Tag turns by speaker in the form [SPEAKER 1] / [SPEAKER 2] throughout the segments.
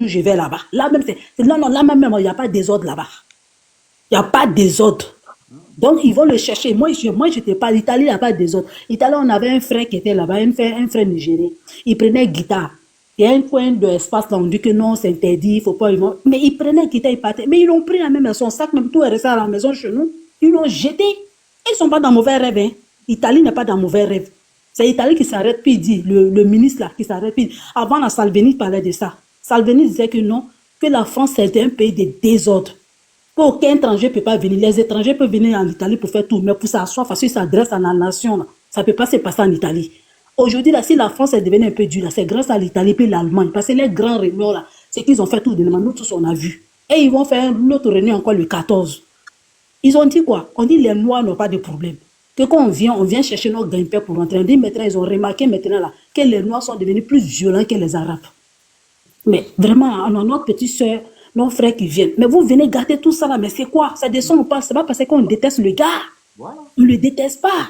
[SPEAKER 1] je vais là-bas. Là même, non, non, là même, il n'y a pas de désordre là-bas. Il n'y a pas de désordre. Donc, ils vont le chercher. Moi, je n'étais pas. L'Italie, il n'y a pas de désordre. L'Italie, on avait un frère qui était là-bas, un frère nigérien. Il prenait guitare. Il y a un coin d'espace là, on dit que non, c'est interdit, il ne faut pas. Mais il prenait guitare, il partait. Mais ils l'ont pris la même, son sac, même tout est resté à la maison chez nous. Ils l'ont jeté. Ils ne sont pas dans mauvais rêve. Hein. L'Italie n'est pas dans mauvais rêve. C'est l'Italie qui s'arrête, puis il dit, le ministre là, qui s'arrête, puis avant la Salvini parlait de ça. Salvini disait que non, que la France c'était un pays de désordre. Qu'aucun étranger ne peut pas venir. Les étrangers peuvent venir en Italie pour faire tout, mais pour s'asseoir, parce qu'ils s'adressent à la nation, là, ça ne peut pas se passer en Italie. Aujourd'hui, là, si la France est devenue un peu dure, c'est grâce à l'Italie et l'Allemagne. Parce que les grands réunions, là, c'est qu'ils ont fait tout de même. Nous tous, on a vu. Et ils vont faire l'autre réunion encore le 14. Ils ont dit quoi? On dit les Noirs n'ont pas de problème. Que quand on vient chercher nos gagne-pain pour rentrer. On dit maintenant, ils ont remarqué maintenant là, que les Noirs sont devenus plus violents que les Arabes. Mais vraiment, on a notre petite soeur, nos frères qui viennent. Mais vous venez gâter tout ça là, mais c'est quoi? Ça descend ou pas? C'est pas parce qu'on déteste le gars. Voilà. On ne le déteste pas.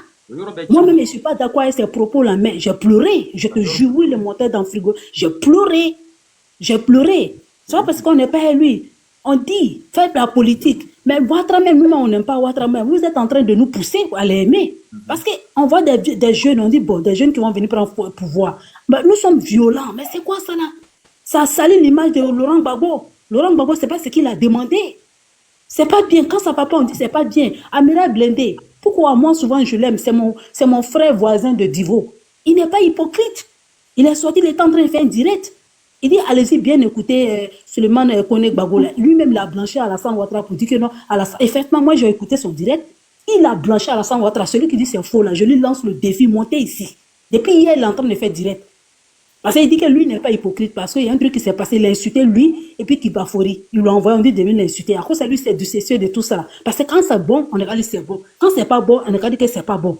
[SPEAKER 1] Moi-même, je ne suis pas d'accord avec ces propos-là, mais j'ai pleuré. Je te jure, oui, le moteur dans le frigo. J'ai pleuré. J'ai pleuré. C'est pas parce qu'on n'est pas à lui. On dit, faites la politique. Mais Ouattara même, nous, on n'aime pas Ouattara même. Vous êtes en train de nous pousser à l'aimer. Parce qu'on voit des jeunes, on dit, bon, des jeunes qui vont venir prendre le pouvoir. Mais nous sommes violents. Mais c'est quoi ça là? Ça salit l'image de Laurent Gbagbo. Laurent Gbagbo, ce n'est pas ce qu'il a demandé. C'est pas bien. Quand sa papa, on dit c'est pas bien. Amira Blindé, pourquoi moi souvent je l'aime? C'est mon frère voisin de Divo. Il n'est pas hypocrite. Il est sorti, il est en train de faire un direct. Il dit allez-y bien écouter Suleiman Kone Gbagbo. Lui-même l'a blanchi à Alassane Ouattara pour dire que non. Effectivement, moi j'ai écouté son direct. Il a blanchi à Alassane Ouattara. Celui qui dit c'est faux là, je lui lance le défi, montez ici. Depuis hier, il est en train de faire direct. Parce qu'il dit que lui n'est pas hypocrite, parce qu'il y a un truc qui s'est passé, il a insulté lui, et puis Kibafori. Il l'a envoyé, on dit de lui l'insulter. À cause de lui, c'est du cessieux de tout ça. Parce que quand c'est bon, on regarde c'est bon. Quand c'est pas bon, on regarde que c'est pas bon.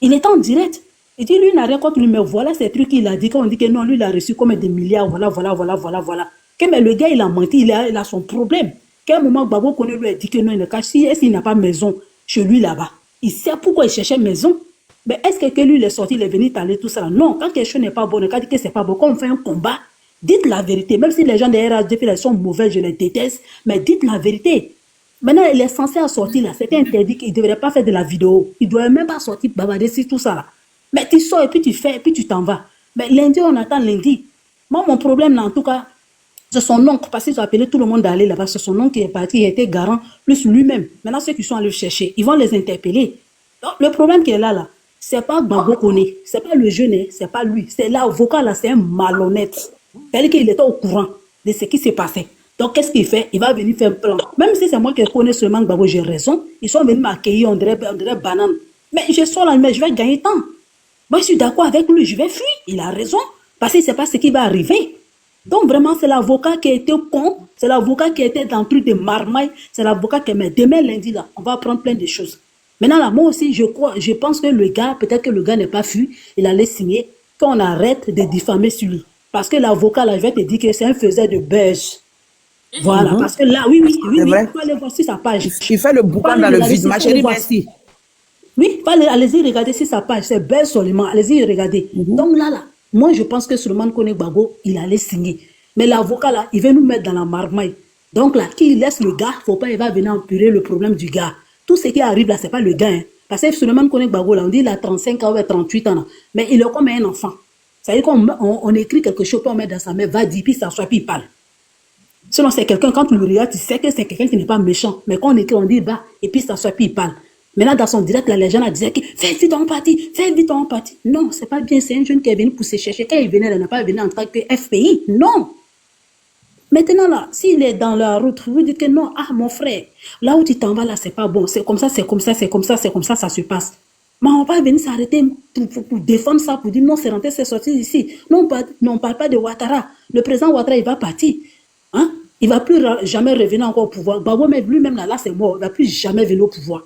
[SPEAKER 1] Il est en direct. Il dit, lui, il n'a rien contre lui, mais voilà ces trucs qu'il a dit, quand on dit que non, lui, il a reçu comme des milliards, voilà. Que, mais le gars, il a menti, il a son problème. Qu'à un moment, Gbagbo connaît lui, a dit que non, il ne cache, est-ce qu'il n'a pas maison chez lui là-bas? Il sait pourquoi il cherchait maison. Mais est-ce que lui, il est sorti, il est venu parler tout ça? Non, quand quelque chose n'est pas bon, on dit que c'est pas bon. Quand on fait un combat, dites la vérité. Même si les gens derrière RHDP, ils sont mauvais, je les déteste, mais dites la vérité. Maintenant, il est censé sortir là. C'était interdit qu'il ne devrait pas faire de la vidéo. Il ne doit même pas sortir, bavarder sur tout ça là. Mais tu sors et puis tu fais, et puis tu t'en vas. Mais lundi, on attend lundi. Moi, mon problème là, en tout cas, c'est son oncle, parce qu'ils ont appelé tout le monde d'aller là-bas. C'est son oncle qui est parti, il était garant, plus lui-même. Maintenant, ceux qui sont allés le chercher, ils vont les interpeller. Donc, le problème qui est là, c'est pas Gbagbo Kone, c'est pas le jeune, c'est pas lui. C'est l'avocat là, c'est un malhonnête. C'est-à-dire qu'il était au courant de ce qui s'est passé. Donc, qu'est-ce qu'il fait? Il va venir faire un plan. Même si c'est moi qui connais seulement Gbagbo, j'ai raison. Ils sont venus m'accueillir, on dirait banane. Mais je sors là, mais je vais gagner temps. Moi, je suis d'accord avec lui, je vais fuir. Il a raison. Parce qu'il ne sait pas ce qui va arriver. Donc, vraiment, c'est l'avocat qui a été con. C'est l'avocat qui a été dans le truc de marmaille. C'est l'avocat qui met. Demain, lundi, là, on va prendre plein de choses. Maintenant, là, moi aussi, je pense que le gars, peut-être que le gars n'est pas fui, il allait signer qu'on arrête de diffamer sur lui. Parce que l'avocat, là, je vais te dire que c'est un faiseur de buzz. Voilà, parce que là, oui, il faut aller voir sur sa page.
[SPEAKER 2] Il fait le boucan dans le vide, ma chérie, merci.
[SPEAKER 1] Oui, allez-y regarder sur sa page, c'est buzz seulement, allez-y regarder. Donc là, moi, je pense que Suleiman Kone Gbagbo, il allait signer. Mais l'avocat, là, il veut nous mettre dans la marmaille. Donc là, qu'il laisse le gars, faut pas, il va venir empirer le problème du gars. Tout ce qui arrive là, c'est pas le gars. Hein. Parce que Suleiman Kone Gbagbo, là, on dit il a 35 ans ou 38 ans. Là. Mais il est comme un enfant. Ça veut dire qu'on écrit quelque chose, puis on met dans sa main, va dire, puis s'assoit, puis il parle. Sinon, c'est quelqu'un, quand tu le regardes, tu sais que c'est quelqu'un qui n'est pas méchant. Mais quand on écrit, on dit, va, et puis s'assoit, puis il parle. Maintenant, dans son direct, là, les gens disaient que fais vite ton parti, fais vite ton parti. Non, c'est pas bien, c'est un jeune qui est venu pour se chercher. Quand il venait, il n'est pas venu en tant que FPI. Non. Maintenant, là, s'il est dans la route, vous dites que non, ah, mon frère, là où tu t'en vas, là, c'est pas bon. C'est comme ça, c'est comme ça, c'est comme ça, c'est comme ça, ça se passe. Mais on va pas venir s'arrêter pour défendre ça, pour dire non, c'est rentré, c'est sorti d'ici. Non, on parle pas de Ouattara. Le président Ouattara, il va partir. Hein? Il ne va plus jamais revenir encore au pouvoir. Gbagbo, lui-même, là, c'est mort. Il ne va plus jamais venir au pouvoir.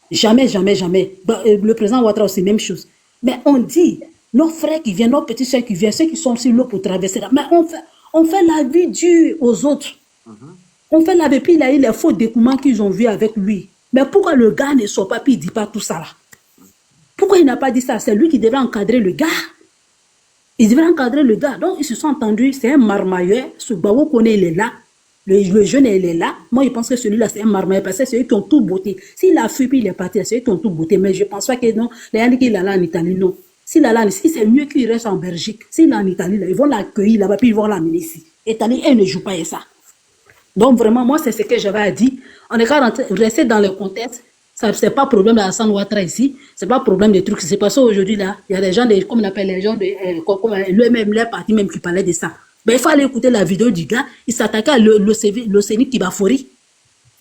[SPEAKER 1] Jamais, jamais, jamais. Le président Ouattara aussi, même chose. Mais on dit, nos frères qui viennent, nos petits soeurs qui viennent, ceux qui sont sur l'eau pour traverser là, mais on fait la vie dure aux autres. On fait la vie, puis il a eu les faux documents qu'ils ont vus avec lui. Mais pourquoi le gars ne sort pas, puis il ne dit pas tout ça là? Pourquoi il n'a pas dit ça? C'est lui qui devait encadrer le gars. Ils devaient encadrer le gars. Donc, ils se sont entendus. C'est un marmailleur. Ce Gbagbo Kone, il est là. Le jeune, il est là. Moi, je pense que celui-là, c'est un marmailleur parce que c'est eux qui ont tout beauté. S'il a fui puis il est parti, c'est eux qui ont tout beauté. Mais je ne pense pas que non, les gens qui sont là en Italie, non. S'il est là, si c'est mieux qu'il reste en Belgique. S'il est en Italie, là, ils vont l'accueillir là-bas puis ils vont l'amener ici. Italie, elle ne joue pas ça. Donc, vraiment, moi, c'est ce que j'avais à dire. On est qu'à rester dans le contexte. Ça, c'est pas problème de Hassan Ouattara ici. C'est pas problème des trucs. C'est parce qu'aujourd'hui, là, il y a des gens, comme on appelle les gens, comme eux-mêmes, les partis même qui parlaient de ça. Mais il faut aller écouter la vidéo du gars. Il s'attaquait à l'Océanie Kibafori.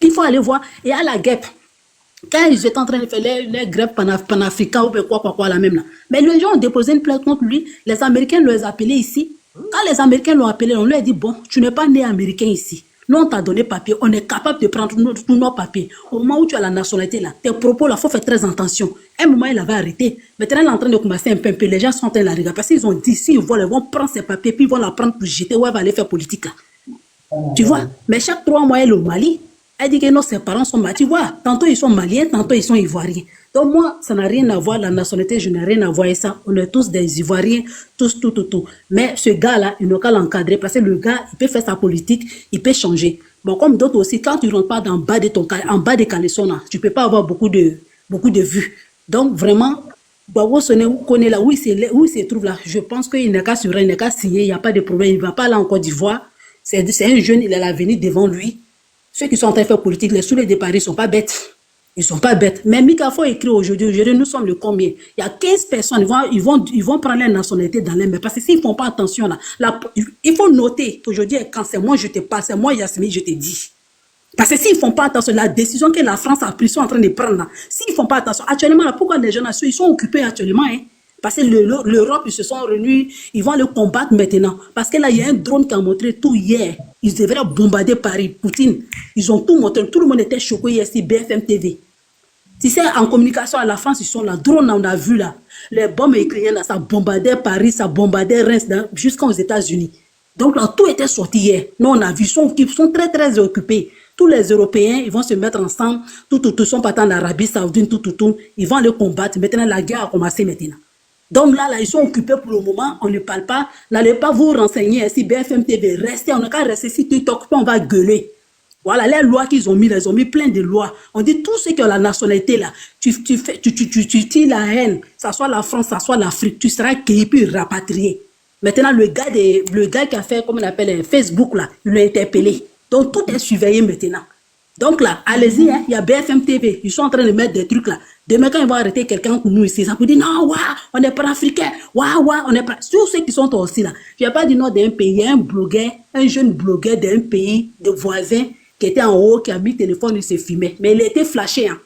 [SPEAKER 1] Il faut aller voir. Et à la guêpe. Quand ils étaient en train de faire les grèves panafricains ou quoi, la même là. Mais les gens ont déposé une plainte contre lui. Les Américains l'ont appelé ici. Quand les Américains l'ont appelé, on lui a dit, bon, tu n'es pas né américain ici. Nous, on t'a donné papier. On est capable de prendre tous nos papiers. Au moment où tu as la nationalité, là, tes propos, là, il faut faire très attention. Un moment, il avait arrêté. Maintenant, il est en train de commencer un peu. Les gens sont en train de la regarder. Parce qu'ils ont dit, si ils vont prendre ses papiers, puis ils vont la prendre pour jeter, ouais, elle va aller faire politique, là. Tu vois? Mais chaque 3 mois, elle est au Mali. Elle dit que non, ses parents sont maliens. Tu vois? Tantôt, ils sont maliens, tantôt, ils sont ivoiriens. Donc, moi, ça n'a rien à voir. La nationalité, je n'ai rien à voir avec ça. On est tous des Ivoiriens, tous, tout. Mais ce gars-là, il n'a qu'à l'encadrer parce que le gars, il peut faire sa politique, il peut changer. Bon, comme d'autres aussi, quand tu ne rentres pas en bas des caleçons, tu ne peux pas avoir beaucoup de vues. Donc, vraiment, Gbagbo connaît là, où il se trouve là. Je pense qu'il n'a qu'à il n'a qu'à signer, il n'y a pas de problème. Il ne va pas là en Côte d'Ivoire. C'est un jeune, il a l'avenir devant lui. Ceux qui sont en train de faire politique, les soulets de Paris ne sont pas bêtes. Ils ne sont pas bêtes. Mais Mikafo écrit aujourd'hui, nous sommes le combien? Il y a 15 personnes, ils vont prendre la nationalité dans les mains. Parce que s'ils ne font pas attention, là, il faut noter qu'aujourd'hui, quand c'est moi, je te parle, c'est moi, Yasmine, je te dis. Parce que s'ils ne font pas attention, la décision que la France a prise, ils sont en train de prendre là. S'ils ne font pas attention, actuellement, là, pourquoi les jeunes, ils sont occupés actuellement, hein? Parce que l'Europe, ils se sont réunis, ils vont le combattre maintenant. Parce que là, il y a un drone qui a montré tout hier. Ils devraient bombarder Paris, Poutine. Ils ont tout montré, tout le monde était choqué hier sur BFM TV. Tu sais, en communication à la France, ils sont là. Drone, on a vu là. Les bombes éclairées là, ça bombardait Paris, ça bombardait Reims, jusqu'aux États-Unis. Donc là, tout était sorti hier. Nous, on a vu, ils sont très, très occupés. Tous les Européens, ils vont se mettre ensemble. Tout, sont partis en Arabie Saoudite, tout. Ils vont le combattre. Maintenant, la guerre a commencé maintenant. Donc là, ils sont occupés pour le moment. On ne parle pas. N'allez pas vous renseigner. Si BFM TV, restez. On n'a qu'à rester. Si tu t'occupes, on va gueuler. Voilà, les lois qu'ils ont mis, ils ont mis plein de lois. On dit tous ceux qui ont la nationalité là, tu tires la haine, ça soit la France, ça soit l'Afrique, tu seras accueilli puis rapatrié. Maintenant, le gars qui a fait, comme on appelle, Facebook là, il l'a interpellé. Donc tout est surveillé maintenant. Donc là, allez-y, hein, il y a BFM TV, ils sont en train de mettre des trucs là. Demain, quand ils vont arrêter quelqu'un pour nous ici, ça peut dire non, on n'est pas africain, on n'est pas. Tous ceux qui sont aussi là, je n'ai pas dit non d'un pays, il y a un blogueur, un jeune blogueur d'un pays, de voisins, qui était en haut, qui a mis le téléphone, il s'est filmé. Mais il a été flashé. Hein.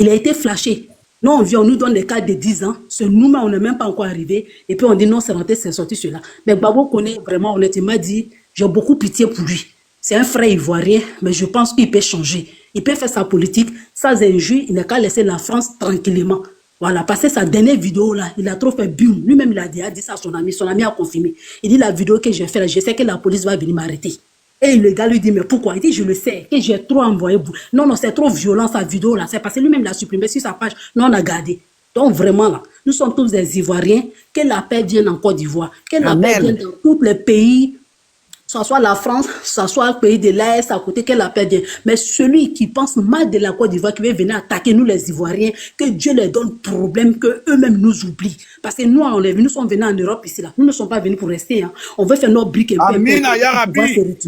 [SPEAKER 1] Il a été flashé. Nous, on nous donne des cas de 10 ans. Ce nous-mêmes, on n'est même pas encore arrivé. Et puis, on dit non, c'est rentré, c'est sorti cela. Mais Gbagbo connaît vraiment, honnêtement dit, j'ai beaucoup pitié pour lui. C'est un frère ivoirien, mais je pense qu'il peut changer. Il peut faire sa politique sans injure. Il n'a qu'à laisser la France tranquillement. Voilà, parce que sa dernière vidéo là, il a trop fait boum. Lui-même, il a dit ça à son ami. Son ami a confirmé. Il dit la vidéo que j'ai faite là, je sais que la police va venir m'arrêter. Et le gars lui dit, mais pourquoi? Il dit, je le sais, que j'ai trop envoyé. Non, c'est trop violent, sa vidéo là. C'est parce que lui-même l'a supprimé sur sa page. Non, on a gardé. Donc, vraiment, là, nous sommes tous des Ivoiriens. Que la paix vienne en Côte d'Ivoire. Que la paix vienne dans tous les pays. Que ce soit la France, que ce soit le pays de l'Est, à côté, que la paix vienne. Mais celui qui pense mal de la Côte d'Ivoire, qui veut venir attaquer nous les Ivoiriens, que Dieu leur donne problème, qu'eux-mêmes nous oublient. Parce que nous sommes venus en Europe ici, là. Nous ne sommes pas venus pour rester. Hein. On veut faire nos briques et
[SPEAKER 3] Amin,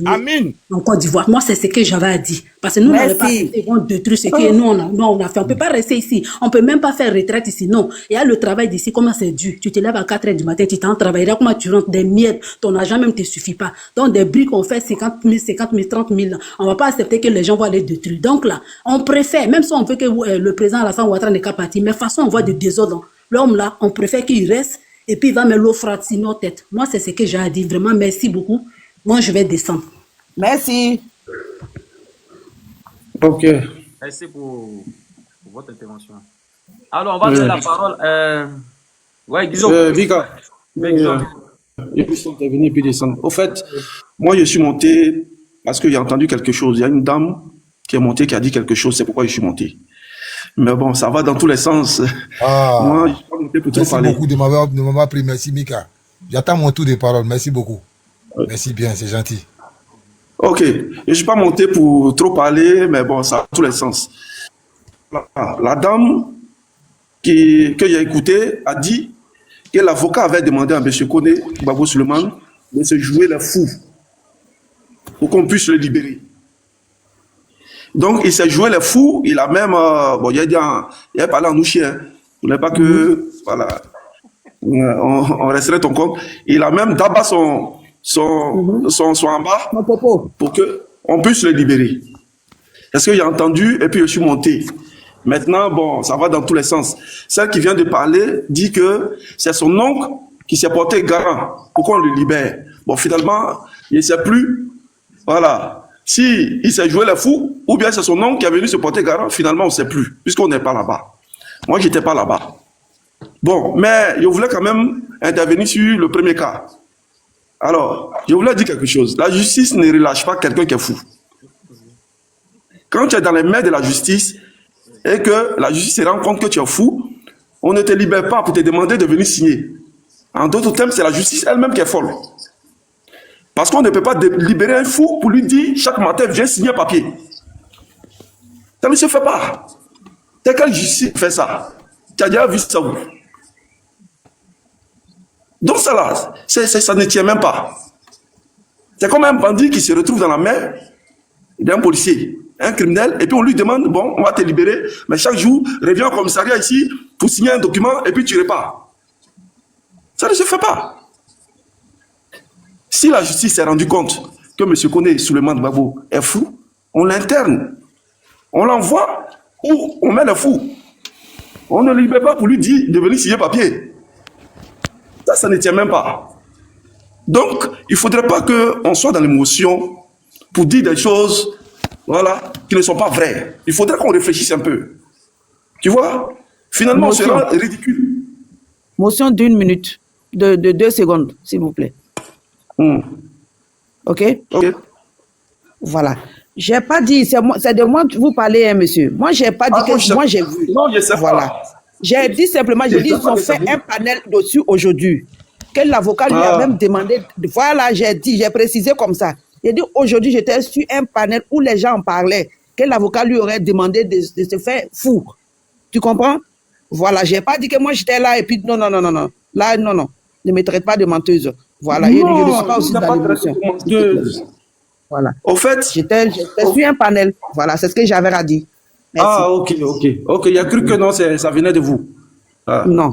[SPEAKER 3] Amin.
[SPEAKER 1] En Côte d'Ivoire. Moi, c'est ce que j'avais à dire. Parce que nous, on pas ils vont détruire ce que nous, on a fait. On ne peut pas rester ici. On ne peut même pas faire retraite ici. Non. Il y a le travail d'ici. Comment c'est dur? Tu te lèves à 4 h du matin, tu t'en travailles. Comment tu rentres des miettes? Ton argent même ne te suffit pas. Donc, des briques, on fait 50 000, 30 000. On ne va pas accepter que les gens vont les détruire. Donc là, on préfère, même si on veut que le président Alassane Ouattara n'est pas parti, mais de toute façon, on voit des désordres. L'homme là, on préfère qu'il reste et puis il va mettre l'eau froide sur nos têtes. Moi, c'est ce que j'ai à dire. Vraiment, merci beaucoup. Moi, je vais descendre.
[SPEAKER 2] Merci.
[SPEAKER 4] Ok.
[SPEAKER 3] Merci pour votre intervention. Alors, on va donner la parole. Ouais, disons.
[SPEAKER 4] Vika. Et puis intervenir puis descendre. Au fait, moi je suis monté parce que j'ai entendu quelque chose. Il y a une dame qui est montée qui a dit quelque chose, c'est pourquoi je suis monté. Mais bon, ça va dans tous les sens.
[SPEAKER 5] Ah,
[SPEAKER 4] moi, je suis pas monté pour trop
[SPEAKER 5] merci
[SPEAKER 4] parler.
[SPEAKER 5] beaucoup de m'avoir pris. Merci, Mika. J'attends mon tour de parole. Merci beaucoup. Merci bien, c'est gentil.
[SPEAKER 4] Ok, je ne suis pas monté pour trop parler, mais bon, ça a tous les sens. La dame que j'ai écoutée a dit que l'avocat avait demandé à M. Kone Gbagbo Suleiman de se jouer le fou pour qu'on puisse le libérer. Donc, il s'est joué le fou, il a même, bon, il a parlé en ouchier, hein. Il n'est pas que, voilà, on resterait ton compte. Il a même d'abat son en bas pour qu'on puisse le libérer. Est-ce qu'il a entendu? Et puis je suis monté. Maintenant, bon, ça va dans tous les sens. Celle qui vient de parler dit que c'est son oncle qui s'est porté garant pour qu'on le libère. Bon, finalement, il ne sait plus. Voilà. Si il s'est joué le fou, ou bien c'est son oncle qui est venu se porter garant, finalement, on ne sait plus, puisqu'on n'est pas là-bas. Moi, je n'étais pas là-bas. Bon, mais je voulais quand même intervenir sur le premier cas. Alors, je voulais dire quelque chose. La justice ne relâche pas quelqu'un qui est fou. Quand tu es dans les mains de la justice et que la justice se rend compte que tu es fou, on ne te libère pas pour te demander de venir signer. En d'autres termes, c'est la justice elle-même qui est folle. Parce qu'on ne peut pas libérer un fou pour lui dire chaque matin, viens signer un papier. Ça ne se fait pas. C'est quelle justice fait ça? Tu as déjà vu ça où? Donc ça là, ça ne tient même pas. C'est comme un bandit qui se retrouve dans la main d'un policier, un criminel, et puis on lui demande, bon, on va te libérer, mais chaque jour, reviens au commissariat ici pour signer un document, et puis tu repars. Ça ne se fait pas. Si la justice s'est rendue compte que M. Kone Souleymane Gbagbo est fou, on l'interne. On l'envoie ou on met le fou. On ne le libère pas pour lui dire de venir signer papier. Ça ne tient même pas. Donc, il ne faudrait pas qu'on soit dans l'émotion pour dire des choses, voilà, qui ne sont pas vraies. Il faudrait qu'on réfléchisse un peu. Tu vois? Finalement, c'est ridicule.
[SPEAKER 2] Motion d'1 minute, de 2 secondes, s'il vous plaît. OK?
[SPEAKER 4] OK.
[SPEAKER 2] Voilà. J'ai pas dit, c'est de moi que vous parlez, hein, monsieur. Moi, j'ai pas dit que moi j'ai vu.
[SPEAKER 4] Non, je sais
[SPEAKER 2] voilà.
[SPEAKER 4] pas.
[SPEAKER 2] J'ai dit simplement, ils ont fait un panel dessus aujourd'hui. Que l'avocat lui a même demandé. Voilà, j'ai précisé comme ça. J'ai dit aujourd'hui, j'étais sur un panel où les gens en parlaient. Que l'avocat lui aurait demandé de se faire fou. Tu comprends? Voilà, j'ai pas dit que moi j'étais là et puis non. Là, non. Ne me traite pas de menteuse. Voilà, je ne suis pas aussi dans l'émotion. Voilà.
[SPEAKER 4] Au fait,
[SPEAKER 2] j'étais sur un panel. Voilà, c'est ce que j'avais à dire. Merci.
[SPEAKER 4] Ah, ok. Il a cru que non, ça venait de vous. Ah.
[SPEAKER 2] Non.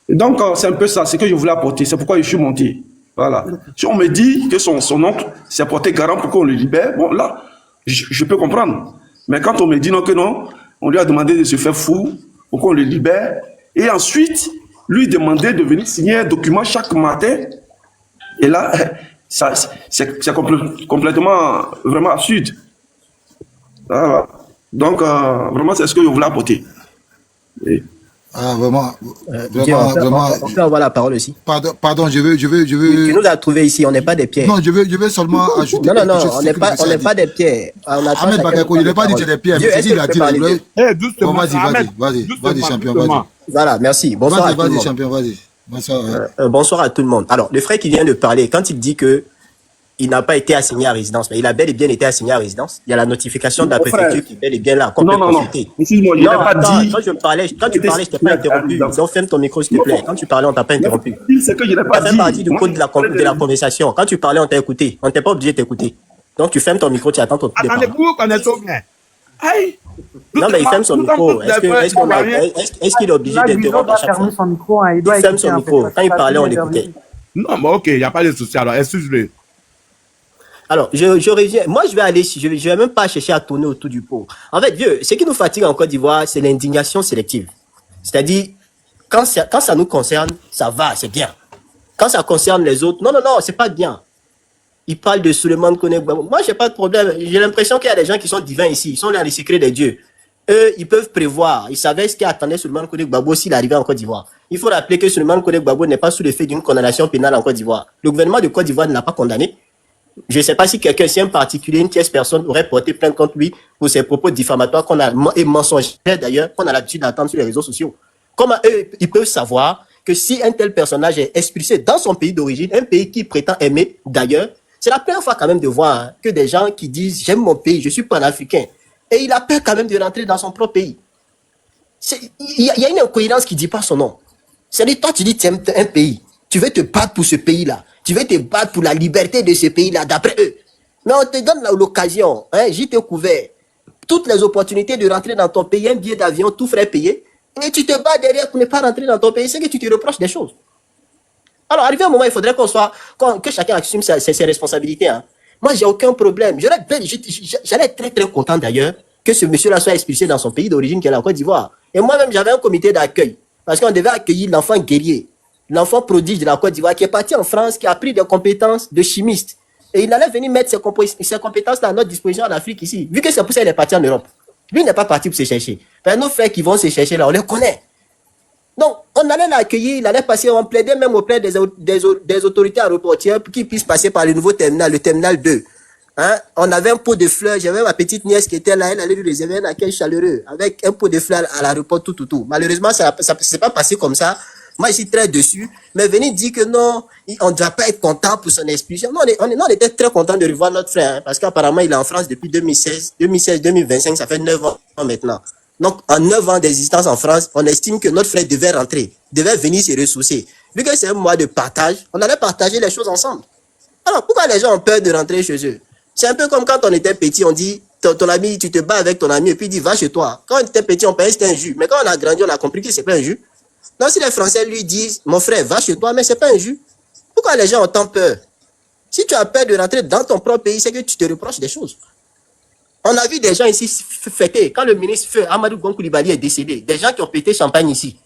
[SPEAKER 4] Donc, c'est un peu ça, c'est que je voulais apporter. C'est pourquoi je suis monté. Voilà. Si on me dit que son oncle s'est porté garant pour qu'on le libère, bon, là, je peux comprendre. Mais quand on me dit non, que non, on lui a demandé de se faire fou pour qu'on le libère, et ensuite, lui demander de venir signer un document chaque matin, et là, c'est complètement, vraiment absurde. Voilà. Donc, vraiment, c'est ce que je voulais apporter. Et...
[SPEAKER 5] Ah, vraiment.
[SPEAKER 6] On peut avoir la parole aussi.
[SPEAKER 5] Pardon, je veux.
[SPEAKER 6] Tu nous as trouvé ici, on n'est pas des pierres.
[SPEAKER 5] Non, je veux seulement ajouter.
[SPEAKER 6] Non, on n'est pas des pierres.
[SPEAKER 5] Ahmed Bakayoko, il n'est pas dit que c'est des pierres. Mais c'est il a dit.
[SPEAKER 7] Doucement.
[SPEAKER 5] Vas-y, champion, vas-y.
[SPEAKER 6] Voilà, merci. Bonsoir à tout le monde.
[SPEAKER 5] Vas-y, champion, vas-y. Bonsoir.
[SPEAKER 6] Bonsoir à tout le monde. Alors, le frère qui vient de parler, quand il dit que il n'a pas été assigné à résidence, mais il a bel et bien été assigné à résidence. Il y a la notification de la préfecture qui est bel et bien là, qu'on peut consulter.
[SPEAKER 4] Excuse-moi,
[SPEAKER 6] non, attends, quand tu parlais, je t'ai pas interrompu. Donc, ferme ton micro, s'il te plaît. Quand tu parlais, on t'a pas interrompu.
[SPEAKER 4] C'est que je n'ai pas dit.
[SPEAKER 6] Ça fait partie du code de la conversation. Quand tu parlais, on t'a écouté. On t'est pas obligé de t'écouter. Donc, tu fermes ton micro, tu attends ton tour de parole. Non, mais il ferme son micro. Est-ce qu'il est obligé d'interrompre à chaque fois? Il ferme son micro. Quand il parlait, on l'écoutait.
[SPEAKER 7] Non, mais ok, il n'y a pas de souci. Alors, excuse-le.
[SPEAKER 6] Alors, je reviens. Moi, je vais même pas chercher à tourner autour du pot. En fait, vieux, ce qui nous fatigue en Côte d'Ivoire, c'est l'indignation sélective. C'est-à-dire, quand ça nous concerne, ça va, c'est bien. Quand ça concerne les autres, non, c'est pas bien. Ils parlent de Souleymane Kone Gbagbo. Moi, j'ai pas de problème. J'ai l'impression qu'il y a des gens qui sont divins ici. Ils sont dans les secrets des dieux. Eux, ils peuvent prévoir. Ils savaient ce qui attendait Souleymane Kone Gbagbo s'il arrivait en Côte d'Ivoire. Il faut rappeler que Souleymane Kone Gbagbo n'est pas sous l'effet d'une condamnation pénale en Côte d'Ivoire. Le gouvernement de Côte d'Ivoire ne l'a pas condamné. Je ne sais pas si quelqu'un, si un particulier, une tierce personne aurait porté plainte contre lui pour ses propos diffamatoires et mensongers d'ailleurs, qu'on a l'habitude d'entendre sur les réseaux sociaux. Comment eux, ils peuvent savoir que si un tel personnage est expulsé dans son pays d'origine, un pays qu'il prétend aimer d'ailleurs, c'est la première fois quand même de voir hein, que des gens qui disent j'aime mon pays, je suis panafricain, et il a peur quand même de rentrer dans son propre pays. Il y a une incohérence qui ne dit pas son nom. C'est-à-dire, toi tu dis tu aimes un pays, tu veux te battre pour ce pays-là, tu veux te battre pour la liberté de ce pays-là, d'après eux. Mais on te donne l'occasion, hein, j'étais couvert, toutes les opportunités de rentrer dans ton pays, un billet d'avion, tout frais payé, et tu te bats derrière pour ne pas rentrer dans ton pays, c'est que tu te reproches des choses. Alors, arrivé un moment, il faudrait que chacun assume ses responsabilités. Hein. Moi, j'ai aucun problème. J'allais être très, très content d'ailleurs que ce monsieur-là soit expulsé dans son pays d'origine, qui est la Côte d'Ivoire. Et moi-même, j'avais un comité d'accueil, parce qu'on devait accueillir l'enfant guerrier, l'enfant prodige de la Côte d'Ivoire, qui est parti en France, qui a pris des compétences de chimiste. Et il allait venir mettre ses compétences-là à notre disposition en Afrique ici. Vu que c'est pour ça qu'il est parti en Europe. Lui n'est pas parti pour se chercher. Ben, nos frères qui vont se chercher là, on les connaît. Donc, on allait l'accueillir, il allait passer, on plaidait même auprès des autorités aéroportières pour qu'ils puissent passer par le nouveau terminal, le terminal 2. Hein? On avait un pot de fleurs, j'avais ma petite nièce qui était là, elle allait lui réserver un accueil chaleureux, avec un pot de fleurs à l'aéroport, tout. Malheureusement, ça s'est pas passé comme ça. Moi, je suis très dessus. Mais venir dire que non, on ne doit pas être content pour son expulsion. Non, on était très content de revoir notre frère, hein, parce qu'apparemment, il est en France depuis 2025, ça fait 9 ans maintenant. Donc, en 9 ans d'existence en France, on estime que notre frère devait rentrer, devait venir se ressourcer. Vu que c'est un mois de partage, on allait partager les choses ensemble. Alors, pourquoi les gens ont peur de rentrer chez eux? C'est un peu comme quand on était petit, on dit, ton ami, tu te bats avec ton ami, et puis il dit, va chez toi. Quand on était petit, on pensait que c'était un jus. Mais quand on a grandi, on a compris que c'est pas un jus. Donc, si les Français lui disent, mon frère, va chez toi, mais c'est pas un jus. Pourquoi les gens ont tant peur? Si tu as peur de rentrer dans ton propre pays, c'est que tu te reproches des choses. On a vu des gens ici fêter. Quand le ministre Feu Amadou Gon Coulibaly est décédé, des gens qui ont pété champagne ici.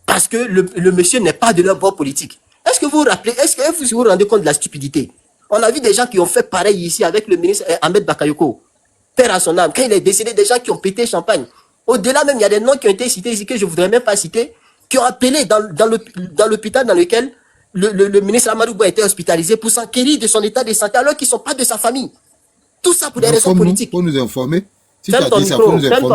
[SPEAKER 6] Parce que le monsieur n'est pas de leur bord politique. Est-ce que vous vous rappelez, est-ce que vous vous rendez compte de la stupidité? On a vu des gens qui ont fait pareil ici avec le ministre Ahmed Bakayoko. Père à son âme. Quand il est décédé, des gens qui ont pété champagne. Au-delà même, il y a des noms qui ont été cités ici que je ne voudrais même pas citer, qui ont appelé dans l'hôpital dans lequel le ministre Amadou Ba était hospitalisé pour s'enquérir de son état de santé alors qu'ils ne sont pas de sa famille. Tout ça pour des raisons politiques.
[SPEAKER 5] Pour nous informer. Si
[SPEAKER 6] ferme ton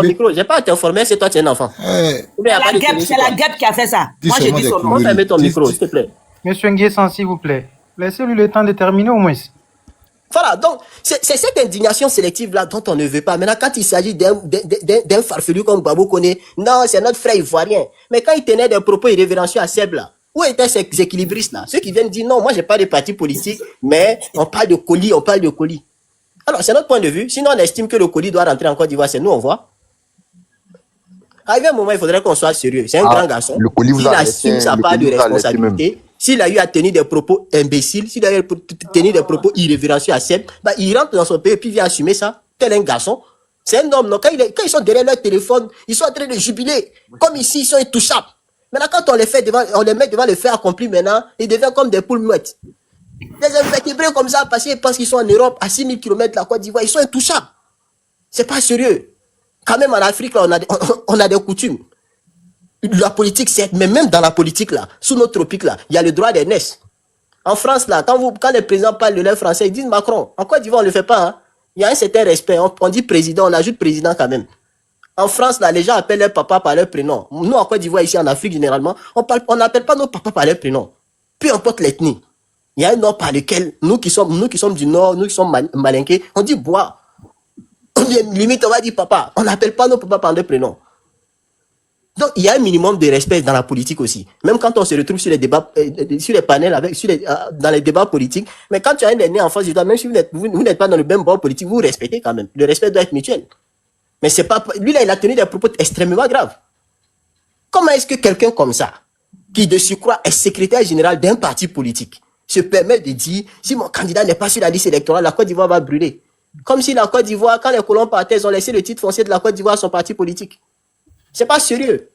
[SPEAKER 6] micro. J'ai pas à t'informer, c'est toi, tu es un enfant.
[SPEAKER 2] C'est la guêpe qui a fait ça.
[SPEAKER 6] Moi, j'ai dit son nom. Ferme ton micro, s'il te plaît.
[SPEAKER 8] Monsieur Nguessan, s'il vous plaît. Laissez-lui le temps de terminer au moins.
[SPEAKER 6] Voilà, donc, c'est cette indignation sélective-là dont on ne veut pas. Maintenant, quand il s'agit d'un farfelu comme Babou Koné, non, c'est notre frère ivoirien. Mais quand il tenait des propos irrévérencieux à Seb, là, où étaient ces équilibristes-là? Ceux qui viennent dire, non, moi, j'ai pas de parti politique, mais on parle de colis, Alors, c'est notre point de vue. Sinon, on estime que le colis doit rentrer en Côte d'Ivoire, c'est nous, on voit. Arrivé un moment, il faudrait qu'on soit sérieux. C'est un grand garçon.
[SPEAKER 9] Le colis vous
[SPEAKER 6] il assume sa part de responsabilité. S'il a eu à tenir des propos imbéciles, s'il a eu à tenir des propos irrévérencieux à Seb, bah, il rentre dans son pays et puis il vient assumer ça. Tel un garçon. C'est un homme. Non? Quand ils sont derrière leur téléphone, ils sont en train de jubiler. Comme ici, ils sont intouchables. Maintenant, quand on les met devant le fait accompli maintenant, ils deviennent comme des poules muettes. Les invertébrés comme ça, parce qu'ils sont en Europe, à 6000 km de la Côte d'Ivoire, ils sont intouchables. C'est pas sérieux. Quand même en Afrique, là, on a des coutumes. La politique, c'est, mais même dans la politique, là, sous nos tropiques, là, il y a le droit d'aînesse. En France, là, quand les présidents parlent de leur français, ils disent Macron. En Côte d'Ivoire, on ne le fait pas. Hein. Il y a un certain respect. On dit président, on ajoute président quand même. En France, là, les gens appellent leur papa par leur prénom. Nous, en Côte d'Ivoire, ici, en Afrique, généralement, on n'appelle pas nos papas par leur prénom. Peu importe l'ethnie. Il y a un nom par lequel, nous qui sommes du Nord, nous qui sommes malinqués, on dit bois. Limite, on va dire papa. On n'appelle pas nos papas par leur prénom. Donc, il y a un minimum de respect dans la politique aussi. Même quand on se retrouve sur les débats, sur les panels, dans les débats politiques. Mais quand tu as un aîné en face, même si vous n'êtes pas dans le même bord politique, vous respectez quand même. Le respect doit être mutuel. Mais c'est pas, lui là, il a tenu des propos extrêmement graves. Comment est-ce que quelqu'un comme ça, qui de surcroît est secrétaire général d'un parti politique, se permet de dire, si mon candidat n'est pas sur la liste électorale, la Côte d'Ivoire va brûler. Comme si la Côte d'Ivoire, quand les colons partaient, ils ont laissé le titre foncier de la Côte d'Ivoire à son parti politique. C'est pas sérieux.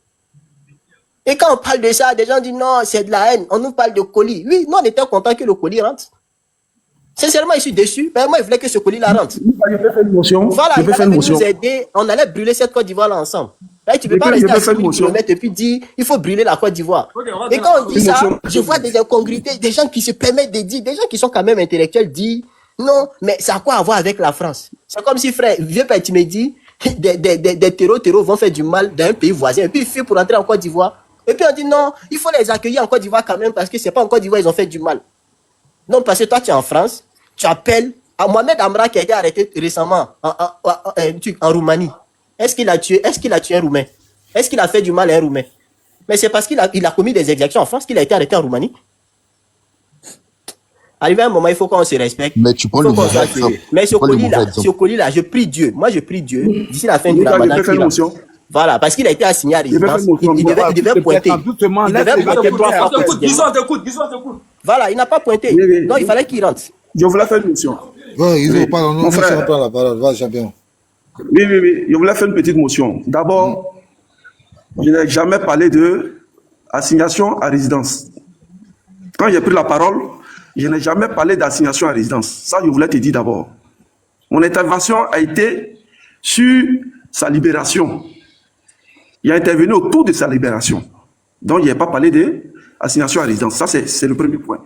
[SPEAKER 6] Et quand on parle de ça, des gens disent non, c'est de la haine. On nous parle de colis. Oui, nous, on était content que le colis rentre. Sincèrement, je suis déçu. Ben, moi, je voulais que ce colis-là rentre. Voilà, il allait nous aider. On allait brûler cette Côte d'Ivoire-là ensemble. Là, tu ne peux pas rester à 6 000 km et puis dire il faut brûler la Côte d'Ivoire. Et quand on dit ça, je vois des incongruités, des gens qui se permettent de dire, des gens qui sont quand même intellectuels disent non, mais ça a quoi à voir avec la France? C'est comme si, frère, vieux petit me dit des terreaux vont faire du mal dans un pays voisin et puis il fait pour entrer en Côte d'Ivoire. Et puis on dit non, il faut les accueillir en Côte d'Ivoire quand même parce que c'est pas en Côte d'Ivoire ils ont fait du mal. Non, parce que toi tu es en France, tu appelles à Mohamed Amra qui a été arrêté récemment en Roumanie. Est-ce qu'il a tué un Roumain? Est-ce qu'il a fait du mal à un Roumain? Mais c'est parce qu'il a commis des exactions en France qu'il a été arrêté en Roumanie. Arrivé à un moment, il faut qu'on se respecte.
[SPEAKER 9] Mais tu prends le mauvais exemple.
[SPEAKER 6] Mais ce colis là, je prie Dieu. Moi, je prie Dieu. D'ici la fin du Ramadan. Voilà, parce qu'il a été assigné à résidence. Il devait pointer. Il devait pointer 3 fois.
[SPEAKER 3] Disons, t'écoute.
[SPEAKER 6] Voilà, il n'a pas pointé. Non, il fallait qu'il rentre.
[SPEAKER 4] Je voulais faire une motion.
[SPEAKER 5] Bon, ils pardon, non, frère. La parole. Va, champion.
[SPEAKER 4] Oui. Je voulais faire une petite motion. D'abord, je n'ai jamais parlé de assignation à résidence. Quand j'ai pris la parole, je n'ai jamais parlé d'assignation à résidence. Ça, je voulais te dire d'abord. Mon intervention a été sur sa libération. Il a intervenu autour de sa libération. Donc, il n'a pas parlé d'assignation à résidence. Ça, c'est le premier point.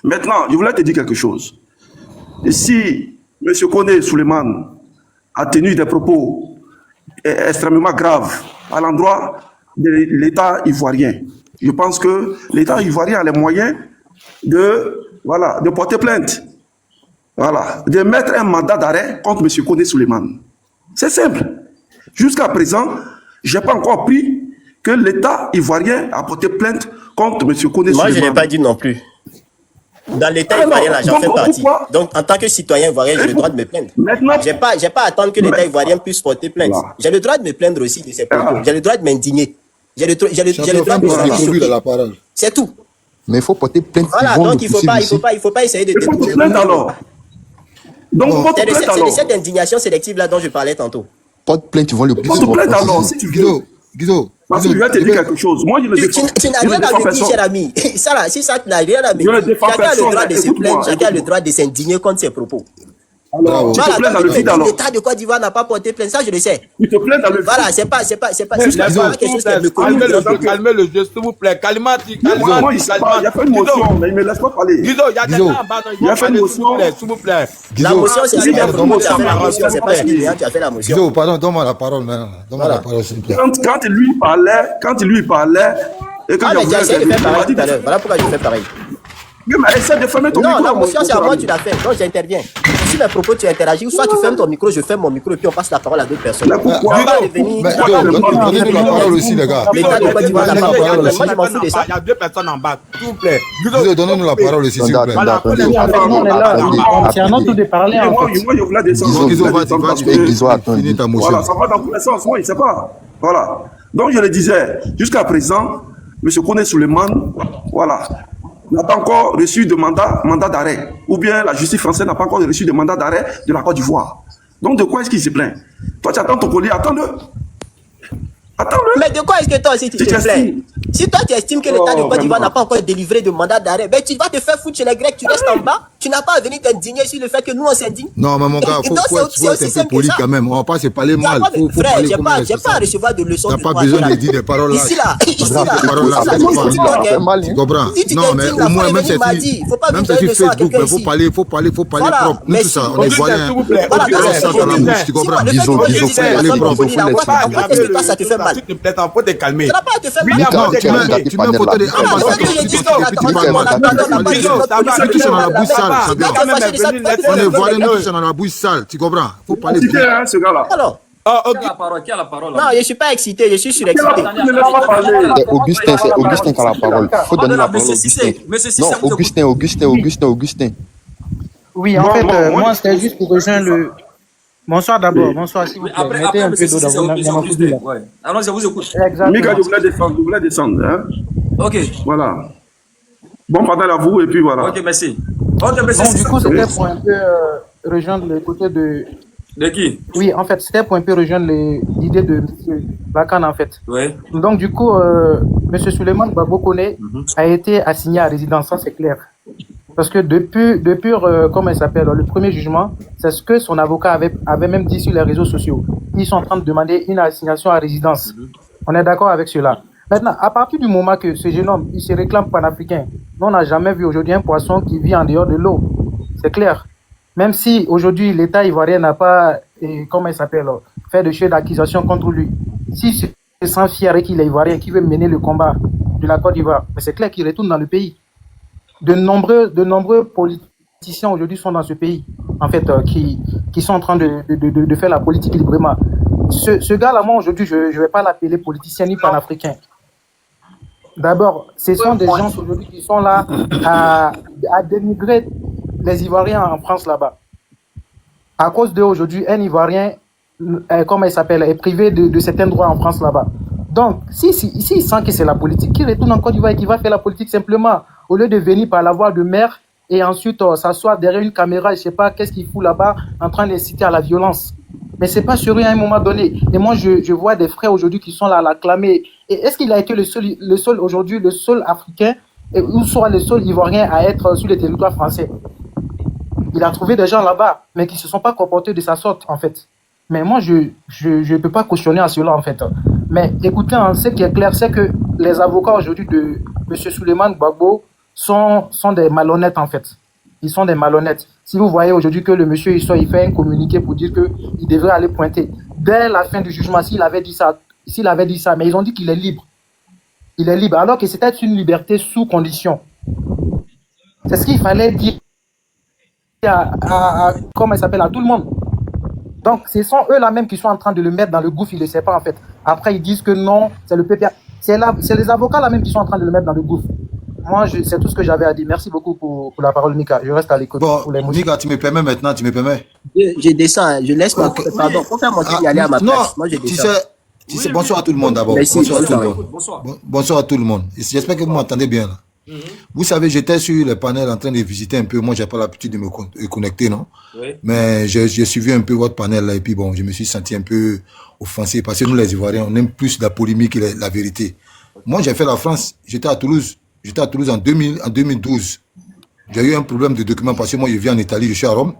[SPEAKER 4] Maintenant, je voulais te dire quelque chose. Et si M. Koné Souleymane a tenu des propos extrêmement graves à l'endroit de l'État ivoirien, je pense que l'État ivoirien a les moyens de porter plainte, de mettre un mandat d'arrêt contre M. Koné Souleymane. C'est simple. Jusqu'à présent, je n'ai pas encore appris que l'État ivoirien a porté plainte contre M. Koné Souleymane.
[SPEAKER 6] Moi, je n'ai pas dit non plus. Dans l'État ivoirien, là, j'en fais partie. Donc, en tant que citoyen ivoirien, j'ai le droit de me plaindre. Je n'ai pas à attendre que l'État ivoirien puisse porter plainte. J'ai le droit de me plaindre aussi de ces propos. J'ai le droit de m'indigner. J'ai le droit de me C'est tout.
[SPEAKER 9] Mais il faut porter plainte.
[SPEAKER 6] Voilà, donc il ne faut pas essayer de détourner.
[SPEAKER 4] Donc,
[SPEAKER 6] c'est de cette indignation sélective-là dont je parlais tantôt.
[SPEAKER 9] Porte plainte, ils vont le plus
[SPEAKER 4] souvent. Porte plainte alors, si tu veux.
[SPEAKER 5] Guido,
[SPEAKER 4] parce que je vais te dire quelque chose. Moi, je ne défends
[SPEAKER 6] tu n'as rien à me dire, cher ami. Si ça n'a rien à me dire, chacun a le droit de se plaindre, chacun a le droit de s'indigner contre ses propos.
[SPEAKER 4] Alors, tu te plains dans le vide alors.
[SPEAKER 6] L'État de Côte d'Ivoire n'a pas porté plainte, ça je le sais.
[SPEAKER 4] Tu te plains dans le vide.
[SPEAKER 6] Voilà, c'est pas quelque chose qui me connaît.
[SPEAKER 7] Calmez le jeu, s'il vous plaît.
[SPEAKER 4] Moi, il y a pas une motion, mais il ne me laisse pas parler.
[SPEAKER 7] Guido, il y a des gens en bas, il y a fait une motion, s'il vous plaît.
[SPEAKER 6] La motion, c'est celui qui a fait la motion, c'est pas celui qui a fait la motion.
[SPEAKER 5] Guido, pardon, donne-moi la parole maintenant. Donne-moi la parole, s'il vous plaît.
[SPEAKER 4] Quand il lui parlait, et que
[SPEAKER 6] j'ai essayé de faire pareil tout à l'heure. Voilà pourquoi je fais pareil.
[SPEAKER 4] Mais essaie de fermer ton micro.
[SPEAKER 6] Non, la motion, c'est à moi que tu l'as fait. Donc, j'interviens. Si mes propos, tu interagis, soit tu fermes ton micro, je ferme mon micro, et puis on passe la parole à d'autres personnes.
[SPEAKER 4] Pourquoi
[SPEAKER 5] donnez-nous la parole aussi, les gars.
[SPEAKER 6] L'État de Côte d'Ivoire n'a pas porté plainte. Moi, je m'en fous de ça.
[SPEAKER 7] Il y a 2 personnes en bas, s'il vous plaît.
[SPEAKER 5] Guido, donnez-nous la parole aussi, s'il vous plaît.
[SPEAKER 8] C'est un autre de parler.
[SPEAKER 4] Moi, je voulais descendre.
[SPEAKER 5] Guido, vas-y, finis ta motion.
[SPEAKER 4] Voilà, ça va dans tous les sens. Moi, il ne sait pas. Voilà. Donc, je le disais, jusqu'à présent, M. Koné Souleymane, n'a pas encore reçu de mandat d'arrêt. Ou bien la justice française n'a pas encore reçu de mandat d'arrêt de la Côte d'Ivoire. Donc de quoi est-ce qu'il se plaint? Toi, tu attends ton colis, attends-le.
[SPEAKER 6] Mais de quoi est-ce que toi aussi tu te plains? Si toi tu estimes que l'État de Côte d'Ivoire n'a pas encore délivré de mandat d'arrêt, ben tu vas te faire foutre chez les Grecs, tu restes en bas, tu n'as pas à venir t'indigner sur le fait que nous on s'indigne.
[SPEAKER 5] Non, mais mon gars, faut être un peu poli quand même. On va pas se parler mal.
[SPEAKER 6] Frère, j'ai pas à recevoir de leçons.
[SPEAKER 5] T'as pas besoin de dire des paroles là.
[SPEAKER 6] Ici là,
[SPEAKER 5] tu comprends? Non, mais au moins, même si c'est Facebook, il faut parler propre. Nous tous ça, on est voyants. On ça dans la bouche, tu comprends?
[SPEAKER 9] Disons, parler propre.
[SPEAKER 6] Ça te fait mal.
[SPEAKER 7] S'il te plaît, faut te calmer.
[SPEAKER 6] Ça n'a pas à te faire mal.
[SPEAKER 5] Non, tu mets photo des ambassadeurs et puis tu parles mal. Tu touches dans la bouche sale, ça bien. On est voyants, nous tous dans la bouche sale, tu comprends? Faut parler bien.
[SPEAKER 4] Ce gars-là.
[SPEAKER 6] Alors.
[SPEAKER 3] Qui a la parole?
[SPEAKER 6] Non, je ne suis pas excité, je suis surexcité.
[SPEAKER 9] C'est Augustin qui a la parole. Il faut donner la parole à Augustin. Non, Augustin.
[SPEAKER 8] Oui, en fait, moi, c'était juste pour rejoindre le... Bonsoir d'abord, bonsoir s'il vous plaît.
[SPEAKER 3] Après,
[SPEAKER 8] mettez un peu d'eau dans ma coupe.
[SPEAKER 3] Allons-y, je vous écoute.
[SPEAKER 4] Mika, je voulais descendre. Hein?
[SPEAKER 3] Ok.
[SPEAKER 4] Voilà. Bon partage à vous et puis voilà.
[SPEAKER 3] Ok, merci.
[SPEAKER 8] Bon, du coup, c'était pour un peu rejoindre le côté de...
[SPEAKER 3] De qui?
[SPEAKER 8] Oui, en fait, c'était pour un peu rejoindre l'idée de M. Bakan, en fait.
[SPEAKER 3] Oui.
[SPEAKER 8] Donc, du coup, M. Souleymane Gbagbo Koné a été assigné à résidence, ça c'est clair. Parce que depuis comment il s'appelle, le premier jugement, c'est ce que son avocat avait même dit sur les réseaux sociaux. Ils sont en train de demander une assignation à résidence. On est d'accord avec cela. Maintenant, à partir du moment que ce jeune homme, il se réclame panafricain, nous on n'a jamais vu aujourd'hui un poisson qui vit en dehors de l'eau. C'est clair. Même si aujourd'hui l'État ivoirien n'a pas, comment il s'appelle, fait de chef d'accusation contre lui. Si c'est sans fier qu'il est ivoirien, qui veut mener le combat de la Côte d'Ivoire. Mais c'est clair qu'il retourne dans le pays. De nombreux politiciens aujourd'hui sont dans ce pays, en fait, qui sont en train de faire la politique librement. Ce gars-là, moi, aujourd'hui, je ne vais pas l'appeler politicien ni panafricain. D'abord, ce sont des gens aujourd'hui qui sont là à dénigrer les Ivoiriens en France là-bas. À cause d'eux, aujourd'hui, un Ivoirien, comment il s'appelle, est privé de certains droits en France là-bas. Donc, si il sent que c'est la politique, qu'il retourne en Côte d'Ivoire et qu'il va faire la politique simplement, au lieu de venir par la voie de mer et ensuite s'asseoir derrière une caméra, je ne sais pas qu'est-ce qu'il fout là-bas en train d'inciter à la violence. Mais c'est pas sérieux à un moment donné. Et moi, je vois des frères aujourd'hui qui sont là à l'acclamer. Et est-ce qu'il a été le seul aujourd'hui, le seul Africain, ou soit le seul Ivoirien à être sur le territoire français? Il a trouvé des gens là-bas, mais qui ne se sont pas comportés de sa sorte, en fait. Mais moi, je ne peux pas cautionner à cela, en fait. Mais écoutez, hein, ce qui est clair, c'est que les avocats aujourd'hui de M. Souleymane Gbagbo sont des malhonnêtes, en fait. Ils sont des malhonnêtes. Si vous voyez aujourd'hui que le monsieur il fait un communiqué pour dire qu'il devrait aller pointer, dès la fin du jugement, s'il avait dit ça, mais ils ont dit qu'il est libre. Il est libre, alors que c'était une liberté sous condition. C'est ce qu'il fallait dire comment il s'appelle, à tout le monde. Donc, ce sont eux-là même qui sont en train de le mettre dans le gouffre, ils ne le savent pas en fait. Après, ils disent que non, c'est le PPA. C'est les avocats là même qui sont en train de le mettre dans le gouffre. Moi, c'est tout ce que j'avais à dire. Merci beaucoup pour la parole, Mika. Je reste à l'écoute.
[SPEAKER 5] Bon, Mika, tu me permets maintenant, tu me permets?
[SPEAKER 6] Je descends, je laisse ma... Pardon, pour faire mon truc, aller à ma place. Moi, je descends.
[SPEAKER 5] Tu sais, bonsoir à tout le monde d'abord. Bonsoir à tout le monde. Bonsoir à tout le monde. J'espère que vous m'entendez bien là. Vous savez, j'étais sur le panel en train de visiter un peu. Moi, j'ai pas l'habitude de me connecter, non? Oui. Mais j'ai suivi un peu votre panel là et puis bon, je me suis senti un peu offensé parce que nous, les Ivoiriens, on aime plus la polémique que la vérité. Moi, j'ai fait la France. J'étais à Toulouse. J'étais à Toulouse en 2012. J'ai eu un problème de document parce que moi, je vis en Italie, je suis à Rome.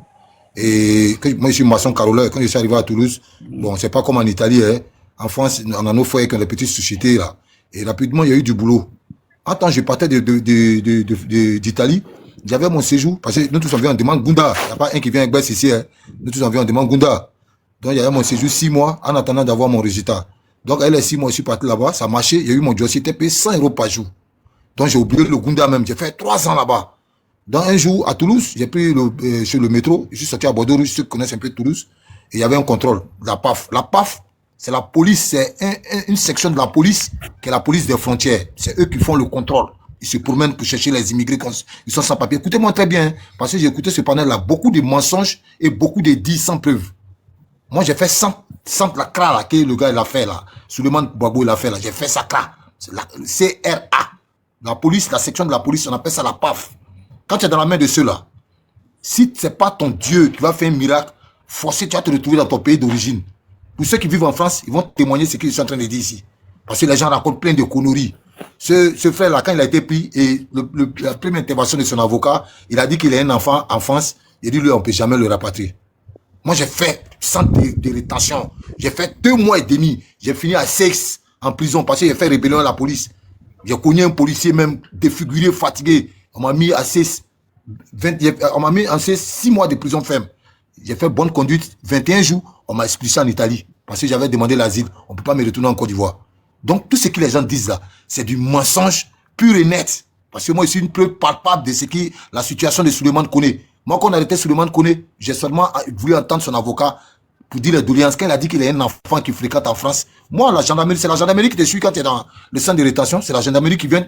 [SPEAKER 5] Et moi, je suis maçon caroleur. Quand je suis arrivé à Toulouse, bon, c'est pas comme en Italie, hein. En France, on a nos foyers qui ont des petites sociétés là. Et rapidement, il y a eu du boulot. Attends, je partais d'Italie. J'avais mon séjour, parce que nous tous on vient, on demande Gunda. Il n'y a pas un qui vient avec Bess ici, hein. Nous tous on vient, on demande Gunda. Donc, il y avait mon séjour 6 mois en attendant d'avoir mon résultat. Donc, elle est 6 mois, je suis parti là-bas, ça marchait. Il y a eu mon dossier, c'était payé 100 € par jour. Donc, j'ai oublié le Gunda même. J'ai fait 3 ans là-bas. Dans un jour, à Toulouse, j'ai pris sur le métro. Je suis sorti à Bordeaux, ceux qui connaissent un peu Toulouse. Et il y avait un contrôle. La PAF. La PAF, c'est la police, c'est une section de la police qui est la police des frontières. C'est eux qui font le contrôle. Ils se promènent pour chercher les immigrés quand ils sont sans papier. Écoutez-moi très bien, hein, parce que j'ai écouté ce panel-là, beaucoup de mensonges et beaucoup de dits sans preuve. Moi, j'ai fait sans la CRA là, que le gars il a fait là. Souleymane Gbagbo il a fait là. J'ai fait sa CRA. C'est la CRA. La police, la section de la police, on appelle ça la PAF. Quand tu es dans la main de ceux-là, si c'est pas ton Dieu qui va faire un miracle, forcé, tu vas te retrouver dans ton pays d'origine. Pour ceux qui vivent en France, ils vont témoigner ce qu'ils sont en train de dire ici. Parce que les gens racontent plein de conneries. Ce frère-là, quand il a été pris, et la première intervention de son avocat, il a dit qu'il a un enfant en France. Il dit, lui, on ne peut jamais le rapatrier. Moi, j'ai fait centre de rétention. J'ai fait 2 mois et demi. J'ai fini à 6 en prison parce que j'ai fait rébellion à la police. J'ai connu un policier même défiguré, fatigué. On m'a mis à 6 mois de prison ferme. J'ai fait bonne conduite, 21 jours, on m'a expulsé en Italie. Parce que j'avais demandé l'asile, on ne peut pas me retourner en Côte d'Ivoire. Donc, tout ce que les gens disent là, c'est du mensonge pur et net. Parce que moi, je suis une preuve palpable de ce que la situation de Souleymane connaît. Moi, quand on a arrêté Souleymane Koné, j'ai seulement voulu entendre son avocat pour dire les doléances. Quand il a dit qu'il a un enfant qui fréquente en France, moi, la gendarmerie, c'est la gendarmerie qui te suit quand tu es dans le centre de rétention. C'est la gendarmerie qui vient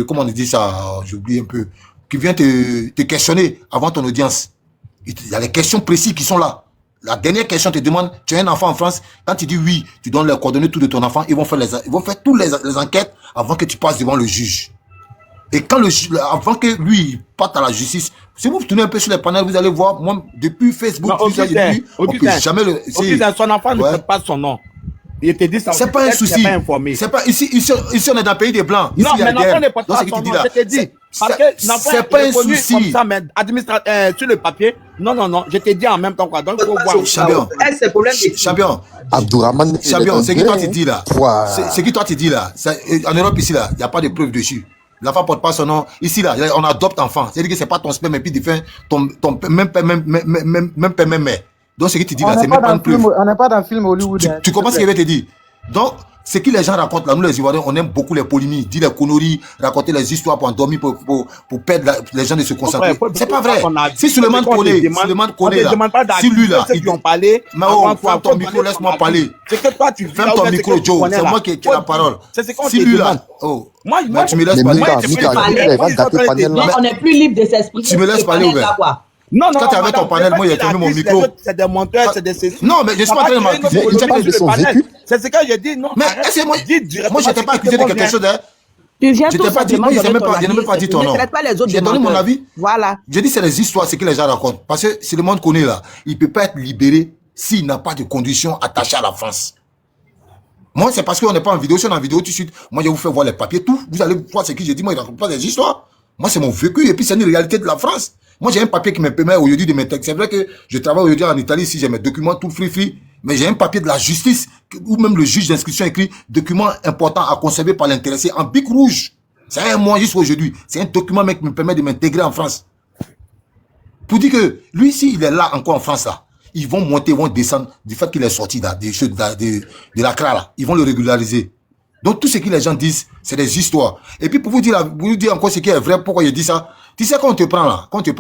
[SPEAKER 5] comment on dit ça, j'oublie un peu, qui vient te questionner avant ton audience. Il y a les questions précises qui sont là. La dernière question te demande, tu as un enfant en France? Quand tu dis oui, tu donnes les coordonnées tout de ton enfant, ils vont faire toutes les enquêtes avant que tu passes devant le juge. Et quand avant que lui parte à la justice, si vous tournez un peu sur les panels, vous allez voir, moi, depuis Facebook, on peut jamais
[SPEAKER 7] son enfant ne porte pas son nom. Il te dit ça.
[SPEAKER 5] C'est pas un souci. C'est pas ici, on est dans le pays des blancs.
[SPEAKER 7] Non, mais l'enfant ne porte pas son nom. Je te dis. Parce que l'enfant est pas un souci. Comme ça, mais sur le papier. Non, je te dis en même temps quoi. Donc, il faut voir.
[SPEAKER 5] Champion.
[SPEAKER 9] Abdourahmane.
[SPEAKER 5] Champion, c'est qui toi tu dis là? C'est qui toi tu dis là? En Europe ici là, il n'y a pas de preuve dessus. L'enfant porte pas son nom. Ici là, on adopte enfant. C'est-à-dire que c'est pas ton sperme et puis tu fais ton même père, même mère. Donc, ce que tu dis là, c'est même pas une preuve.
[SPEAKER 8] On n'est pas dans le film Hollywood.
[SPEAKER 5] Tu comprends ce que je vais te dire? Donc, Ce que les gens racontent là, nous les Ivoiriens, on aime beaucoup les polémiques, dire les conneries, raconter les histoires pour endormir, pour perdre les gens de se concentrer. C'est pas vrai. Si Suleiman connaît là, si lui là,
[SPEAKER 7] ils ont parlé.
[SPEAKER 5] Mais ferme ton micro, laisse-moi parler.
[SPEAKER 7] C'est que toi, tu
[SPEAKER 5] ferme ton micro, Joe. C'est moi qui ai la parole. Si lui là, moi, tu me laisses parler.
[SPEAKER 10] On n'est plus libre de s'exprimer.
[SPEAKER 5] Tu me laisses parler ouvert.
[SPEAKER 7] Non,
[SPEAKER 5] quand tu avais ton panel, moi, j'ai fermé mon micro.
[SPEAKER 7] C'est des monteurs, c'est des ceci.
[SPEAKER 5] Non, mais je suis pas en train de m'accuser.
[SPEAKER 7] C'est ce que j'ai dit, non.
[SPEAKER 5] Mais moi, je t'ai pas accusé de quelque chose, hein. Je t'ai pas dit, moi, je n'ai même pas dit ton nom. J'ai donné mon avis.
[SPEAKER 2] Voilà.
[SPEAKER 5] Je dis, c'est les histoires, c'est que les gens racontent. Parce que si le monde connaît là, il ne peut pas être libéré s'il n'a pas de conditions attachées à la France. Moi, c'est parce qu'on n'est pas en vidéo. Si on est en vidéo tout de suite, moi, je vais vous faire voir les papiers, tout. Vous allez voir ce que j'ai dit. Moi, il ne raconte pas des histoires. Moi, c'est mon vécu. Et puis, c'est une réalité de la France. Moi, j'ai un papier qui me permet aujourd'hui de m'intégrer. C'est vrai que je travaille aujourd'hui en Italie, si j'ai mes documents tout free, mais j'ai un papier de la justice, ou même le juge d'instruction écrit document important à conserver par l'intéressé en bic rouge. C'est un mois juste aujourd'hui. C'est un document, mec, qui me permet de m'intégrer en France. Pour dire que lui, s'il est là encore en France, là, ils vont monter, ils vont descendre du fait qu'il est sorti là, de l'Accra, là. Ils vont le régulariser. Donc, tout ce que les gens disent, c'est des histoires. Et puis, pour vous dire encore ce qui est vrai, pourquoi je dis ça, tu sais, quand on te prend là, quand il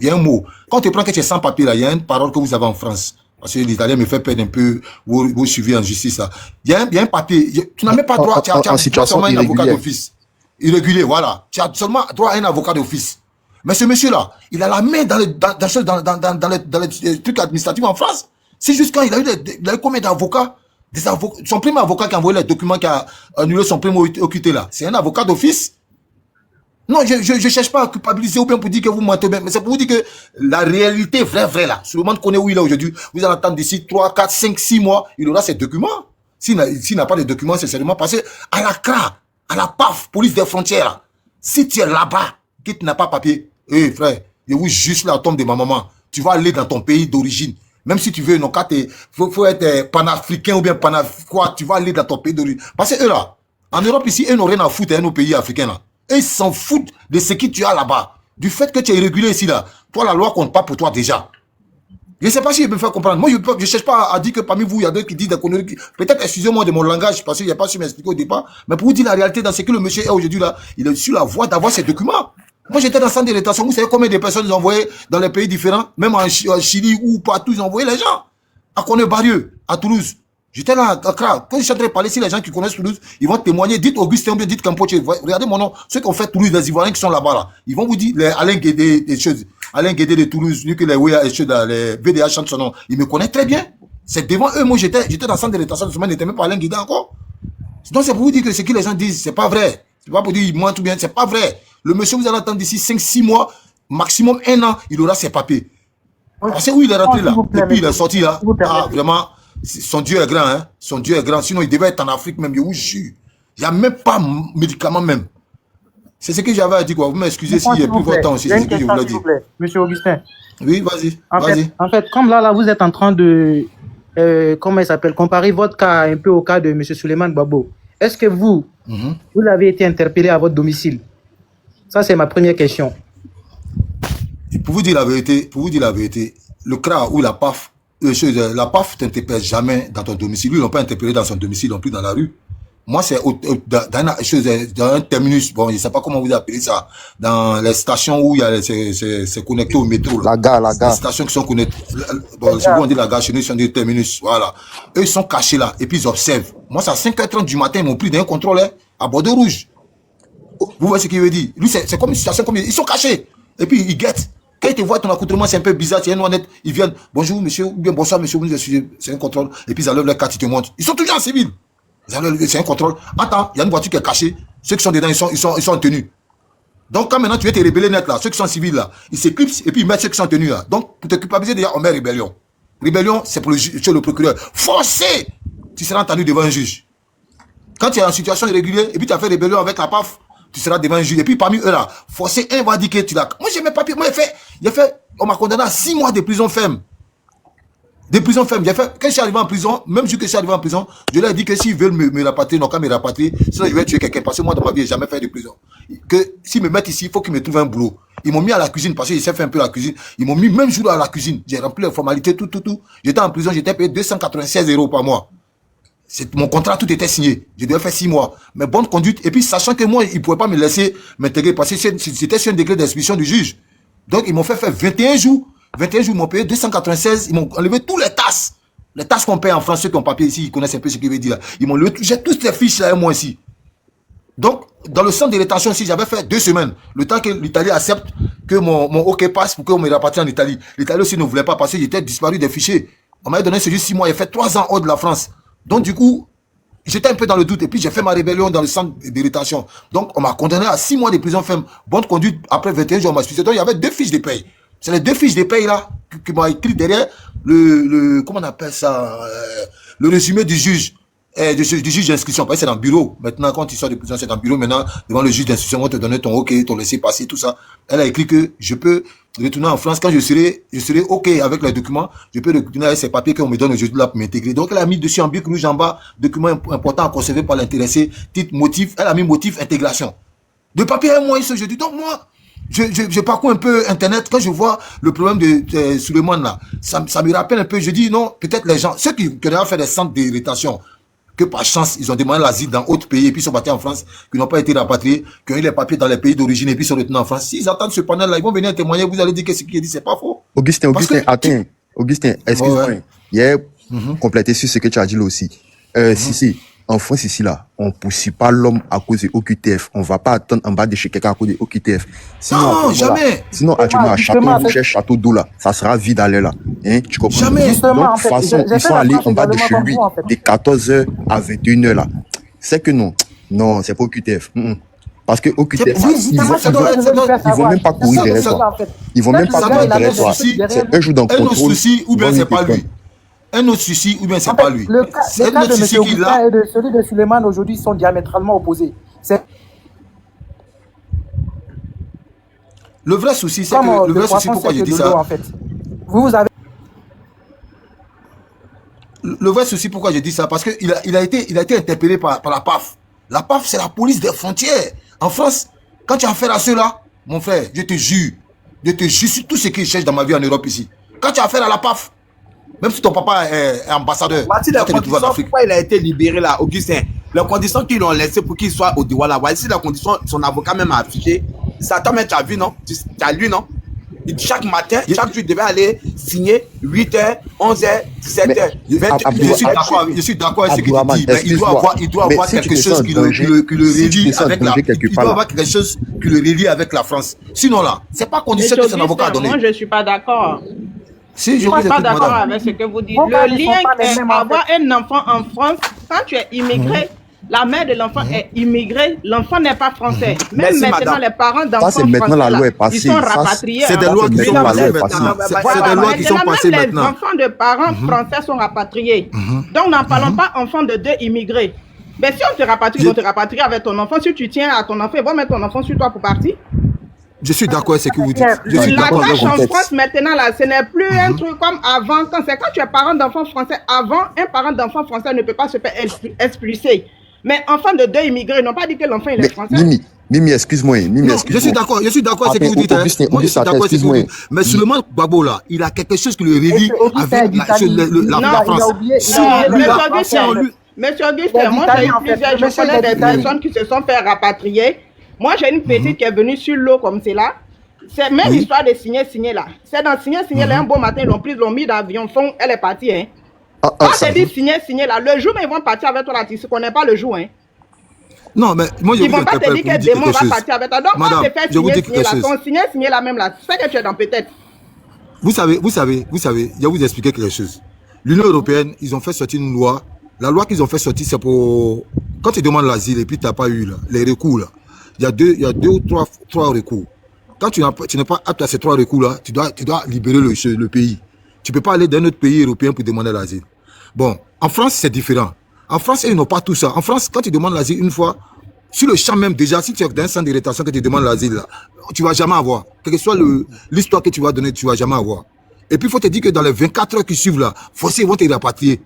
[SPEAKER 5] y a un mot, quand on te prend que tu es sans papier là, il y a une parole que vous avez en France. Parce que l'italien me fait perdre un peu vos suivis en justice là. Il y a un papier, tu n'as même pas droit, tu as seulement un avocat d'office. Irrégulier, voilà. Tu as seulement droit à un avocat d'office. Mais ce monsieur-là, il a la main dans les trucs administratifs en France. C'est juste quand il a eu combien d'avocats? Son premier avocat qui a envoyé les documents qui a annulé son premier OQT là. C'est un avocat d'office. Non, je cherche pas à culpabiliser ou bien pour dire que vous mentez bien, mais c'est pour vous dire que la réalité vraie là. Tout le monde connaît où il est aujourd'hui. Vous allez attendre d'ici 3, 4, 5, 6 mois, il aura ses documents. S'il n'a pas de documents, c'est seulement passé à la CRA, à la PAF, police des frontières. Si tu es là-bas, que tu n'as pas papier, frère, je vous juste la tombe de ma maman. Tu vas aller dans ton pays d'origine. Même si tu veux, non, quand faut être panafricain ou bien quoi, tu vas aller dans ton pays d'origine. Parce que eux là, en Europe ici, eux n'ont rien à foutre, nos pays africains là. Et ils s'en foutent de ce que tu as là-bas. Du fait que tu es irrégulier ici, là. Toi, la loi compte pas pour toi déjà. Je ne sais pas si je peux me faire comprendre. Moi, je ne cherche pas à dire que parmi vous, il y a d'autres qui disent des conneries. Peut-être, excusez-moi de mon langage, parce qu'il n'y a pas su m'expliquer au départ. Mais pour vous dire la réalité, dans ce que le monsieur est aujourd'hui là, il est sur la voie d'avoir ses documents. Moi, j'étais dans le centre de rétention. Vous savez combien de personnes ils ont envoyé dans les pays différents, même en Chili ou partout, ils ont envoyé les gens. À Coné-Barieux, à Toulouse. J'étais là, à Accra. Quand je suis en train de parler, si les gens qui connaissent Toulouse, ils vont témoigner. Dites Augustin, dites Campoche. Regardez mon nom. Ceux qui ont fait Toulouse, les Ivoiriens qui sont là-bas, là. Ils vont vous dire, les Alain Guédé, des choses. Alain Guédé de Toulouse, lui que les les VDH chantent son nom. Ils me connaissent très bien. C'est devant eux. Moi, j'étais dans le centre de rétention. Je n'étais même pas Alain Guédé encore. Donc, c'est pour vous dire que ce que les gens disent, c'est pas vrai. C'est pas pour dire, ils mentent ou bien, c'est pas vrai. Le monsieur, vous allez attendre d'ici 5, 6 mois, maximum 1 an, il aura ses papiers. Parce que où il est rentré là, et puis il est sorti là. Ah, vraiment. Son Dieu est grand, hein. Son Dieu est grand. Sinon, il devait être en Afrique même. Je vous jure. Il n'y a même pas de médicaments même. C'est ce que j'avais à dire, quoi. Vous m'excusez s'il n'y a plus votre temps aussi. C'est ce que je voulais dire.
[SPEAKER 8] Monsieur Augustin.
[SPEAKER 5] Oui, vas-y.
[SPEAKER 8] En fait, comme là, vous êtes en train de, comment il s'appelle, comparer votre cas un peu au cas de monsieur Suleiman Gbagbo. Est-ce que vous avez été interpellé à votre domicile? Ça, c'est ma première question.
[SPEAKER 5] Et pour vous dire la vérité, le CRA ou la PAF, la PAF ne t'interpelle jamais dans ton domicile. Lui, ils ne l'ont pas interpellé dans son domicile, non plus dans la rue. Moi, c'est dans un terminus, bon, je ne sais pas comment vous appelez ça, dans les stations où il y a c'est connecté au métro. Là. La gare. Les stations qui sont connectées. Bon, si on dit la gare, chez nous, ils sont des terminus. Voilà. Eux, ils sont cachés là, et puis ils observent. Moi, c'est à 5h30 du matin, ils m'ont pris d'un contrôle, hein, à Bordeaux Rouge. Vous voyez ce qu'il veut dire? Lui, c'est comme une situation comme ils sont cachés. Et puis, ils guettent. Quand ils te voient ton accoutrement, c'est un peu bizarre, tu es honnête, ils viennent, bonjour monsieur, ou bien bonsoir monsieur, c'est un contrôle, et puis ils enlèvent leur carte, ils te montrent. Ils sont toujours en civil. C'est un contrôle. Attends, il y a une voiture qui est cachée, ceux qui sont dedans, ils sont en tenue. Donc quand maintenant tu veux te rebeller net là, ceux qui sont civils là, ils s'éclipsent et puis ils mettent ceux qui sont en tenue là. Donc pour te culpabiliser déjà, on met rébellion. Rébellion, c'est pour le procureur. Forcé, tu seras entendu devant un juge. Quand tu es en situation irrégulière, et puis tu as fait rébellion avec la PAF, tu seras devant un juge. Et puis parmi eux là, forcé, un va dire que tu l'as. Moi j'ai mes papiers, moi on m'a condamné à 6 mois de prison ferme. Des prisons fermes. Quand je suis arrivé en prison, même si je suis arrivé en prison, je leur ai dit que s'ils veulent me rapatrier, ils n'ont qu'à me rapatrier, sinon je vais tuer quelqu'un. Parce que moi dans ma vie, je n'ai jamais fait de prison. Que s'ils me mettent ici, il faut qu'ils me trouvent un boulot. Ils m'ont mis à la cuisine parce qu'ils savent faire un peu la cuisine. Ils m'ont mis même jour à la cuisine. J'ai rempli les formalités, tout. J'étais en prison, j'étais payé 296 € par mois. Mon contrat, tout était signé. Je devais faire 6 mois. Mais bonne conduite. Et puis, sachant que moi, ils ne pouvaient pas me laisser m'intégrer parce que c'était sur un décret d'expulsion du juge. Donc, ils m'ont fait faire 21 jours. 21 jours, ils m'ont payé 296. Ils m'ont enlevé tous les tasses. Les tasses qu'on paye en France, ceux qui ont papier ici, ils connaissent un peu ce qu'il veut dire. Ils m'ont levé. J'ai tous ces fiches là, moi ici. Donc, dans le centre de rétention ici, j'avais fait 2 semaines. Le temps que l'Italie accepte que mon OK passe pour qu'on me rapatrie en Italie. L'Italie aussi ne voulait pas parce que j'étais disparu des fichiers. On m'avait donné ce juste 6 mois. J'ai fait 3 ans hors de la France. Donc, du coup, j'étais un peu dans le doute. Et puis, j'ai fait ma rébellion dans le centre de rétention. Donc, on m'a condamné à 6 mois de prison ferme. Bonne conduite. Après 21 jours, on m'a expulsé. Donc, il y avait 2 fiches de paye. C'est les 2 fiches de paye là qui m'ont écrit derrière comment on appelle ça, le résumé du juge. Du juge d'instruction, parce que c'est dans le bureau. Maintenant, quand tu sors de prison, c'est dans le bureau. Maintenant, devant le juge d'instruction, on va te donner ton OK, ton laissez-passer, tout ça. Elle a écrit que je peux retourner en France quand je serai OK avec les documents. Je peux retourner avec ces papiers qu'on me donne aujourd'hui là pour m'intégrer. Donc, elle a mis dessus en bic rouge en bas, document important à conserver par l'intéressé, titre, motif. Elle a mis motif, intégration. De papier à moi, aujourd'hui. Donc, moi, je parcours un peu Internet. Quand je vois le problème de Suleiman là, ça me rappelle un peu. Je dis non, peut-être les gens, ceux qui ont fait des centres de rétention, que par chance, ils ont demandé l'asile dans d'autres pays et puis ils sont partis en France, qui n'ont pas été rapatriés, qui ont eu les papiers dans les pays d'origine et puis ils sont retenus en France. S'ils attendent ce panel-là, ils vont venir témoigner, vous allez dire que ce qu'il dit, c'est pas faux.
[SPEAKER 9] Augustin, excuse-moi. Hier, compléter sur ce que tu as dit là aussi. Si, en France, ici, là, on ne poursuit pas l'homme à cause de OQTF. On ne va pas attendre en bas de chez quelqu'un à cause de OQTF. Sinon,
[SPEAKER 5] non, jamais.
[SPEAKER 9] Sinon, actuellement, à Château d'eau, là, ça sera vide aller là. Hein, tu comprends?
[SPEAKER 5] Jamais.
[SPEAKER 9] Donc, de toute façon, ils sont allés en bas de chez lui, de 14h à 21h là. C'est que non. Non, c'est pas OQTF. Parce que OQTF, ils vont même pas courir derrière toi. Ils vont même pas courir derrière toi. C'est un jour dans le contrôle.
[SPEAKER 5] Un autre souci, ou bien c'est pas lui. Un autre souci, ou bien c'est pas lui.
[SPEAKER 8] Le cas de M. Augustin et de celui de Suleiman aujourd'hui sont diamétralement opposés.
[SPEAKER 5] Le vrai souci, c'est que le vrai souci, pourquoi je dis ça,
[SPEAKER 8] en fait. Vous avez...
[SPEAKER 5] Le vrai souci, pourquoi je dis ça, parce qu'il a été interpellé par la PAF. La PAF, c'est la police des frontières. En France, quand tu as affaire à ceux-là, mon frère, je te jure sur tout ce qu'ils cherchent dans ma vie en Europe ici. Quand tu as affaire à la PAF, même si ton papa est ambassadeur,
[SPEAKER 7] voici les conditions pourquoi il a été libéré là, Augustin. Les conditions qu'ils l'ont laissé pour qu'il soit au Douala. Voici les conditions, son avocat même a affiché. Ça t'a même, tu as vu, non? Tu as lu, non? Chaque matin, chaque jour, il devait aller signer 8h, 11h, 17h.
[SPEAKER 5] Je suis d'accord avec ce que tu dis, mais il doit avoir quelque chose qui le relie avec la... Il doit avoir quelque chose qui le relie avec la France. Sinon là, c'est pas condition que son avocat a donné.
[SPEAKER 10] Moi, je ne suis pas d'accord.
[SPEAKER 5] Si,
[SPEAKER 10] je ne suis pas d'accord avec ce que vous dites. Le lien est avoir un enfant en France, quand tu es immigré, la mère de l'enfant est immigrée, l'enfant n'est pas français. Même maintenant, les parents d'enfants français, ils sont rapatriés.
[SPEAKER 5] C'est des lois qui sont passées maintenant. C'est des lois qui sont passées maintenant.
[SPEAKER 10] Les enfants de parents français sont rapatriés. Donc, n'en parlons pas enfants de 2 immigrés. Mais si on te rapatrie, on te rapatrie avec ton enfant. Si tu tiens à ton enfant, ils vont mettre ton enfant sur toi pour partir.
[SPEAKER 5] Je suis d'accord avec ce que vous dites.
[SPEAKER 10] La tâche en France maintenant, là, ce n'est plus un truc comme avant. Quand tu es parent d'enfant français, avant, un parent d'enfant français ne peut pas se faire expulser. Mais enfant de 2 immigrés, ils n'ont pas dit que l'enfant il est français.
[SPEAKER 9] Mimi, excuse-moi.
[SPEAKER 5] Je suis d'accord avec ce que vous dites. Moi, je suis d'accord avec ce que vous dites. Mais Suleiman Gbagbo, là, il a quelque chose qui le relie avec la France.
[SPEAKER 10] Monsieur Augustin, moi, j'ai eu je connais des personnes qui se sont fait rapatrier. Moi, j'ai une petite qui est venue sur l'eau comme c'est là. C'est même l'histoire de signer là. C'est dans signer là, un beau matin, ils l'ont pris, ils l'ont mis dans l'avion, elle est partie. Hein. Quand c'est dit signer là, le jour où ils vont partir avec toi là, tu ne connais pas le jour. Hein.
[SPEAKER 5] Non, mais moi,
[SPEAKER 10] ils ne vont pas te dire que demain on va partir avec toi. Donc, on te fait signer là, ton signer là même là, c'est que tu es dans peut-être.
[SPEAKER 5] Vous savez, je vais vous expliquer quelque chose. L'Union européenne, ils ont fait sortir une loi. La loi qu'ils ont fait sortir, c'est pour... Quand tu demandes l'asile et puis tu n'as pas eu là, les recours là, il y a deux ou trois recours. Quand tu n'es pas apte à ces 3 recours-là, tu dois libérer le pays. Tu ne peux pas aller dans un autre pays européen pour demander l'asile. Bon, en France, c'est différent. En France, ils n'ont pas tout ça. En France, quand tu demandes l'asile une fois, sur le champ même déjà, si tu es dans un centre de rétention que tu demandes l'asile, là, tu ne vas jamais avoir. Quelle que soit l'histoire que tu vas donner, tu ne vas jamais avoir. Et puis, il faut te dire que dans les 24 heures qui suivent là, forcément, ils vont te rapatrier.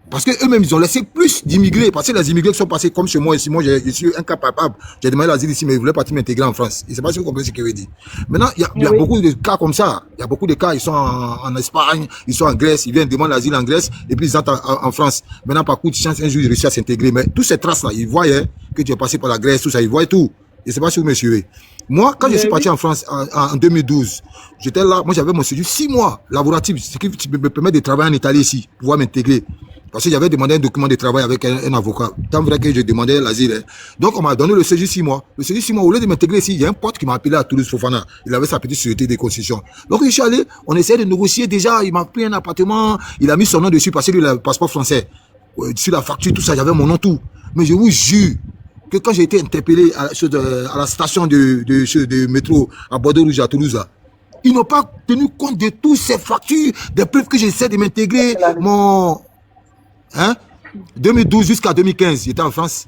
[SPEAKER 5] Parce qu'eux-mêmes, ils ont laissé plus d'immigrés. Parce que les immigrés qui sont passés comme chez moi ici, moi, je suis incapable. J'ai demandé l'asile ici, mais ils voulaient partir m'intégrer en France. Je ne sais pas si vous comprenez ce que je veux dire. Maintenant, il y a beaucoup de cas comme ça. Il y a beaucoup de cas, ils sont en Espagne, ils sont en Grèce, ils viennent demander l'asile en Grèce, et puis ils entrent en France. Maintenant, par coup de chance, un jour, ils réussissent à s'intégrer. Mais toutes ces traces-là, ils voyaient que tu es passé par la Grèce, tout ça, ils voyaient tout. Je ne sais pas si vous me suivez. Moi, quand je suis parti en France en 2012, j'étais là, moi j'avais mon séjour 6 mois laboratif, ce qui me permet de travailler en Italie ici, pouvoir m'intégrer. Parce que j'avais demandé un document de travail avec un avocat. Tant vrai que je demandais l'asile. Donc on m'a donné le séjour 6 mois. Le séjour 6 mois, au lieu de m'intégrer ici, il y a un pote qui m'a appelé à Toulouse Fofana. Il avait sa petite société de construction. Donc je suis allé, on essayait de négocier déjà, il m'a pris un appartement, il a mis son nom dessus parce qu'il a le passeport français. Sur la facture, tout ça, j'avais mon nom, tout. Mais je vous jure que quand j'ai été interpellé à la station de métro à Bordeaux-Rouge à Toulouse, ils n'ont pas tenu compte de toutes ces factures, des preuves que j'essaie de m'intégrer. Mon 2012 jusqu'à 2015, j'étais en France.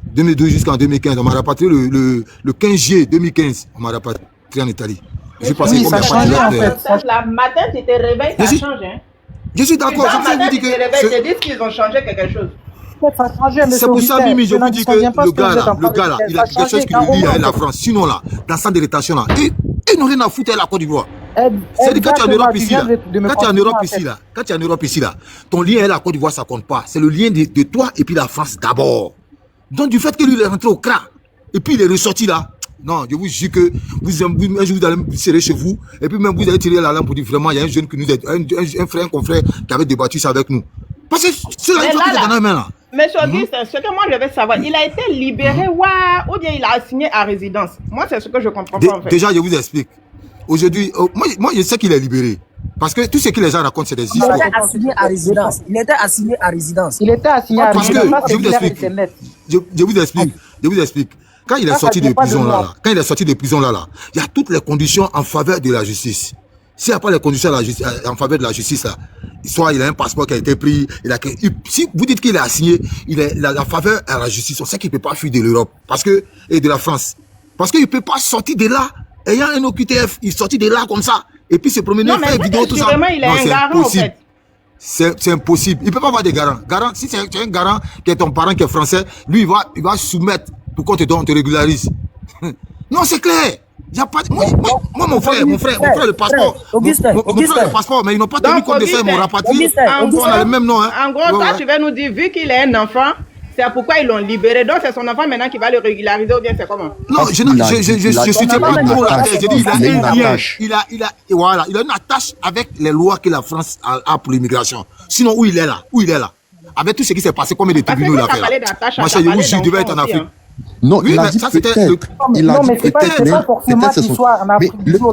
[SPEAKER 5] 2012 jusqu'en 2015, on m'a rapatrié le 15 juillet 2015, on m'a rapatrié en Italie. J'ai passé
[SPEAKER 10] ça change en fait. La matin, tu te réveilles, ça change. Hein?
[SPEAKER 5] Je suis d'accord.
[SPEAKER 10] Tu te dis qu'ils ont changé quelque chose.
[SPEAKER 5] C'est pour ça, Mimi, je vous dis que le gars là, il a quelque chose qui lui lie à la France. Sinon là, dans le centre de rétention là, ils n'ont rien à foutre à la Côte d'Ivoire. C'est-à-dire quand tu es en Europe ici là, quand tu es en Europe ici là, ton lien à la Côte d'Ivoire ça compte pas. C'est le lien de toi et puis la France d'abord. Donc du fait que lui il est rentré au CRA et puis il est ressorti là, non, je vous jure que un jour vous allez me serrer chez vous et puis même vous allez tirer la lampe pour dire vraiment il y a un jeune qui nous aide, un frère, un confrère qui avait débattu ça avec nous. Parce que c'est là, il faut que tu en as là.
[SPEAKER 10] Monsieur Auguste, ce que moi je veux savoir, il a été libéré ou bien il a assigné à résidence? Moi, c'est ce que je comprends pas en fait.
[SPEAKER 5] Déjà, je vous explique. Aujourd'hui, moi je sais qu'il est libéré. Parce que tout ce que les gens racontent, c'est des histoires.
[SPEAKER 11] Il était assigné à résidence. Il était assigné à résidence.
[SPEAKER 8] Il était assigné à résidence.
[SPEAKER 5] Parce que, je vous explique. Quand il est sorti de prison là, il y a toutes les conditions en faveur de la justice. S'il n'y a pas les conditions en faveur de la justice, là, soit il a un passeport qui a été pris, si vous dites qu'il est assigné, il est la faveur à la justice, on sait qu'il ne peut pas fuir de l'Europe et de la France. Parce qu'il ne peut pas sortir de là, ayant un OQTF, il sortit de là comme ça, et puis se promener, faire une vidéo, tout ça.
[SPEAKER 10] Il est un garant, en fait.
[SPEAKER 5] C'est impossible. Il ne peut pas avoir des garants. Si c'est un garant qui est ton parent qui est français, lui, il va soumettre pour qu'on te régularise. Non, c'est clair. Y a pas... moi, mon frère, le passeport.
[SPEAKER 11] Augustin.
[SPEAKER 5] Le passeport, mais ils n'ont pas tenu compte de ça, ils m'ont rapatrié. On a le même nom. Hein.
[SPEAKER 10] En gros, toi, tu vas nous dire, vu qu'il est un enfant, c'est pourquoi ils l'ont libéré. Donc, c'est son enfant maintenant qui va le régulariser ou bien c'est comment?
[SPEAKER 5] Non, je ne soutiens pas trop la tête. Je dis, il a une attache avec les lois que la France a pour l'immigration. Sinon, où il est là? Avec tout ce qui s'est passé, combien de tribunaux il a fait là? Moi, je vous jure, il devait être en Afrique.
[SPEAKER 9] Non, oui, il a dit peut-être. Il a dit peut-être.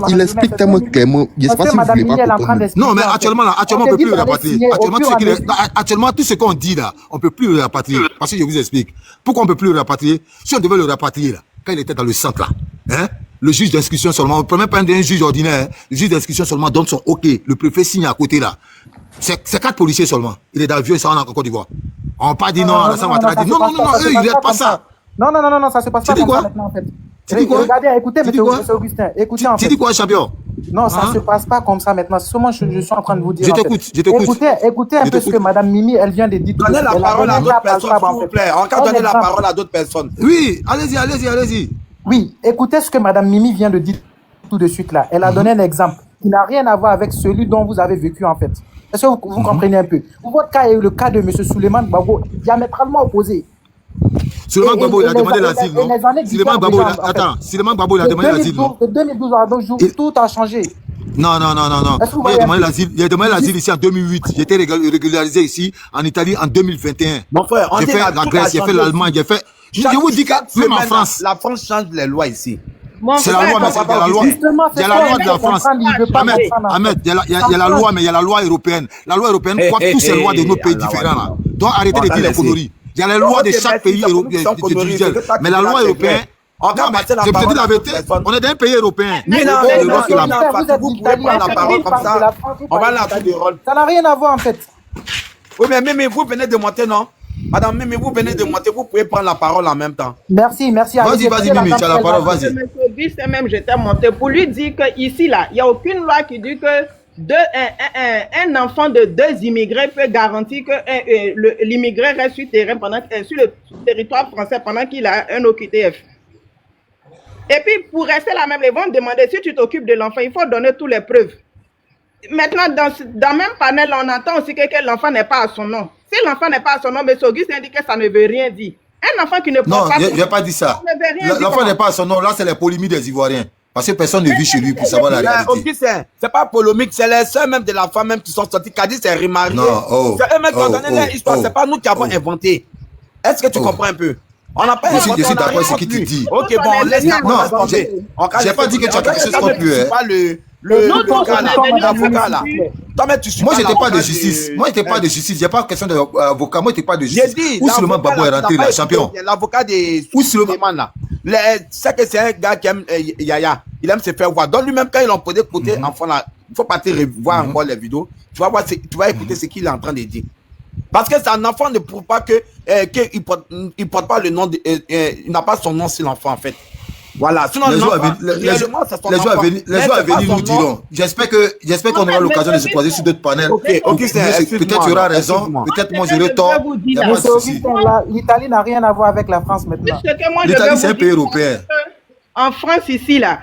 [SPEAKER 9] Il explique tellement clairement. Je ne sais pas si vous voulez pas comprendre.
[SPEAKER 5] Non, mais actuellement, on ne peut plus le rapatrier. Actuellement, tout ce qu'on dit là, on ne peut plus le rapatrier. Parce que je vous explique. Pourquoi on ne peut plus le rapatrier? Si on devait le rapatrier là, quand il était dans le centre là, hein, le juge d'instruction seulement, on ne peut même pas un juge ordinaire, le juge d'instruction seulement donne son OK, le préfet signe à côté là. C'est 4 policiers seulement. Il est dans le vieux sang en Côte d'Ivoire. On n'a pas dit non, Alassane Ouattara dit non, eux, ils n'aident pas ça.
[SPEAKER 8] Non, ça se passe pas comme ça maintenant en fait. Regardez, écoutez, M. Augustin, écoutez en fait.
[SPEAKER 5] Tu dis quoi, champion?
[SPEAKER 8] Non, ça se passe pas comme ça maintenant. C'est seulement je suis en train de vous dire.
[SPEAKER 5] Je t'écoute.
[SPEAKER 8] Écoutez un peu ce que Mme Mimi, elle vient de dire.
[SPEAKER 7] Donnez la parole à d'autres personnes, s'il vous plaît. Encore donner la parole à d'autres personnes.
[SPEAKER 5] Oui, allez-y.
[SPEAKER 8] Oui, écoutez ce que Mme Mimi vient de dire tout de suite là. Elle a donné un exemple qui n'a rien à voir avec celui dont vous avez vécu en fait. Est-ce que vous comprenez un peu? Votre cas est le cas de M. Souleymane Gbagbo, diamétralement opposé.
[SPEAKER 5] Souleymane Gbagbo, il a demandé l'asile, non? Souleymane Gbagbo, il a demandé l'asile, non?
[SPEAKER 8] De 2012 à 2012, tout a changé.
[SPEAKER 5] Non. Moi, il a demandé l'asile ici en 2008. J'ai été régularisé ici, en Italie, en 2021.
[SPEAKER 7] Mon frère,
[SPEAKER 5] j'ai fait la Grèce, j'ai fait l'Allemagne, j'ai fait... Je vous dis que même en France...
[SPEAKER 7] La France change les lois ici.
[SPEAKER 5] C'est la loi, mais il y a la loi. Il y a la loi de la France. Ahmed, il y a la loi, mais il y a la loi européenne. La loi européenne croit toutes ces lois de nos pays différents là. Donc arrêtez de dire les conneries. Il y a les lois de chaque pays européen, mais la loi européenne. Non, mais je te dis la vérité, on est dans un pays européen.
[SPEAKER 7] Vous pouvez prendre la parole comme ça. On va la faire des rôles.
[SPEAKER 8] Ça n'a rien à voir en fait.
[SPEAKER 7] Oui, mais vous venez de monter, non? Madame Mimi, vous venez de monter, vous pouvez prendre la parole en même temps.
[SPEAKER 8] Merci.
[SPEAKER 5] Vas-y, Mimi, tu as la parole, vas-y.
[SPEAKER 10] Même, j'étais monté pour lui dire qu'ici, là, il n'y a aucune loi qui dit que un un enfant de 2 immigrés peut garantir que l'immigré reste sur le territoire français pendant qu'il a un OQTF. Et puis, pour rester là même, ils vont demander si tu t'occupes de l'enfant, il faut donner toutes les preuves. Maintenant, dans le même panel, on entend aussi que l'enfant n'est pas à son nom. Si l'enfant n'est pas à son nom, M. Auguste indique que ça ne veut rien dire. Un enfant qui ne prend pas son nom. Non,
[SPEAKER 5] je n'ai pas dit ça. L'enfant n'est pas à son nom. Là, c'est la polémique des Ivoiriens. Parce que personne ne vit chez lui pour savoir la réalité.
[SPEAKER 7] Auguste, c'est pas polémique, c'est les sœurs même de la femme même qui sont sorties. Qui a dit c'est remarié. C'est eux-mêmes qui ont donné leur histoire. C'est pas nous qui avons inventé. Est-ce que tu comprends un peu? On n'a pas
[SPEAKER 5] je suis d'accord avec ce qu'il te dit.
[SPEAKER 7] Ok, bon, laisse-moi responder.
[SPEAKER 5] Je n'ai pas dit que tu as quelque chose contre lui.
[SPEAKER 7] L'avocat là.
[SPEAKER 5] Moi, j'étais pas de justice. Moi, j'étais pas de justice. Il n'y a pas question d'avocat. Moi, j'étais pas de justice. Où Suleiman Babo est rentré là, champion?
[SPEAKER 7] L'avocat des Suleiman là. C'est que c'est un gars qui aime Yaya. Il aime se faire voir. Donc lui-même, quand il en posait côté enfant là, il faut partir voir encore les vidéos. Tu vas voir, tu vas écouter ce qu'il est en train de dire. Parce que c'est un enfant ne prouve pas qu'il porte pas le nom, il n'a pas son nom sur l'enfant en fait. Voilà. Sinon,
[SPEAKER 5] les jours à venir nous diront. J'espère qu'on aura l'occasion de se croiser sur d'autres panels. Peut-être tu auras raison, peut-être moi j'aurai tort. Il n'y a pas de souci.
[SPEAKER 8] L'Italie n'a rien à voir avec la France maintenant.
[SPEAKER 5] L'Italie, c'est un pays européen.
[SPEAKER 10] En France, ici, là,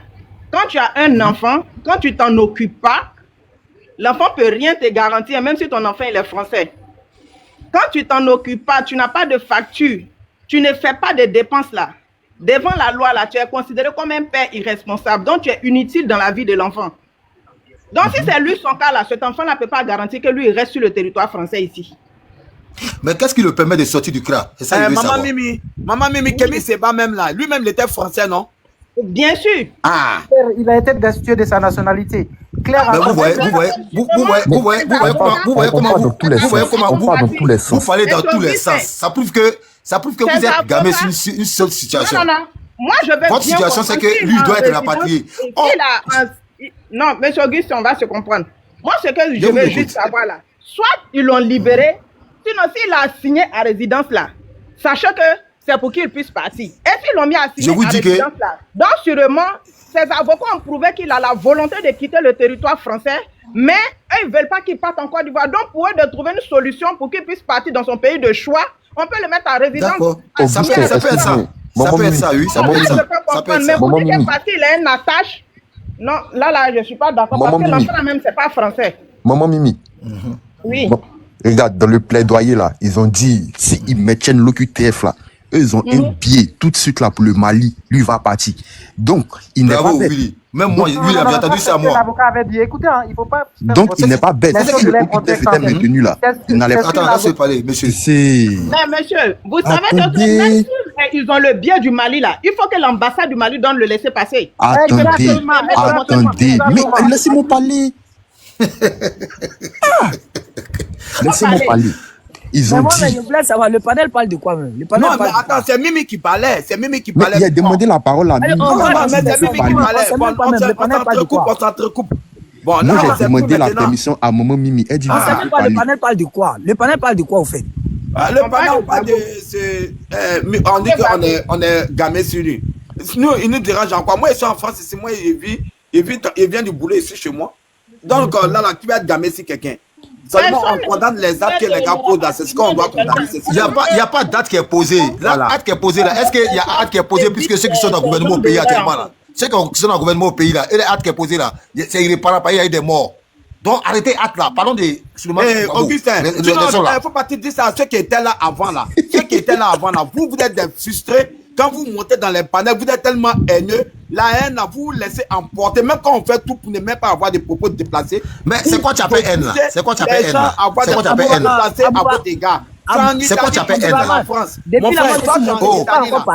[SPEAKER 10] quand tu as un enfant, quand tu t'en occupes pas, l'enfant peut rien te garantir, même si ton enfant il est français. Quand tu t'en occupes pas, tu n'as pas de facture, tu ne fais pas de dépenses là. Devant la loi là, tu es considéré comme un père irresponsable, donc tu es inutile dans la vie de l'enfant. Donc si c'est lui son cas là, cet enfant là ne peut pas garantir que lui il reste sur le territoire français ici.
[SPEAKER 5] Mais qu'est-ce qui le permet de sortir du CRA?
[SPEAKER 7] Maman Mimi, Kémy Seba même là, lui-même il était français, non?
[SPEAKER 10] Bien sûr.
[SPEAKER 8] Il a été destitué de sa nationalité. Claire.
[SPEAKER 5] Vous voyez comment vous parlez dans tous les sens. Ça prouve que vous êtes gamé sur une seule situation.
[SPEAKER 10] Non. Moi, je veux
[SPEAKER 5] votre situation, c'est que lui doit être rapatrié.
[SPEAKER 10] Non, M. Auguste, on va se comprendre. Moi, ce que je veux juste savoir là, soit ils l'ont libéré, sinon s'il a signé à résidence là, sachant que c'est pour qu'il puisse partir. Et s'ils l'ont mis à signer à résidence là, donc sûrement, ses avocats ont prouvé qu'il a la volonté de quitter le territoire français, mais eux, ils ne veulent pas qu'il parte en Côte d'Ivoire. Donc, pour eux, de trouver une solution pour qu'il puisse partir dans son pays de choix, on peut le mettre en résidence.
[SPEAKER 5] D'accord. Ça peut être ça. Ça peut être ça, oui. Ça peut être ça.
[SPEAKER 10] Mais pour dire qu'il est parti, il a une attache. Non, là, je ne suis pas d'accord. Parce que l'enfant, même, ce n'est pas français.
[SPEAKER 9] Maman Mimi.
[SPEAKER 10] Oui.
[SPEAKER 9] Bon, regarde, dans le plaidoyer, là, ils ont dit, s'ils maintiennent l'OQTF, là, eux, ils ont un billet tout de suite là pour le Mali. Lui, il va partir. Donc, il n'est pas bête.
[SPEAKER 5] Même moi, lui, il a entendu ça à moi.
[SPEAKER 8] L'avocat avait dit, écoutez, il ne faut pas...
[SPEAKER 9] Donc, il n'est pas bête. C'est que l'OQTF était maintenu là. Il n'allait pas...
[SPEAKER 5] Attends, laissez parler, monsieur.
[SPEAKER 10] Mais monsieur, vous savez, même ils ont le billet du Mali là. Il faut que l'ambassade du Mali donne le laisser-passer.
[SPEAKER 9] Attendez. Mais laissez-moi parler. Laissez-moi parler. Ils ont dit...
[SPEAKER 11] je voulais savoir, le panel parle de quoi même?
[SPEAKER 7] Non, mais attends, c'est Mimi qui parlait.
[SPEAKER 9] Mais il a demandé la parole à Mimi.
[SPEAKER 7] C'est Mimi qui parlait. On s'entrecoupe. Bon,
[SPEAKER 9] moi, j'ai demandé la permission à maman Mimi. Elle dit...
[SPEAKER 11] Le panel parle de quoi? Le panel parle de quoi, au fait?
[SPEAKER 7] Le panel, on parle de... On dit qu'on est gamé sur lui. Nous, il nous dérange encore. Moi, je suis en France ici. Moi, il vient du boulot ici chez moi. Donc là, tu vas être gamé sur quelqu'un. Seulement, on condamne les actes que les gars posent là. C'est ce qu'on doit condamner.
[SPEAKER 5] Il n'y a pas de date qui est posée. L'acte qui est posé là, est-ce qu'il y a un acte qui est posé puisque ceux qui sont dans le gouvernement au pays actuellement là, ceux qui sont dans le gouvernement au pays là, et l'acte qui est posé là, c'est irréparable, il y a eu des morts. Donc arrêtez l'acte là. Parlons de...
[SPEAKER 7] Augustin, il faut pas te dire ça à ceux qui étaient là avant là. Ceux qui étaient là avant là, vous êtes des frustrés. Quand vous montez dans les panels, vous êtes tellement haineux, la haine, vous vous laissez emporter, même quand on fait tout pour ne même pas avoir des propos déplacés.
[SPEAKER 5] Mais c'est quoi tu appelles haine là? C'est quoi tu appelles haine là? C'est quoi tu appelles haine là?
[SPEAKER 7] C'est quoi tu appelles haine là?
[SPEAKER 11] Mon frère,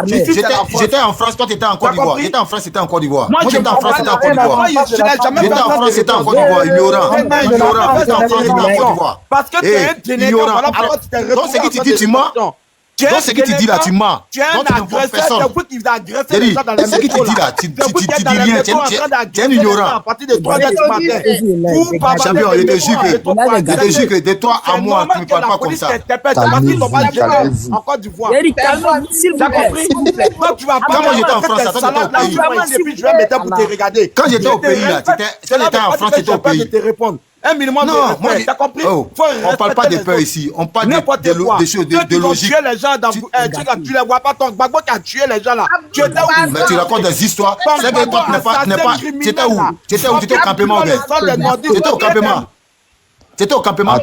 [SPEAKER 5] j'étais en France, toi tu étais en Côte d'Ivoire. J'étais en France, c'était en Côte d'Ivoire. Moi j'étais en France, c'était en Côte d'Ivoire. J'étais en France, c'était en Côte d'Ivoire. Ignorant. J'étais en France, c'était en Côte d'Ivoire.
[SPEAKER 7] Parce que tu es un ignorant.
[SPEAKER 5] Donc ce qui te dit, tu mens. Donc, ce qui te dit là, tu mens.
[SPEAKER 7] Tu es un agresseur, c'est vous qui vous agressez les gens dans les
[SPEAKER 5] ce qui te dit là, tu dis rien, tu es un ignorant.
[SPEAKER 7] À partir de 3 heures du matin.
[SPEAKER 5] Champion, je te jure que de toi à moi, tu ne parles pas comme ça.
[SPEAKER 7] En Côte d'Ivoire.
[SPEAKER 11] S'il vous plaît.
[SPEAKER 5] Quand moi j'étais en France, toi t'étais au pays.
[SPEAKER 7] Et puis je vais mettre pour te regarder.
[SPEAKER 5] Quand j'étais au pays là, tu étais en France, tu étais au pays.
[SPEAKER 7] Un minimum
[SPEAKER 5] Non,
[SPEAKER 7] de respect,
[SPEAKER 5] moi,
[SPEAKER 7] t'as compris?
[SPEAKER 5] oh, on parle pas de peur ici, on parle des choses, de logique.
[SPEAKER 7] Tu as tué les gens, tu les vois pas, ton Gbagbo qui a tué les gens là. Tu étais où?
[SPEAKER 5] Mais tu racontes des histoires. C'est que toi, tu n'es pas. C'était où? C'était où? C'était au campement, gars. C'était au campement. C'était au campement.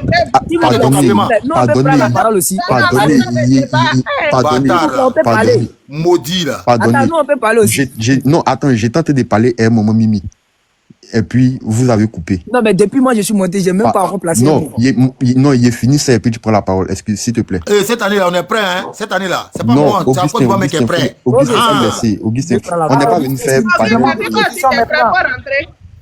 [SPEAKER 9] Pardonnez.
[SPEAKER 5] Maudit là.
[SPEAKER 9] Pardonnez.
[SPEAKER 11] Attends, nous on peut parler aussi.
[SPEAKER 9] Non, attends, j'ai tenté de parler à un moment Mimi. Et puis, vous avez coupé.
[SPEAKER 11] Non, mais depuis moi, je suis monté, j'ai même pas remplacé.
[SPEAKER 9] Non, il est fini, ça, et puis tu prends la parole. Excuse, s'il te plaît.
[SPEAKER 5] Cette année-là, on est prêt, hein? Cette année-là. C'est pas moi, c'est encore Dubaï qui est prêt.
[SPEAKER 9] Augustin, on n'est pas venu faire.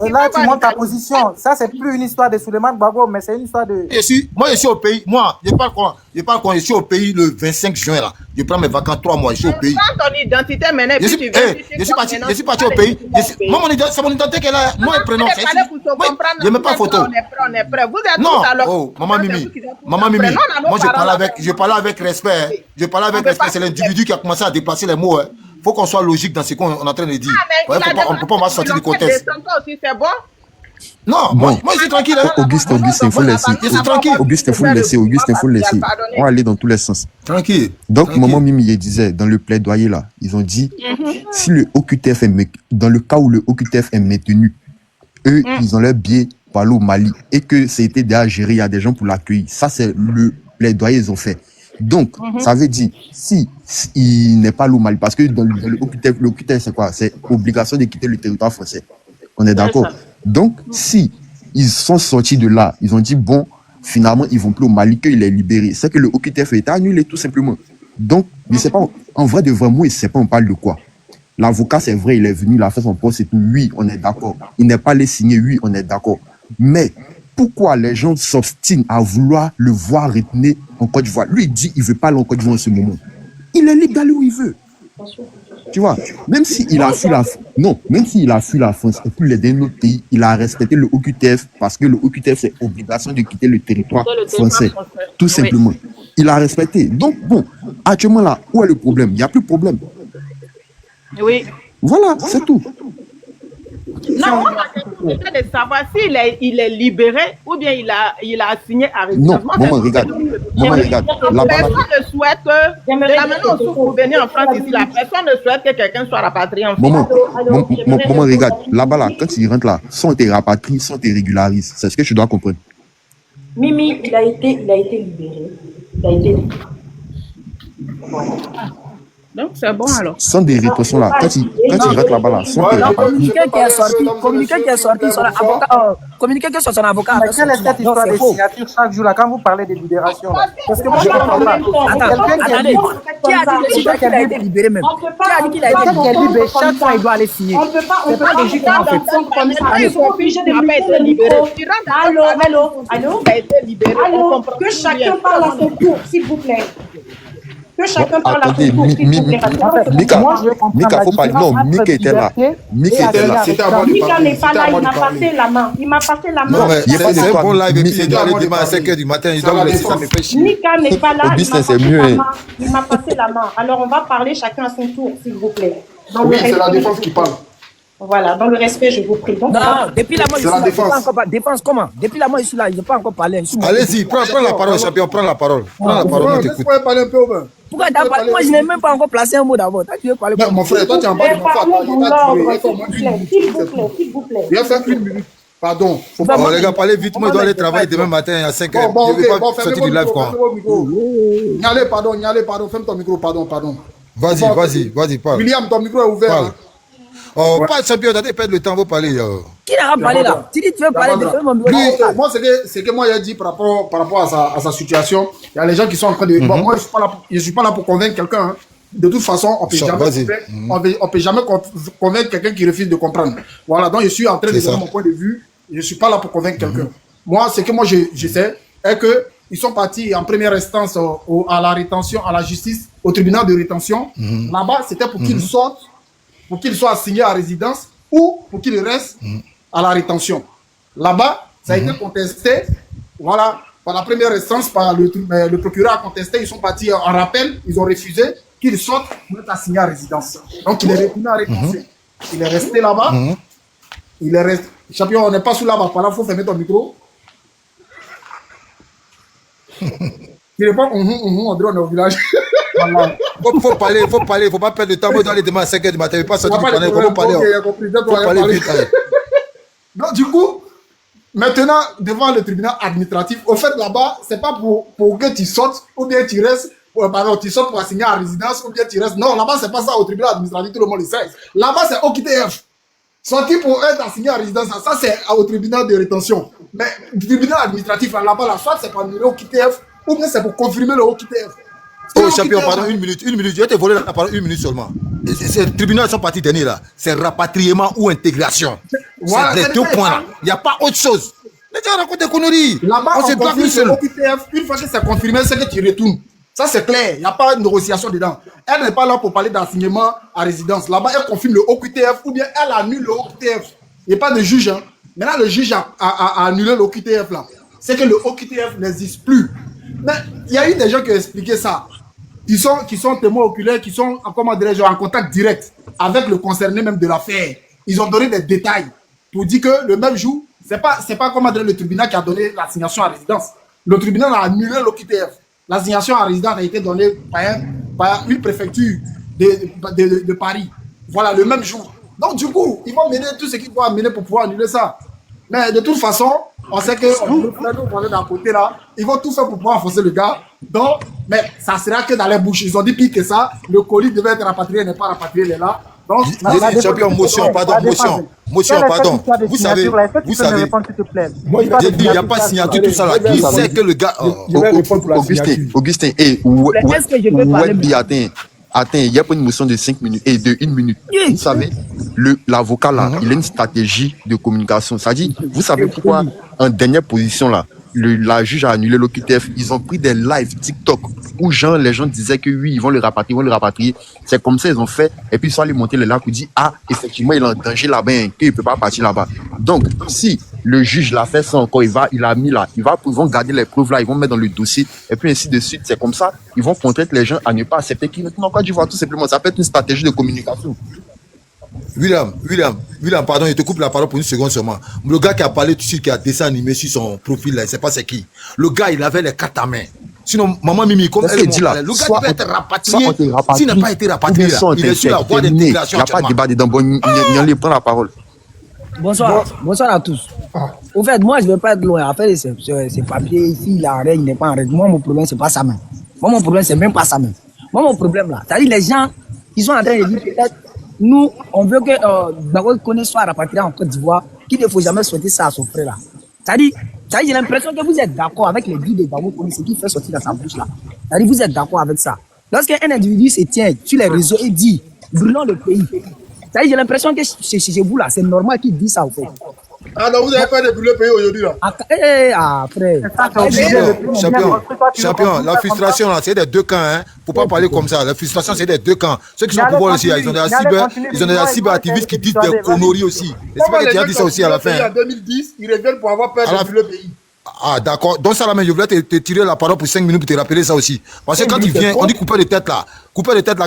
[SPEAKER 8] Et là, tu montes ta position. Ça, c'est plus une histoire de Souleymane Gbagbo, mais c'est une histoire de...
[SPEAKER 5] Moi, je suis au pays. Moi, je parle quoi? Je suis au pays le 25 juin, là. Je prends mes vacances 3 mois, je suis au pays.
[SPEAKER 10] Prends ton identité maintenant, puis tu viens.
[SPEAKER 5] Je suis parti au pays. Moi, c'est mon identité qu'elle a. Moi, le prénom. Je ne mets pas photo.
[SPEAKER 10] On est prêt. Vous êtes
[SPEAKER 5] non,
[SPEAKER 10] tous alors.
[SPEAKER 5] oh, Maman Mimi. Moi, je parle avec respect. Je parle avec respect. C'est l'individu qui a commencé à déplacer les mots. Il faut qu'on soit logique dans ce qu'on est en train de dire. On ne peut pas sortir du contexte.
[SPEAKER 10] C'est bon?
[SPEAKER 5] Non, moi je suis tranquille.
[SPEAKER 9] Augustin, il faut laisser.
[SPEAKER 5] Je suis tranquille.
[SPEAKER 9] Augustin, il faut laisser. On va aller dans tous les sens.
[SPEAKER 5] Tranquille.
[SPEAKER 9] Donc, Maman Mimi disait, dans le plaidoyer là, ils ont dit, si le OQTF dans le cas où le OQTF est maintenu, eux, ils ont leur billet pour aller au Mali et que c'était déjà géré, il y a des gens pour l'accueillir. Ça, c'est le plaidoyer qu'ils ont fait. Donc, ça veut dire, si il n'est pas au Mali, parce que dans le OQTF, c'est quoi? C'est obligation de quitter le territoire français. On est d'accord? Donc, si ils sont sortis de là, ils ont dit, bon, finalement, ils vont plus au Mali, qu'il est libéré. C'est que le OQTF est annulé, tout simplement. Donc, je sais pas, en vrai de vrai, moi, je sais pas, on parle de quoi. L'avocat, c'est vrai, il est venu, il a fait son poste et tout. Oui, on est d'accord. Il n'est pas allé signer, oui, on est d'accord. Mais, pourquoi les gens s'obstinent à vouloir le voir retenir en Côte d'Ivoire? Lui, il dit qu'il ne veut pas aller en Côte d'Ivoire en ce moment. Il est libre d'aller où il veut. Tu vois, même s'il a fui la France et puis les derniers autres pays, il a respecté le OQTF parce que le OQTF, c'est obligation de quitter le territoire français. Tout simplement. Il a respecté. Donc, bon, actuellement là, où est le problème? Il n'y a plus de problème.
[SPEAKER 10] Oui.
[SPEAKER 9] Voilà, c'est tout.
[SPEAKER 10] Non, moi, ma question est de savoir s'il est libéré ou bien il a signé à résidence.
[SPEAKER 9] Non, maman, regarde.
[SPEAKER 10] Personne ne souhaite que, de la manière dont vous venez en France ici, la personne ne souhaite que quelqu'un soit rapatrié en France.
[SPEAKER 9] Maman, regarde. Là-bas, là, quand il rentre là, soit on te rapatrie, soit on te régularise. C'est ce que je dois comprendre.
[SPEAKER 1] Mimi, il a été libéré. Il a été libéré. Voilà.
[SPEAKER 10] Donc c'est bon alors.
[SPEAKER 9] Sans des répressions là, quand il rentre là-bas là, sans des
[SPEAKER 11] communiqué qui est sorti, son avocat, communiqué que sur son avocat.
[SPEAKER 8] Mais quelle est cette histoire de signature chaque jour là quand vous parlez de libération là? Parce que moi je ne comprends pas.
[SPEAKER 11] Attendez, qui a dit qu'il a été libéré même? Qui a dit qu'il a été
[SPEAKER 8] libéré? Chaque fois il doit aller signer.
[SPEAKER 1] On ne peut pas
[SPEAKER 8] logique en fait.
[SPEAKER 10] Il faut obligé de pas être libéré.
[SPEAKER 1] Allô? Que chacun parle à son tour, s'il vous plaît. Que chacun parle à son tour, s'il vous plaît.
[SPEAKER 9] Mika, faut parler. Non, Mika était là. Mika
[SPEAKER 1] n'est pas là, il m'a passé la main.
[SPEAKER 5] Non, mais c'est un bon live et puis il doit aller demain à 5h du matin. Il doit me laisser, ça me fait chier.
[SPEAKER 1] Mika n'est pas là, il m'a passé la main. Alors on va parler chacun à son tour, s'il vous plaît.
[SPEAKER 12] Oui, c'est la défense qui parle.
[SPEAKER 1] Voilà, dans le respect, je vous prie. Donc,
[SPEAKER 11] non, depuis la moi, je suis là, je n'ai pas encore parlé. Défense comment? Depuis la moi, je suis là, je n'ai pas encore parlé.
[SPEAKER 5] Allez-y, prends la parole, champion, prends la parole. Prends la parole,
[SPEAKER 12] tu peux parler un peu au bain.
[SPEAKER 11] Pourquoi t'as parlé? Moi, je n'ai même pas encore placé un mot d'abord. Tu veux parler?
[SPEAKER 12] Mon frère, toi, tu es en bas de mon frère.
[SPEAKER 1] S'il vous plaît.
[SPEAKER 12] Il y a 5 minutes. Pardon.
[SPEAKER 5] Les gars, parlez vite. Moi, je dois aller travailler demain matin à 5h. Je ne vais pas sortir du live, quoi.
[SPEAKER 12] Nyalé, pardon. Ferme ton micro, pardon.
[SPEAKER 5] Vas-y, parle.
[SPEAKER 12] William, ton micro est ouvert.
[SPEAKER 5] Oh, pas de champion, t'as perdre le temps, vous parler.
[SPEAKER 11] Qui n'a pas parlé là? Tu dis tu veux parler de mon micro.
[SPEAKER 12] Moi, c'est que moi, j'ai dit par rapport à sa situation. Il y a les gens qui sont en train de. Bon, moi, je ne suis pas là pour convaincre quelqu'un. Hein. De toute façon, on ne peut jamais convaincre quelqu'un qui refuse de comprendre. Voilà, donc je suis en train de donner mon point de vue. Je ne suis pas là pour convaincre quelqu'un. Moi, ce que moi je sais est qu'ils sont partis en première instance à la rétention, à la justice, au tribunal de rétention. Là-bas, c'était pour qu'ils sortent, pour qu'ils soient assignés à résidence ou pour qu'ils restent à la rétention. Là-bas, ça a été contesté, voilà, par la première instance, par le procureur a contesté, ils sont partis en rappel, ils ont refusé qu'ils sortent pour être assignés à résidence. Donc, il est retourné à rétention. Il est resté là-bas. Il est resté. Champion, on n'est pas sous là-bas. Par là, il faut fermer ton micro. Tu réponds, on dirait on est au village.
[SPEAKER 5] Faut parler, faut pas perdre de temps. Moi, dans les demain à 5h du matin, il pas sortir du panel. Comment parler? Faut parler vite.
[SPEAKER 12] Donc, du coup, maintenant, devant le tribunal administratif, au fait, là-bas, c'est pas pour que tu sortes ou bien tu restes, pardon, tu sortes pour assigner à résidence ou bien tu restes. Non, là-bas, c'est pas ça au tribunal administratif, tout le monde le sait. Là-bas, c'est OQTF. Sortir pour être assigné à résidence, ça, c'est au tribunal de rétention. Mais le tribunal administratif, là-bas, là, soit c'est pour annuler OQTF ou bien c'est pour confirmer le OQTF.
[SPEAKER 5] Oh, champion, pardon, une minute. Je vais te voler la parole une minute seulement. C'est le tribunal, ils sont partis dernier là. C'est rapatriement ou intégration.
[SPEAKER 12] Voilà,
[SPEAKER 5] c'est les deux points là. Il n'y a pas autre chose. Les gens racontent des conneries.
[SPEAKER 12] Là-bas, on confirme le OQTF. Une fois que c'est confirmé, c'est que tu retournes. Ça, c'est clair. Il n'y a pas de négociation dedans. Elle n'est pas là pour parler d'assignement à résidence. Là-bas, elle confirme le OQTF ou bien elle annule le OQTF. Il n'y a pas de juge. Hein. Maintenant, le juge a annulé le OQTF là. C'est que le OQTF n'existe plus. Mais il y a eu des gens qui ont expliqué ça. Qui sont témoins oculaires, qui sont en contact direct avec le concerné même de l'affaire. Ils ont donné des détails pour dire que le même jour, c'est pas le tribunal qui a donné l'assignation à résidence. Le tribunal a annulé l'OQTF. L'assignation à résidence a été donnée par une préfecture de Paris. Voilà, le même jour. Donc, du coup, ils vont mener tout ce qu'ils doivent mener pour pouvoir annuler ça. Mais de toute façon, on sait que d'un côté là, ils vont tout faire pour pouvoir enfoncer le gars. Donc, mais ça sera que dans les bouches. Ils ont dit pire que ça. Le colis devait être rapatrié, n'est pas rapatrié, il est là. Donc,
[SPEAKER 5] champion, motion, pardon. Vous savez, il n'y a pas signature, tout ça là. Qui sait que le gars.
[SPEAKER 9] Augustin, est-ce que je peux parler? Attends, il n'y a pas une motion de 5 minutes et de 1 minute. Vous savez, l'avocat là, il a une stratégie de communication. C'est-à-dire, vous savez pourquoi, en dernière position là, la juge a annulé l'OQTF. Ils ont pris des lives TikTok où les gens disaient que oui, ils vont le rapatrier. C'est comme ça ils ont fait. Et puis ils sont allés monter le lac pour dire, ah, effectivement, il est en danger là-bas, qu'il ne peut pas partir là-bas. Donc, si le juge l'a fait ça encore, ils vont garder les preuves là, ils vont mettre dans le dossier, et puis ainsi de suite. C'est comme ça, ils vont contraindre les gens à ne pas accepter qu'ils retournent en Côte d'Ivoire, tout simplement. Ça peut être une stratégie de communication.
[SPEAKER 5] William, pardon, je te coupe la parole pour une seconde seulement. Le gars qui a parlé tout de suite, qui a dessin animé sur son profil là, je ne sais pas c'est qui. Le gars, il avait les cartes à main. Sinon, maman Mimi, comme elle dit là, le gars devait être rapatrié. S'il n'a pas été rapatrié, il est sur la voie d'intégration.
[SPEAKER 9] Il n'y a pas de débat dedans. Bon, il prend la parole.
[SPEAKER 11] Bonsoir à tous. Au fait, moi, je ne vais pas être loin. À faire ces papiers ici, la règle n'est pas en règle. Moi, mon problème, ce n'est pas ça même. Moi, mon problème, ce n'est même pas ça même. Moi, mon problème là, c'est-à-dire les gens, ils sont en train de dire peut-être, nous, on veut que Bago Koné soit rapatrié en Côte d'Ivoire, qu'il ne faut jamais souhaiter ça à son frère là. C'est-à-dire, j'ai l'impression que vous êtes d'accord avec les dits de Bago Koné, ce qu'il fait sortir dans sa bouche là. C'est-à-dire, vous êtes d'accord avec ça. Lorsqu'un individu se tient sur les réseaux et dit, brûlons le pays, c'est-à-dire, j'ai l'impression que chez vous là, c'est normal qu'il dit ça au fait.
[SPEAKER 12] Ah non, vous n'avez pas de brûler le pays aujourd'hui là.
[SPEAKER 11] Après.
[SPEAKER 5] Champion, la frustration là, c'est des deux camps, hein. Faut pas parler comme ça. La frustration, c'est des deux camps. Ceux qui sont au pouvoir aussi, ils ont des cyberactivistes qui disent des conneries aussi. Et c'est pas qui a dit ça aussi à la fin.
[SPEAKER 12] En 2010, ils reviennent pour avoir peur de brûler le pays.
[SPEAKER 5] Ah d'accord, donc ça là même je voulais te tirer la parole pour 5 minutes pour te rappeler ça aussi. Parce que quand il vient, on dit couper de tête là,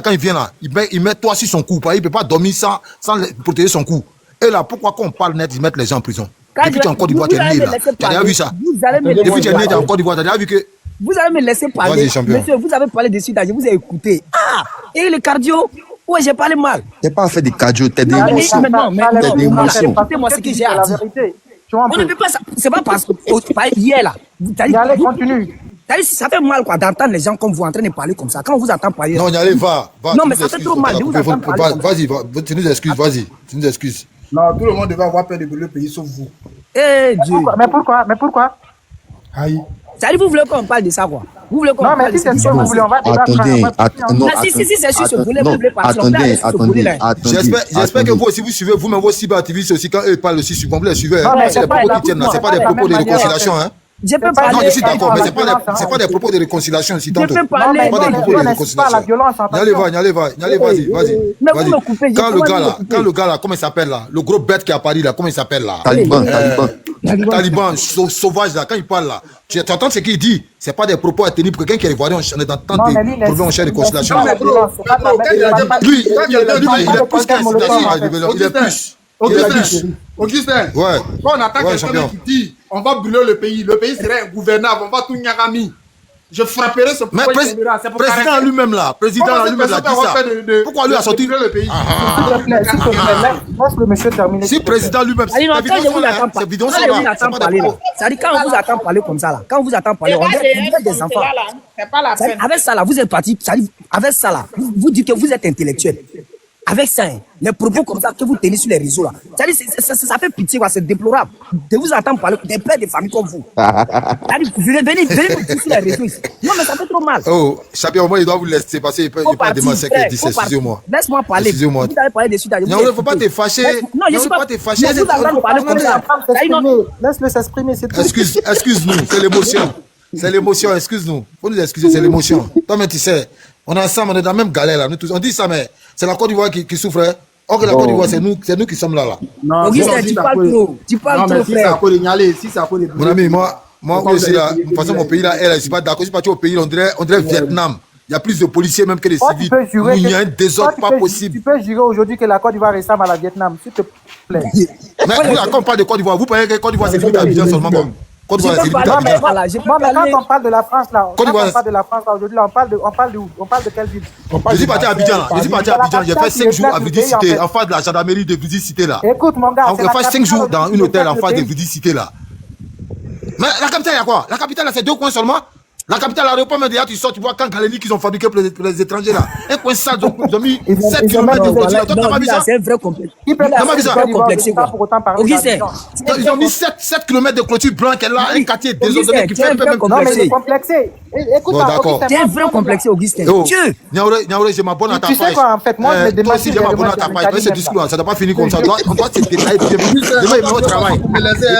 [SPEAKER 5] quand il vient là, il met toi sur son cou, il peut pas dormir sans protéger son cou. Et là, pourquoi quand on parle net, ils mettent les gens en prison? Depuis que tu es en Côte d'Ivoire, tu es né là. Tu as déjà vu ça? Depuis que tu es né en Côte d'Ivoire, tu as déjà vu que...
[SPEAKER 11] Vous allez me laisser parler. Monsieur, vous avez parlé de Sida, je vous ai écouté. Ah, et le cardio? Ouais, j'ai parlé mal.
[SPEAKER 9] Tu n'as pas fait de cardio, tu as des émotions.
[SPEAKER 11] T'as des émotions. Écoutez-moi ce que j'ai à dire. On ne peut pas, c'est pas parce que hier là.
[SPEAKER 8] Allez, continue.
[SPEAKER 11] Ça fait mal quoi d'entendre les gens comme vous en train de parler comme ça. Quand on vous entend parler.
[SPEAKER 5] Non, allez, va.
[SPEAKER 11] Non, mais ça fait trop mal.
[SPEAKER 5] Vas-y, tu nous excuses, vas-y. Tu nous excuses.
[SPEAKER 12] Non, tout le monde devait avoir peur de brûler le pays sauf vous.
[SPEAKER 11] Eh Dieu.
[SPEAKER 8] Mais pourquoi?
[SPEAKER 12] Aïe.
[SPEAKER 11] Ça dit, vous voulez qu'on parle de ça quoi? Vous voulez qu'on parle de ça?
[SPEAKER 8] Non, mais si c'est ce que vous voulez, on va débattre.
[SPEAKER 11] Si, c'est sûr, ce volet, vous voulez pas.
[SPEAKER 5] J'espère que vous aussi, vous suivez vous-même vos cyberactivistes aussi, quand eux parlent aussi, vous les suivez. C'est des propos qui tiennent là, c'est pas des propos de réconciliation, hein.
[SPEAKER 11] Je peux parler.
[SPEAKER 5] Non, je suis d'accord, mais c'est pas des propos de réconciliation ici.
[SPEAKER 11] Je peux parler.
[SPEAKER 5] Pas des propos de réconciliation. Allez, vas-y. Quand le gars là, comment il s'appelle là? Le gros bête qui est à Paris là, comment il s'appelle là? Taliban, sauvage là, quand il parle là, tu entends ce qu'il dit, c'est pas des propos à tenir pour quelqu'un qui est ivoirien, on est dans tant de problèmes en chair de réconciliation. Lui, il est plus qu'un il est plus.
[SPEAKER 12] Augustin, quand on attaque quelqu'un qui dit on va brûler le pays serait ingouvernable, on va tout nyagami. je frapperai ce
[SPEAKER 5] Mais président lui-même là, président lui-même là dit ça. Pourquoi lui a sorti
[SPEAKER 8] le pays? S'il te plaît, laisse le monsieur terminer.
[SPEAKER 5] Si président lui-même, c'est bidon ça là.
[SPEAKER 11] C'est-à-dire quand on vous attend parler comme ça là, quand on vous attend parler, on dirait des enfants. Avec ça là, vous êtes parti, avec ça là, vous dites que vous êtes intellectuel. Avec ça, les propos comme ça que vous tenez sur les réseaux là, ça fait pitié, c'est déplorable de vous attendre parler des pères de famille comme vous. Venez me dire sur les réseaux ici. Non mais ça fait trop mal.
[SPEAKER 5] Oh, Champion, moi il doit vous laisser passer, il peut pas demander 5h10, excusez-moi.
[SPEAKER 11] Laisse-moi parler.
[SPEAKER 5] Excusez-moi.
[SPEAKER 11] Vous avez parlé de suite.
[SPEAKER 5] Non, il ne faut pas te fâcher.
[SPEAKER 11] Non, je ne suis pas
[SPEAKER 5] te fâcher.
[SPEAKER 11] Vous allez parler comme ça.
[SPEAKER 8] Laisse-le s'exprimer, c'est tout.
[SPEAKER 5] Excuse-nous, c'est l'émotion. C'est l'émotion, excuse-nous. Faut nous excuser, c'est l'émotion. Toi, mais tu sais, on est ensemble, on est dans la même galère là. Nous tous, on dit ça, mais c'est la Côte d'Ivoire qui souffre. Hein. Or que la Côte d'Ivoire, c'est nous qui sommes là.
[SPEAKER 8] Non,
[SPEAKER 11] tu parles trop. Tu parles trop, frère.
[SPEAKER 12] Si c'est à cause de
[SPEAKER 5] mon ami, moi aussi, là, de toute façon, mon pays là, je ne suis pas d'accord. Je suis parti au pays, on dirait Vietnam. Il y a plus de policiers même que des civils. Il y a un désordre pas possible.
[SPEAKER 8] Tu peux jurer aujourd'hui que la Côte d'Ivoire ressemble à la Vietnam, s'il te plaît.
[SPEAKER 5] Mais quand on parle de Côte d'Ivoire, vous pensez que Côte d'Ivoire, c'est limité à Abidjan seulement. Côte d'Ivoire, c'est limité à Abidjan.
[SPEAKER 8] Quand on parle de la France là, aujourd'hui, on parle de quelle ville?
[SPEAKER 5] Je suis parti à Abidjan. J'ai fait 5 jours à Vidi Cité, en face de la gendarmerie de Vidi Cité là.
[SPEAKER 8] Écoute mon gars,
[SPEAKER 5] j'ai fait 5 jours dans un hôtel en face de Vidi Cité là. Mais la capitale, il y a quoi? La capitale, c'est 2 coins seulement. La capitale, l'aéroport, mais déjà, tu sors, tu vois quand Galénie qu'ils ont fabriqué pour les étrangers là. Un coin sale, ils ont mis 7 km de clôture. Toi, t'as pas vu ça?
[SPEAKER 11] C'est un vrai complexe.
[SPEAKER 5] T'as pas vu ça?
[SPEAKER 11] Augustin.
[SPEAKER 5] Ils ont mis 7 km de clôture blanche là, un quartier désordonné qui fait même
[SPEAKER 8] complexé. Écoute,
[SPEAKER 11] t'es un vrai complexé, Augustin.
[SPEAKER 5] Dieu! Niaouré, je m'abonne à ta page.
[SPEAKER 8] Tu sais quoi, en fait, moi, je me demande
[SPEAKER 5] si je m'abonne à ta page. Mais ce discours, ça ne doit pas finir comme ça. On doit se détailler. Demain, il va au travail.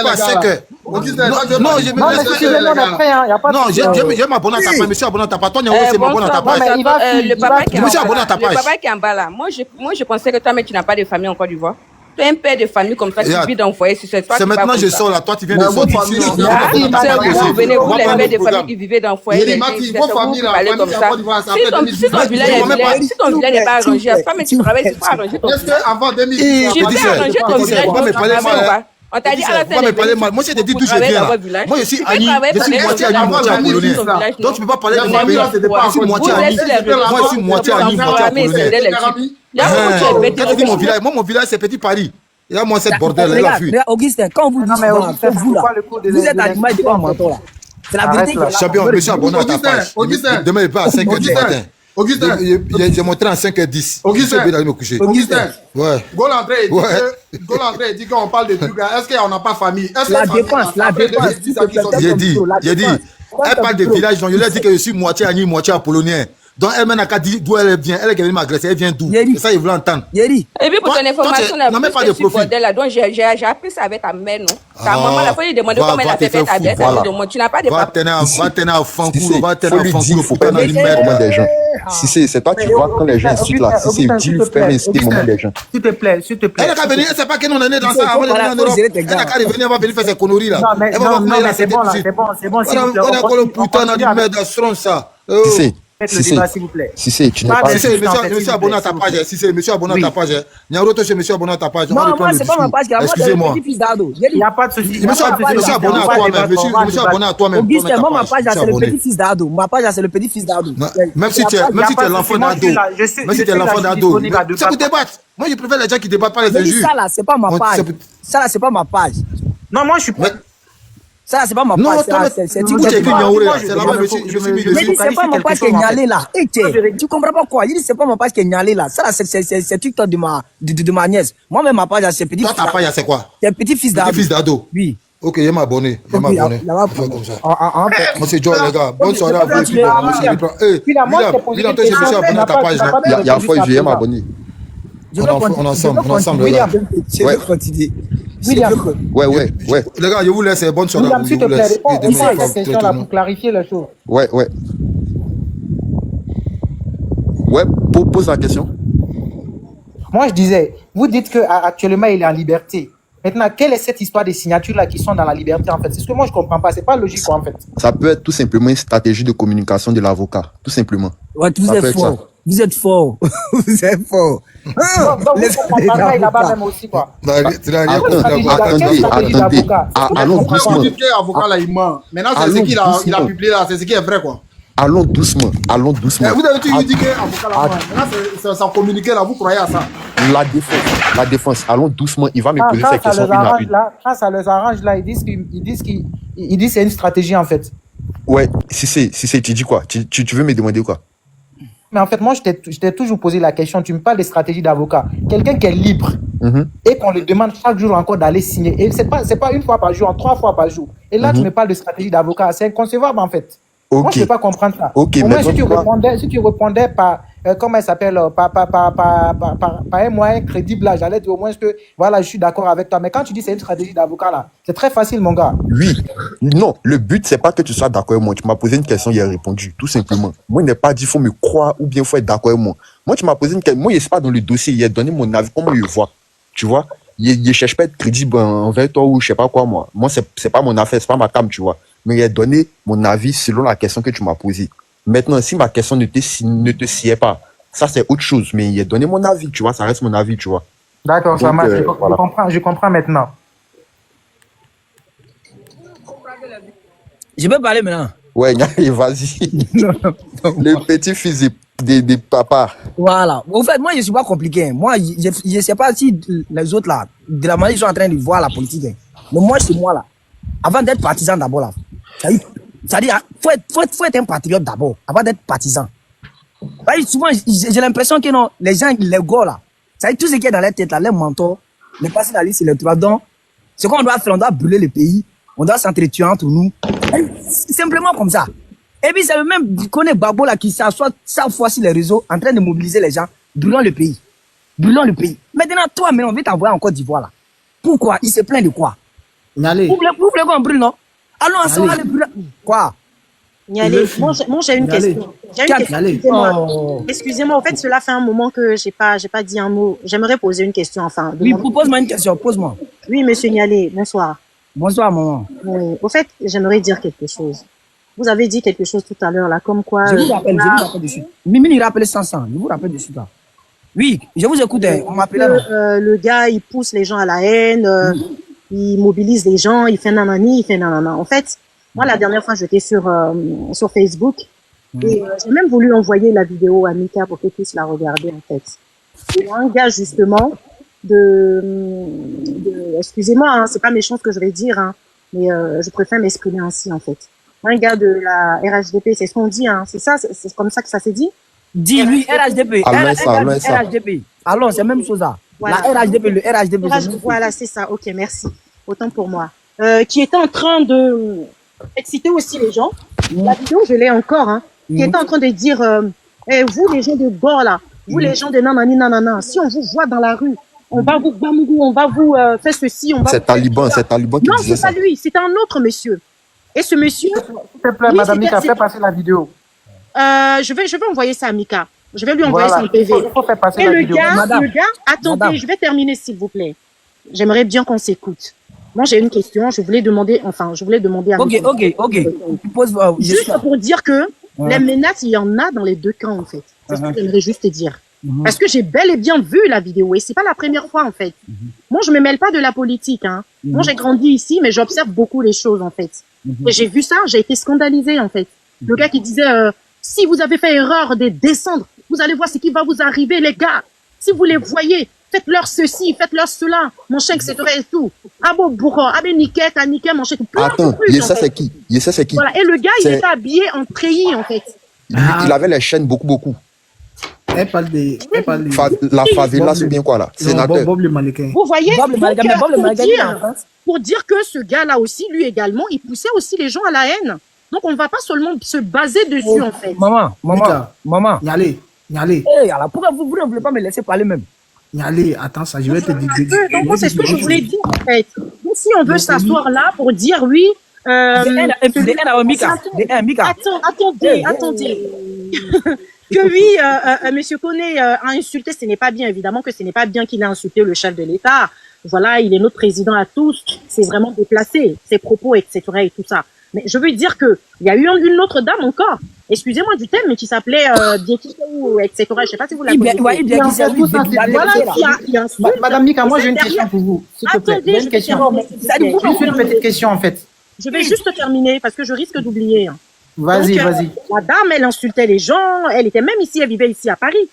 [SPEAKER 5] Pas 5 heures. Non, je m'abonne à ta page. Monsieur abonne à ta page. Toi, Niaouré, c'est m'abonne à ta page.
[SPEAKER 10] Le papa
[SPEAKER 5] qui
[SPEAKER 10] est en bas là. Moi, je pensais que toi, mais tu n'as pas de famille en Côte d'Ivoire. Tu es un père de famille comme ça, tu vis dans le foyer.
[SPEAKER 5] C'est maintenant je sors là, toi tu viens de sortir.
[SPEAKER 10] Vous venez, vous les pères de famille qui vivez dans le foyer. Si ton village n'est pas arrangé, toi mais tu travailles, tu peux arranger ton village.
[SPEAKER 12] Avant 2010,
[SPEAKER 10] tu peux arranger ton village. On t'a dit à la télé.
[SPEAKER 5] Moi, je t'ai dit d'où je viens là. Moi, je suis Annie, je suis moitié Annie, moitié polonais. Donc, tu ne peux pas parler de mon pays. Je suis moitié Annie. Moi, je suis moitié Annie, moitié polonais. Moi, mon village, c'est Petit Paris. Et là, moi, cette bordel, elle a vu.
[SPEAKER 11] Augustin, quand vous dites vous là, vous êtes à l'image de mon menton là. C'est la vérité.
[SPEAKER 5] Champion, monsieur abonné à ta page. Demain, il part à 5h du matin.
[SPEAKER 12] Augustin,
[SPEAKER 5] j'ai montré en 5h10.
[SPEAKER 12] Augustin,
[SPEAKER 5] d'aller me coucher.
[SPEAKER 12] Augustin,
[SPEAKER 5] ouais.
[SPEAKER 12] Golandré dit qu'on parle de Duga. Est-ce qu'on n'a pas famille?
[SPEAKER 11] La défense.
[SPEAKER 5] J'ai dit. Elle parle de village, donc je lui ai dit que je suis moitié Annie, moitié polonais. Donc elle m'a dit d'où elle vient. Elle est venue m'agresser. Elle vient d'où? C'est ça, il veut entendre.
[SPEAKER 10] Et puis pour ton information, là,
[SPEAKER 5] pas de profil.
[SPEAKER 10] Donc j'ai appris ça avec ta mère, non? Ta maman, la fois, il demandait comment elle a fait ta bête. Tu n'as pas de
[SPEAKER 5] papa. Va tenir à Fancourt. Va tenir à Fancour pour qu'on ait une mère.
[SPEAKER 9] Si c'est toi, tu vois quand les gens insultent là. Si c'est dis-lui faire insulter le moment des gens.
[SPEAKER 8] S'il te plaît.
[SPEAKER 5] Elle a qu'à venir, elle sait pas que nous on est né dans ça avant de venir en Europe. Elle a qu'à venir, elle va venir faire ses conneries là. Elle va venir là, c'est bon. On a encore le putain, on a dit merde, à ça.
[SPEAKER 8] Faites le débat, s'il vous plaît.
[SPEAKER 9] Si tu n'es pas...
[SPEAKER 5] Monsieur abonné à ta page. Si c'est monsieur abonné à ta page. Niaouré, toi, c'est monsieur abonné à ta page.
[SPEAKER 11] Non, moi, c'est pas ma page.
[SPEAKER 5] Excusez-moi.
[SPEAKER 8] Il n'y a pas de souci.
[SPEAKER 5] Monsieur abonné à toi-même. Monsieur abonné à toi-même.
[SPEAKER 11] Augustin, moi, ma page, c'est le petit-fils d'Ado. Ma page, c'est le petit-fils d'Ado.
[SPEAKER 5] Même si tu es l'enfant d'Ado. Même si tu es l'enfant d'Ado. C'est pour débattre. Moi, je préfère les gens qui débattent pas les injures.
[SPEAKER 11] Ça, là, c'est pas ma page. Ça, là, c'est pas ma page.
[SPEAKER 8] Non, moi, je suis pas...
[SPEAKER 11] Ça, c'est pas ma page. C'est pas ma page qui est nialé là. Tu comprends pas quoi? Il dit c'est pas ma page qui est nialé là. Ça, c'est TikTok de ma nièce. Moi-même, ma page, c'est petit.
[SPEAKER 5] Toi, ta page, c'est quoi?
[SPEAKER 11] C'est petit-fils d'Ado.
[SPEAKER 5] Petit-fils d'Ado.
[SPEAKER 11] Oui.
[SPEAKER 5] Ok, il m'a abonné. Moi, c'est Joe, les gars. Bonne soirée à vous. Je suis abonné à ta page.
[SPEAKER 9] Il y a une fois, je m'a abonné.
[SPEAKER 5] On ensemble.
[SPEAKER 11] William, je vais continuer.
[SPEAKER 9] Ouais.
[SPEAKER 5] Les gars, je vous laisse. Bonne soirée à vous.
[SPEAKER 8] S'il te plaît, réponds à cette question-là pour clarifier la chose.
[SPEAKER 9] Ouais, pose la question.
[SPEAKER 8] Moi, je disais, vous dites qu'actuellement, il est en liberté. Maintenant, quelle est cette histoire des signatures-là qui sont dans la liberté, en fait? C'est ce que moi, je ne comprends pas. C'est pas logique, en fait.
[SPEAKER 9] Ça peut être tout simplement une stratégie de communication de l'avocat. Tout simplement.
[SPEAKER 11] Ouais, vous êtes fort. Vous êtes fort.
[SPEAKER 8] Donc, vous travaillez là-bas même aussi, quoi.
[SPEAKER 9] Attendez.
[SPEAKER 12] Allons doucement. Avocat là, il ment. Maintenant, c'est ce qu'il a publié là, c'est ce qui est vrai, quoi.
[SPEAKER 9] allons doucement, allons doucement.
[SPEAKER 12] Vous avez toujours dit qu'un avocat là, maintenant c'est communiqué là, vous croyez à ça?
[SPEAKER 9] La défense, allons doucement, il va me poser ces questions une à une.
[SPEAKER 8] Quand ça les arrange là, ils disent que c'est une stratégie en fait.
[SPEAKER 9] Ouais, si c'est, tu dis quoi? Tu veux me demander quoi?
[SPEAKER 8] Mais en fait, moi, je t'ai toujours posé la question. Tu me parles des stratégies d'avocat. Quelqu'un qui est libre et qu'on lui demande chaque jour encore d'aller signer. Et c'est pas une fois par jour, 3 fois par jour. Et là, tu me parles de stratégie d'avocat. C'est inconcevable, en fait.
[SPEAKER 9] Okay.
[SPEAKER 8] Moi, je ne peux pas comprendre ça.
[SPEAKER 9] Okay,
[SPEAKER 8] au moins, si tu répondais par, comment elle s'appelle, par un moyen crédible, là, j'allais dire au moins que, voilà, je suis d'accord avec toi. Mais quand tu dis c'est une stratégie d'avocat, là, c'est très facile, mon gars.
[SPEAKER 9] Oui. Non, le but, c'est pas que tu sois d'accord avec moi. Tu m'as posé une question, il a répondu, tout simplement. Moi, il n'est pas dit, il faut me croire ou bien il faut être d'accord avec moi. Moi, tu m'as posé une question. Moi, il n'est pas dans le dossier. Il a donné mon avis, comment il le voit. Tu vois? Il ne cherche pas à être crédible envers toi ou je sais pas quoi, moi. Moi, c'est pas mon affaire, c'est pas ma cam, tu vois. Mais il a donné mon avis selon la question que tu m'as posée. Maintenant, si ma question ne te sied pas, ça c'est autre chose. Mais il a donné mon avis, tu vois, ça reste mon avis, tu vois.
[SPEAKER 8] D'accord, ça marche, voilà. Je comprends maintenant.
[SPEAKER 11] Je peux parler maintenant?
[SPEAKER 9] Ouais, vas-y. Le petit-fils des papas.
[SPEAKER 11] Voilà. En fait, moi, je ne suis pas compliqué. Moi, je ne sais pas si les autres, là, de la manière ils sont en train de voir la politique. Mais moi, c'est moi, là. Avant d'être partisan d'abord, là. C'est-à-dire, faut être un patriote d'abord, avant d'être partisan. Souvent, j'ai l'impression que non, les gens, les gars, là, c'est-à-dire tout ce qui est dans leur tête, là, les mentors, les passer la liste, les trois dents, ce qu'on doit faire, on doit brûler le pays, on doit s'entretuer entre nous. C'est simplement comme ça. Et puis, c'est le même, tu connais Babo, là, qui s'assoit 100 fois sur les réseaux, en train de mobiliser les gens, brûlant le pays. Brûlant le pays. Maintenant, toi, mais on veut t'envoyer en Côte d'Ivoire, là. Pourquoi? Il se plaint de quoi?
[SPEAKER 8] Vous
[SPEAKER 11] voulez qu'on brûle, non? Allons ensemble, allez brûler. Quoi?
[SPEAKER 13] Nyalé, moi j'ai une question. Excusez-moi, en fait, cela fait un moment que j'ai pas dit un mot. J'aimerais poser une question, enfin.
[SPEAKER 11] Oui, pose-moi une question, pose-moi.
[SPEAKER 13] Oui, monsieur Nyalé, bonsoir.
[SPEAKER 11] Bonsoir, maman.
[SPEAKER 13] Oui, au fait, j'aimerais dire quelque chose. Vous avez dit quelque chose tout à l'heure, là, comme quoi...
[SPEAKER 11] Je vous rappelle de suite. Mimi, il rappelle 500, je vous rappelle de suite, là. Oui, je vous écoute, on m'appelait...
[SPEAKER 13] le gars, il pousse les gens à la haine, il mobilise les gens, il fait nanani, il fait nanana. En fait, moi, la dernière fois, j'étais sur Facebook et j'ai même voulu envoyer la vidéo à Mika pour qu'elle puisse la regarder, en fait. Et un gars, justement, excusez-moi, hein, c'est pas méchant ce que je vais dire, hein, mais je préfère m'exprimer ainsi, en fait. Un gars de la RHDP, c'est ce qu'on dit, hein, c'est ça, c'est comme ça que ça s'est dit?
[SPEAKER 11] Dis-lui RHDP.
[SPEAKER 9] RHDP.
[SPEAKER 11] Alors, c'est la même chose, là.
[SPEAKER 13] Voilà.
[SPEAKER 11] La RHDP, le RHDP.
[SPEAKER 13] Voilà, c'est ça, ok, merci. Autant pour moi. Qui était en train de exciter aussi les gens. La vidéo, je l'ai encore, hein. Qui était en train de dire, vous, les gens de Gor, là, vous, les gens de nanani, nanana, si on vous voit dans la rue, on va vous bamougou, on va vous faire ceci, on va...
[SPEAKER 9] C'est Taliban qui
[SPEAKER 13] non,
[SPEAKER 9] disait ça.
[SPEAKER 13] Non, c'est pas lui, c'est un autre monsieur. Et ce monsieur...
[SPEAKER 8] S'il te plaît, madame Mika, fais passer la vidéo.
[SPEAKER 13] Je vais envoyer ça à Mika. Je vais lui envoyer son PV.
[SPEAKER 8] Il faut faire passer
[SPEAKER 13] et
[SPEAKER 8] la vidéo.
[SPEAKER 13] Le gars, attendez, je vais terminer s'il vous plaît. J'aimerais bien qu'on s'écoute. Moi, j'ai une question. Je voulais demander à Mika.
[SPEAKER 11] Ok.
[SPEAKER 13] Juste pour dire que les menaces, il y en a dans les deux camps, en fait. C'est ce que j'aimerais juste te dire. Parce que j'ai bel et bien vu la vidéo et c'est pas la première fois, en fait. Moi, je me mêle pas de la politique, hein. Moi, j'ai grandi ici, mais j'observe beaucoup les choses, en fait. Et j'ai vu ça, j'ai été scandalisée, en fait. Le gars qui disait, si vous avez fait erreur de descendre, vous allez voir ce qui va vous arriver, les gars. Si vous les voyez, faites-leur ceci, faites-leur cela, mon chien, etc. et tout. Ah bon, bourreau, ah ben niquet, mon chien.
[SPEAKER 9] Attends, ça c'est qui?
[SPEAKER 13] Voilà, et le gars, il était habillé en treillis, en fait.
[SPEAKER 9] Il avait les chaînes beaucoup.
[SPEAKER 12] Elle parle de...
[SPEAKER 9] La favela, c'est bien quoi là? Sénateur.
[SPEAKER 12] Bob le mannequin.
[SPEAKER 13] Vous voyez, pour dire que ce gars-là aussi, lui également, il poussait aussi les gens à la haine. Donc, on ne va pas seulement se baser dessus, en fait.
[SPEAKER 11] Maman.
[SPEAKER 12] Nyalé.
[SPEAKER 11] Pourquoi vous ne voulez pas me laisser parler même?
[SPEAKER 12] Nyalé, attends, ça, je vais te dire.
[SPEAKER 13] Donc, moi, c'est ce que je voulais dire, en fait. Donc, si on veut s'asseoir là pour dire, oui... Attendez. Que oui, Monsieur Koné a insulté, ce n'est pas bien, évidemment que ce n'est pas bien qu'il ait insulté le chef de l'État. Voilà, il est notre président à tous, c'est vraiment déplacé, ses propos, etc. et tout ça. Mais je veux dire que il y a eu une autre dame encore, excusez-moi du thème, mais qui s'appelle Biekisou, etc. Je sais pas si vous la connaissez.
[SPEAKER 8] Madame Mika, moi j'ai une question pour vous, s'il te plaît. J'ai une question. Juste une petite question en fait.
[SPEAKER 13] Je vais juste terminer parce que je risque d'oublier.
[SPEAKER 8] Vas-y,
[SPEAKER 13] Donc,
[SPEAKER 8] vas-y.
[SPEAKER 13] la dame, elle insultait les gens. Elle était même ici, elle vivait ici à Paris.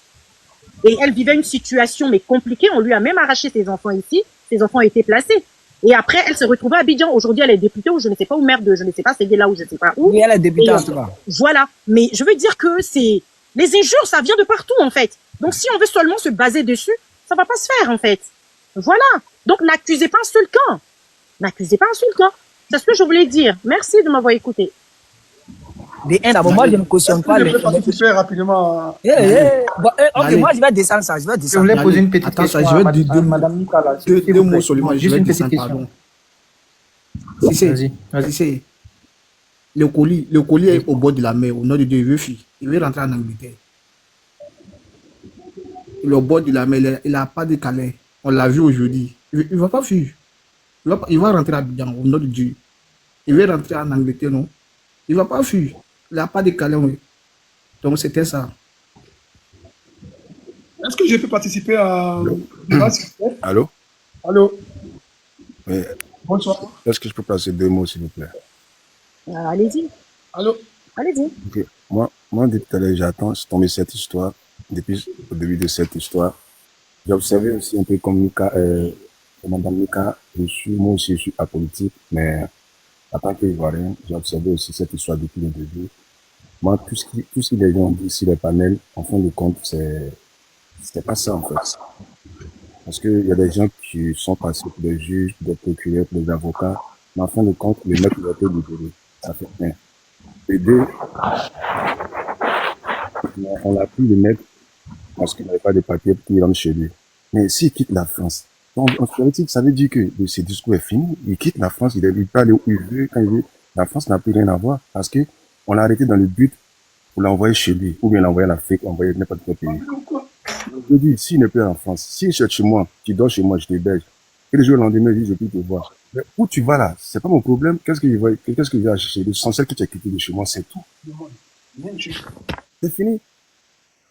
[SPEAKER 13] Et elle vivait une situation mais compliquée. On lui a même arraché ses enfants ici. Ses enfants étaient placés. Et après, elle se retrouvait à Abidjan. Aujourd'hui, elle est députée ou je ne sais pas, ou maire de, je ne sais pas, c'est là où je ne sais pas où.
[SPEAKER 11] Oui, elle est députée en tout cas.
[SPEAKER 13] Voilà. Mais je veux dire que c'est, les injures, ça vient de partout, en fait. Donc, si on veut seulement se baser dessus, ça va pas se faire, en fait. Voilà. Donc, n'accusez pas un seul camp. N'accusez pas un seul camp. C'est ce que je voulais dire. Merci de m'avoir écouté.
[SPEAKER 11] D'abord, moi, je ne cautionne pas
[SPEAKER 12] les... Je peux participer rapidement.
[SPEAKER 11] Ok, moi, je vais descendre ça. Je
[SPEAKER 8] voulais poser une petite question
[SPEAKER 7] je vais
[SPEAKER 8] à Madame Nicolas.
[SPEAKER 7] Deux mots seulement.
[SPEAKER 8] Juste une petite question.
[SPEAKER 7] Vas-y. Le colis est au bord de la mer. Au nord de Dieu, il veut fuir. Il veut rentrer en Angleterre. Il est au bord de la mer. Il n'a pas de Calais. On l'a vu aujourd'hui. Il ne va pas fuir. Il va rentrer à Abidjan, au nord de Dieu. Il veut rentrer en Angleterre, non? Il ne va pas fuir. Il n'a pas de Calais. Oui. Donc, c'était ça.
[SPEAKER 12] Est-ce que je peux participer à...
[SPEAKER 14] Allô?
[SPEAKER 12] Allô?
[SPEAKER 14] Oui.
[SPEAKER 12] Bonsoir.
[SPEAKER 14] Est-ce que je peux passer 2 mots, s'il vous plaît?
[SPEAKER 13] Allez-y.
[SPEAKER 12] Allô?
[SPEAKER 13] Allez-y.
[SPEAKER 14] Okay. Moi, depuis tout à l'heure, j'attends, je suis tombé cette histoire. Depuis le début de cette histoire, j'ai observé aussi un peu comme Mika, Madame Mika, moi aussi, je suis apolitique, mais en tant qu'Ivoirien, j'ai observé aussi cette histoire depuis le début. Moi, tout ce que les gens disent sur les panels, en fin de compte, c'est pas ça, en fait. Parce qu'il y a des gens qui sont passés pour des juges, pour des procureurs, pour des avocats, mais en fin de compte, le mec, il a été libéré. Ça fait rien. Et deux, on a pris le mec parce qu'il n'avait pas de papiers pour qu'il rentre chez lui. Mais s'il quitte la France, en théorie, ça veut dire que ce discours est fini. Il quitte la France, il peut aller où il veut, quand il veut. La France n'a plus rien à voir parce que on l'a arrêté dans le but pour l'envoyer chez lui, ou bien l'envoyer en Afrique, l'envoyer n'importe quel pays. Je dis, s'il n'est plus en France, s'il cherche chez moi, tu dors chez moi, je t'héberge. Et le jour au lendemain, il dit, je peux te voir. Mais où tu vas là? C'est pas mon problème. Qu'est-ce qu'il va chercher? L'essentiel que tu as quitté de chez moi, c'est tout. C'est fini.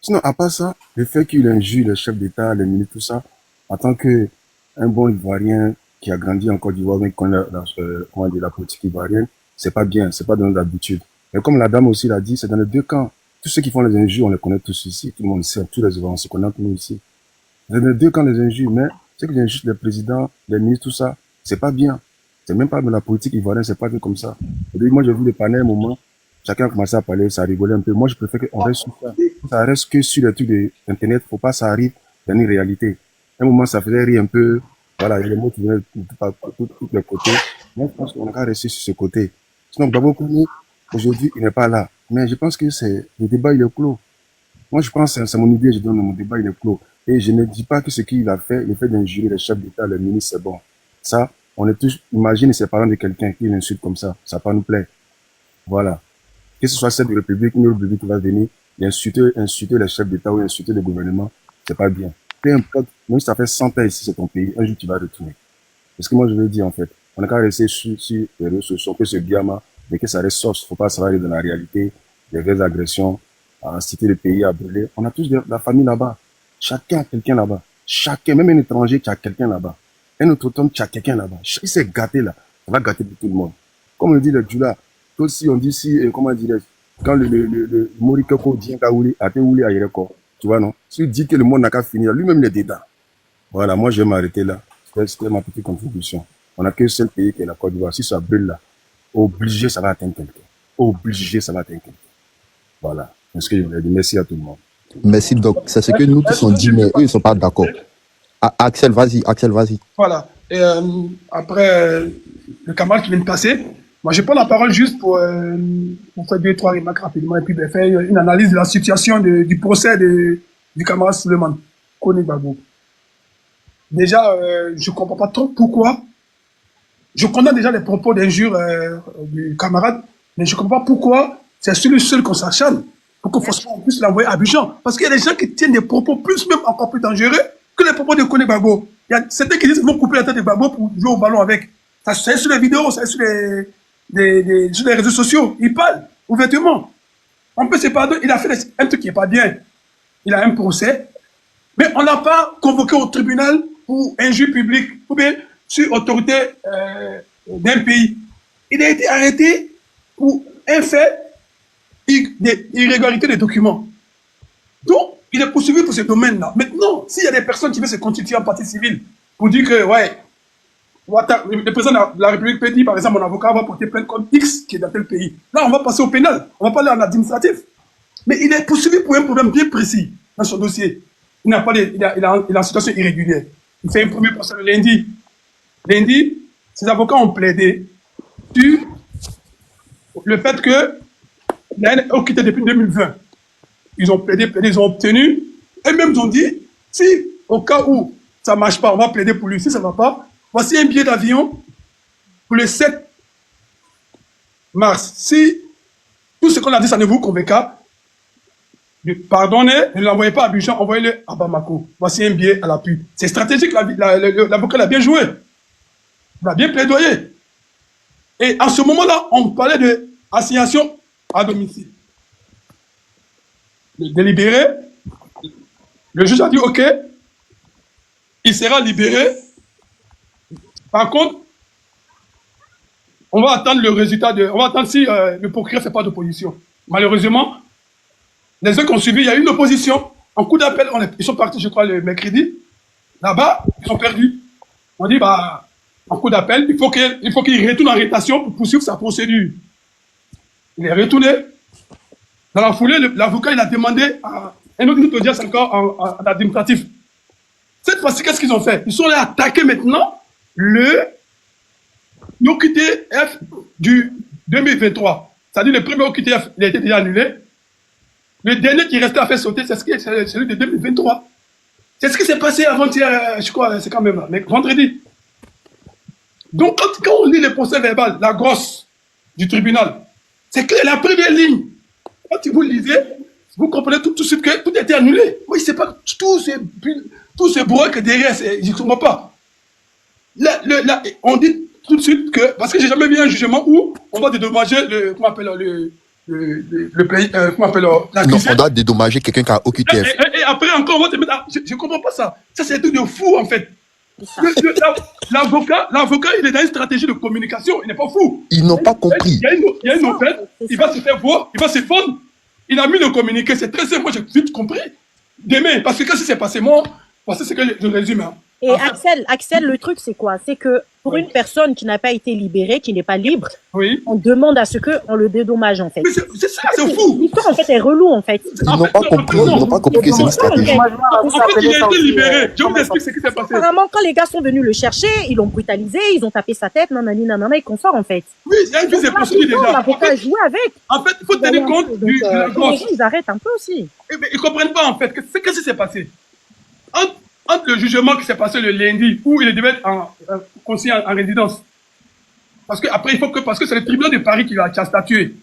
[SPEAKER 14] Sinon, à part ça, le fait qu'il ait un juge, le chef d'État, les ministres, tout ça, en tant que un bon Ivoirien qui a grandi en Côte d'Ivoire, mais qui connaît la politique ivoirienne, c'est pas bien, c'est pas dans l'habitude. Mais comme la dame aussi l'a dit, c'est dans les deux camps. Tous ceux qui font les injures, on les connaît tous ici, tout le monde sait, tous les Ivoiriens se connaissent nous ici. C'est dans les deux camps les injures, mais ceux qui injurent les présidents, les ministres, tout ça, c'est pas bien. C'est même pas dans la politique ivoirienne, c'est pas bien comme ça. Et moi, j'ai vu les panels, un moment, chacun a commencé à parler, ça rigolait un peu. Moi, je préfère qu'on reste sur ça. Ça reste que sur les trucs d'Internet, faut pas ça arrive dans une réalité. À un moment, ça faisait rire un peu. Voilà, il y a les mots qui venaient de tous les côtés. Moi, je pense qu'on a qu'à rester sur ce côté. Sinon, Gbagbo Koné, aujourd'hui, il n'est pas là. Mais je pense que le débat, il est clos. Moi, je pense, c'est mon idée, je donne mon débat, il est clos. Et je ne dis pas que ce qu'il a fait, le fait d'injurer les chefs d'État, les ministres, c'est bon. Ça, on est tous, imagine ses parents de quelqu'un qui l'insulte comme ça va pas nous plaire. Voilà. Que ce soit cette république, une république qui va venir, et insulter les chefs d'État ou insulter le gouvernement, c'est pas bien. Peu importe, même si ça fait 100 ans ici, c'est ton pays, un jour tu vas retourner. C'est ce que moi je veux dire en fait. On n'a qu'à rester sur les réseaux sociaux, que ce biama, mais que ça reste soft. Faut pas savoir dans la réalité, les vraies agressions, à inciter le pays à brûler. On a tous de la famille là-bas. Chacun a quelqu'un là-bas. Chacun, même un étranger qui a quelqu'un là-bas. Un autochtone qui a quelqu'un là-bas. Il s'est gâté là. Ça va gâter pour tout le monde. Comme le dit le Djoula, aussi on dit si, comment dire, quand le Morikeko dit Kaouli, a été ouli à Yereko. Tu vois, non? Si il dit que le monde n'a qu'à finir, lui-même il est dedans. Voilà, moi je vais m'arrêter là. C'était ma petite contribution. On n'a qu'un seul pays qui est la Côte d'Ivoire. Si ça brûle là, obligé, ça va atteindre quelqu'un. Obligé, ça va atteindre quelqu'un. Voilà. C'est ce que je voulais dire. Merci à tout le monde.
[SPEAKER 9] Merci, Doc. C'est ce que nous tous on dit, mais eux, ils ne sont pas d'accord. Axel, vas-y.
[SPEAKER 12] Voilà. Et après, le camarade qui vient de passer, moi, je prends la parole juste pour faire 2-3 remarques rapidement et puis faire une analyse de la situation du procès du camarade Souleymane Koné Gbagbo. Déjà, je ne comprends pas trop pourquoi. Je condamne déjà les propos d'injure du camarade, mais je ne comprends pas pourquoi c'est celui seul qu'on s'acharne pour qu'on forcément on puisse l'envoyer à Abidjan. Parce qu'il y a des gens qui tiennent des propos même encore plus dangereux que les propos de Koné Gbagbo. Il y a certains qui disent qu'ils vont couper la tête de Gbagbo pour jouer au ballon avec. Ça, c'est sur les vidéos, c'est sur les réseaux sociaux. Il parle ouvertement. On peut se pardonner. Il a fait un truc qui n'est pas bien. Il a un procès, mais on n'a pas convoqué au tribunal pour injure publique ou bien sur autorité d'un pays. Il a été arrêté pour un fait
[SPEAKER 15] des irrégularités des documents. Donc, il est poursuivi pour ce domaine-là. Maintenant, s'il y a des personnes qui veulent se constituer en partie civile pour dire que, ouais, le président de la République peut dire, par exemple, mon avocat va porter plainte contre X qui est dans tel pays. Là, on va passer au pénal. On va pas aller en administratif. Mais il est poursuivi pour un problème bien précis dans son dossier. Il est en situation irrégulière. Il fait un premier procès le lundi. Lundi, ses avocats ont plaidé sur le fait que il a quitté depuis 2020. Ils ont plaidé, ils ont obtenu. Et même ils ont dit, si au cas où ça ne marche pas, on va plaider pour lui. Si ça ne va pas, voici un billet d'avion pour le 7 mars. Si tout ce qu'on a dit, ça ne vous convainc pas, pardonnez, ne l'envoyez pas à Abidjan, envoyez-le à Bamako. Voici un billet à l'appui. C'est stratégique, l'avocat l'a bien joué. Il a bien plaidoyé. Et à ce moment-là, on parlait d'assignation à domicile. Délibéré, le juge a dit OK, il sera libéré. Par contre, on va attendre le résultat on va attendre si le procureur ne fait pas d'opposition. Malheureusement, les uns qui ont suivi, il y a eu une opposition. En coup d'appel, ils sont partis, je crois, le mercredi. Là-bas, ils ont perdu. On dit, bah, en coup d'appel, il faut qu'il retourne en rétention pour poursuivre sa procédure. Il est retourné. Dans la foulée, l'avocat, il a demandé à une autre audience encore en administratif. Cette fois-ci, qu'est-ce qu'ils ont fait? Ils sont allés attaquer maintenant le OQTF du 2023. C'est-à-dire le premier OQTF, il a été déjà annulé. Le dernier qui restait à faire sauter, c'est celui de 2023. C'est ce qui s'est passé avant-hier, je crois, c'est quand même là, mais vendredi. Donc, quand on lit le procès verbal, la grosse du tribunal, c'est clair, la première ligne, quand vous lisez, vous comprenez tout de suite que tout a été annulé. Oui, c'est pas tout ce brouhaha que derrière, je ne comprends pas. Là, on dit tout de suite que, parce que j'ai jamais vu un jugement où on va dédommager comment on appelle le pays, comment on appelle l'accusé.
[SPEAKER 9] Non, on doit dédommager quelqu'un qui a OQTF.
[SPEAKER 15] Et après encore, on va te mettre je comprends pas ça. Ça, c'est un truc de fou, en fait. L'avocat, il est dans une stratégie de communication, il n'est pas fou.
[SPEAKER 9] Ils n'ont pas compris.
[SPEAKER 15] Il y a une offerte, il va se faire voir, il va se fondre. Il a mis le communiqué, c'est très simple, moi j'ai vite compris. Demain, parce que qu'est-ce qui s'est passé, moi, c'est ce que je résume. Hein.
[SPEAKER 13] Et Axel, le truc c'est quoi? C'est que pour une personne qui n'a pas été libérée, qui n'est pas libre, on demande à ce qu'on le dédommage en fait.
[SPEAKER 15] Mais c'est ça, c'est fou.
[SPEAKER 13] L'histoire en fait est relou en fait.
[SPEAKER 9] Ils n'ont pas compris, que c'est une stratégie.
[SPEAKER 15] En fait, il a été libéré. Je vous explique ce qui s'est passé.
[SPEAKER 13] Apparemment, quand les gars sont venus le chercher, ils l'ont brutalisé, ils ont tapé sa tête, nanani, et consort en fait.
[SPEAKER 15] Oui, il y a une fille poursuivie déjà.
[SPEAKER 13] L'avocat a joué avec.
[SPEAKER 15] En fait, il faut tenir compte de la grosse.
[SPEAKER 13] Ils arrêtent un peu aussi.
[SPEAKER 15] Ils ne comprennent pas en fait. Qu'est-ce qui s'est passé? Entre le jugement qui s'est passé le lundi, où il devait être conseiller en résidence, parce que c'est le tribunal de Paris qui a statué.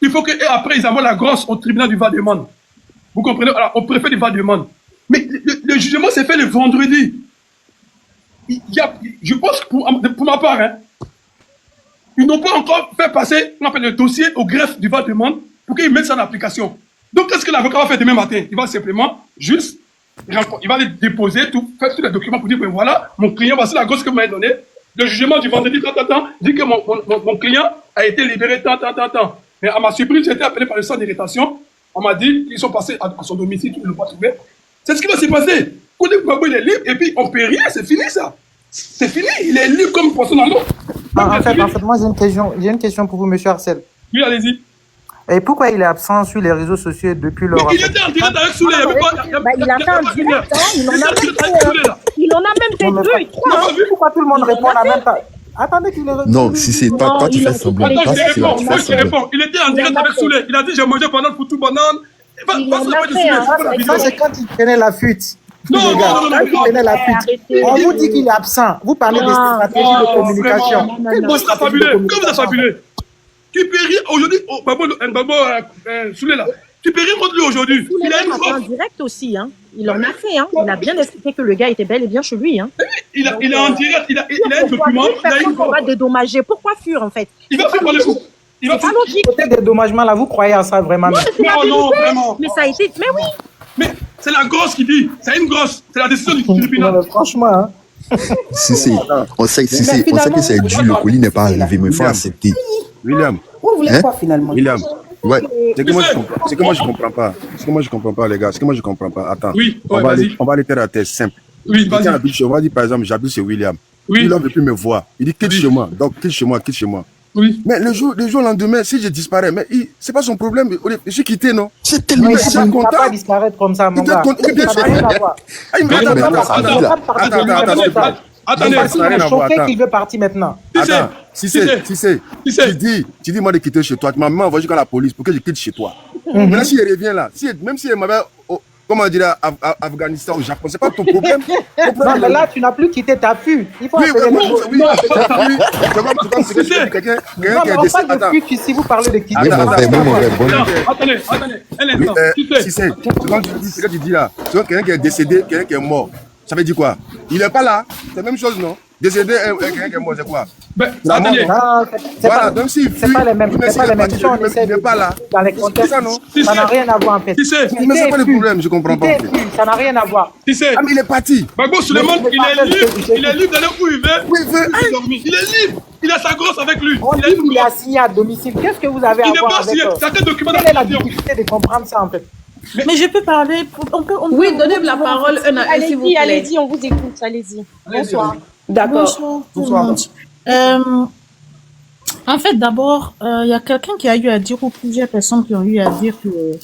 [SPEAKER 15] Il faut que, et après, ils envoient la grosse au tribunal du Val-de-Marne. Vous comprenez? Alors, au préfet du Val-de-Marne. Mais le jugement s'est fait le vendredi. Je pense que pour ma part, hein, ils n'ont pas encore fait passer le dossier au greffe du Val-de-Marne pour qu'ils mettent ça en application. Donc, qu'est-ce que l'avocat va faire demain matin? Il va simplement juste, il va déposer faire tous les documents pour dire, ben voilà, mon client, voici la grosse que vous m'avez donnée. Le jugement du vendredi, dit que mon client a été libéré, tant. Mais à ma surprise, j'ai été appelé par le centre de rétention. On m'a dit qu'ils sont passés à son domicile, tout ne l'ont pas trouvé. C'est ce qui va se passer. Quand il est libre, et puis on ne peut rien, c'est fini ça. C'est fini, il est libre comme poisson dans l'eau.
[SPEAKER 8] En fait, moi j'ai une question pour vous, monsieur Arcel.
[SPEAKER 15] Oui, allez-y.
[SPEAKER 8] Et pourquoi il est absent sur les réseaux sociaux depuis lors?
[SPEAKER 15] Il était en direct avec Souley.
[SPEAKER 13] Il a fait un direct, il en a même fait 2 et 3.
[SPEAKER 8] Pourquoi tout le monde répond en même temps? Attendez qu'il est...
[SPEAKER 9] Non, si c'est pas tu fais semblant.
[SPEAKER 15] Attends, je réponds. Il était en direct avec Souley. Il a dit j'ai mangé banane pour tout banane.
[SPEAKER 8] Ça, c'est quand il prenait la fuite.
[SPEAKER 15] Non,
[SPEAKER 8] on vous dit qu'il est absent. Vous parlez des stratégies de communication.
[SPEAKER 15] Vous êtes fabuleux. Comme vous êtes fabuleux. Tu peux rien aujourd'hui, Souley là. Tu peux rien contre lui aujourd'hui.
[SPEAKER 13] Il a une en direct aussi, hein. Il en a fait, hein. Il a bien expliqué que le gars était bel et bien chez lui, hein.
[SPEAKER 15] Il est en direct, il a un document.
[SPEAKER 13] On va dédommager. Pourquoi fuir en fait?
[SPEAKER 15] Il va fuir pour les coups.
[SPEAKER 13] C'est pas logique.
[SPEAKER 8] Côté dédommagement là, vous croyez à ça vraiment?
[SPEAKER 15] Non, vraiment.
[SPEAKER 13] Mais ça a été. Mais oui.
[SPEAKER 15] Mais c'est la grosse qui dit. C'est une grosse. C'est la décision du tribunal.
[SPEAKER 8] Franchement, hein.
[SPEAKER 9] On sait que c'est dû, le colis n'est pas arrivé, mais il faut accepter.
[SPEAKER 14] William.
[SPEAKER 16] Vous voulez quoi finalement?
[SPEAKER 14] William,
[SPEAKER 9] Ouais.
[SPEAKER 14] C'est que moi je comprends pas. C'est que moi je comprends pas, les gars. C'est que moi je comprends pas. Attends.
[SPEAKER 15] Oui,
[SPEAKER 14] on va aller terre à terre simple.
[SPEAKER 15] Oui, vas-y.
[SPEAKER 14] On va dire par exemple, j'habite chez William.
[SPEAKER 15] Oui.
[SPEAKER 14] Il ne veut plus me voir. Il dit quitte chez moi. Donc quitte chez moi.
[SPEAKER 15] Oui.
[SPEAKER 14] Mais le jour lendemain, si je disparais, mais c'est pas son problème. Je suis quitté, non?
[SPEAKER 9] C'est tellement
[SPEAKER 8] simple. Il ne va pas disparaître comme ça, mon gars.
[SPEAKER 15] Attendez,
[SPEAKER 8] qu'il veut partir maintenant.
[SPEAKER 14] Attends, si c'est, tu dis moi de quitter chez toi, tu m'as même envoyé jusqu'à la police pour que je quitte chez toi. Maintenant, si il revient là, même si il m'avait, comment on dirait, Afghanistan, au Japon, c'est pas ton problème.
[SPEAKER 8] Non, mais là, tu n'as plus quitté ta fille. Il faut appeler
[SPEAKER 14] oui, c'est comme quelqu'un qui est décédé. Attends,
[SPEAKER 8] si vous parlez de quitter.
[SPEAKER 15] Attendez, un instant.
[SPEAKER 14] Si c'est, ce que tu dis là, c'est quelqu'un qui est décédé, quelqu'un qui est mort. Ça veut dire quoi? Il n'est pas là. C'est la même chose, non? Décédé, quelqu'un qui est mort, c'est quoi?
[SPEAKER 15] Attendez.
[SPEAKER 14] Voilà, donc s'il fuit,
[SPEAKER 8] c'est pas les mêmes choses.
[SPEAKER 14] Il n'est pas là.
[SPEAKER 8] Dans les contextes, ça n'a rien à voir, en fait.
[SPEAKER 14] Mais c'est pas le problème, je comprends pas.
[SPEAKER 8] Ça n'a rien à voir.
[SPEAKER 14] Ah, mais il est parti.
[SPEAKER 15] Gbagbo Souleymane, il est libre d'aller où il veut. Il est libre. Il a sa grosse avec lui.
[SPEAKER 8] On dit qu'il est assigné à domicile. Qu'est-ce que vous avez à voir avec Quelle est la difficulté de comprendre ça, en fait?
[SPEAKER 1] Mais je peux parler.
[SPEAKER 13] Oui, donnez la parole. Allez-y, on vous écoute. Allez-y. Bonsoir.
[SPEAKER 1] D'accord. Bonsoir. En fait, d'abord, il y a quelqu'un qui a eu à dire, ou plusieurs personnes qui ont eu à dire que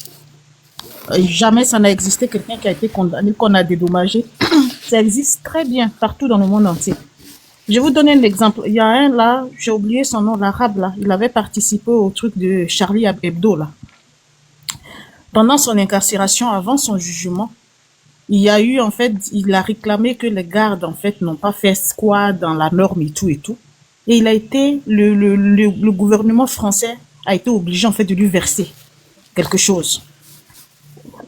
[SPEAKER 1] jamais ça n'a existé, quelqu'un qui a été condamné, qu'on a dédommagé. Ça existe très bien partout dans le monde entier. Je vais vous donner un exemple. Il y a un là, j'ai oublié son nom, l'arabe là. Il avait participé au truc de Charlie Hebdo là. Pendant son incarcération, avant son jugement, il y a eu, en fait, il a réclamé que les gardes, en fait, n'ont pas fait quoi dans la norme et tout et tout. Et il a été, le gouvernement français a été obligé, en fait, de lui verser quelque chose.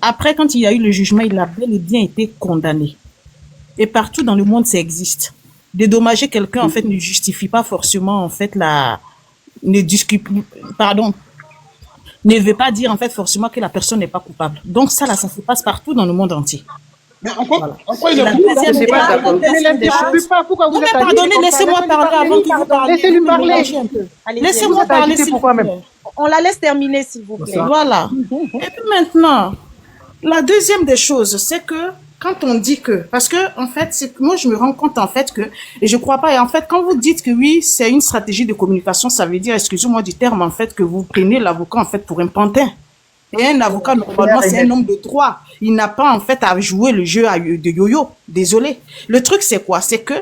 [SPEAKER 1] Après, quand il y a eu le jugement, il a bel et bien été condamné. Et partout dans le monde, ça existe. Dédommager quelqu'un, en fait, ne justifie pas forcément, en fait, ne veut pas dire en fait forcément que la personne n'est pas coupable. Donc ça là, ça se passe partout dans le monde entier.
[SPEAKER 15] Mais pourquoi il
[SPEAKER 1] est Pourquoi vous êtes pardonnez, laissez-moi parler avant que vous parliez.
[SPEAKER 8] Laissez-lui parler.
[SPEAKER 1] Laissez-moi parler s'il vous plaît.
[SPEAKER 13] On la laisse terminer s'il vous plaît.
[SPEAKER 1] Voilà. Et puis maintenant, la deuxième des choses, c'est que quand on dit que, parce que en fait, moi je me rends compte en fait que, et je crois pas, et en fait quand vous dites que oui, c'est une stratégie de communication, ça veut dire, excusez-moi du terme en fait, que vous prenez l'avocat en fait pour un pantin. Et un avocat normalement c'est un homme de droit, il n'a pas en fait à jouer le jeu de yo-yo. Désolé. Le truc c'est quoi? C'est que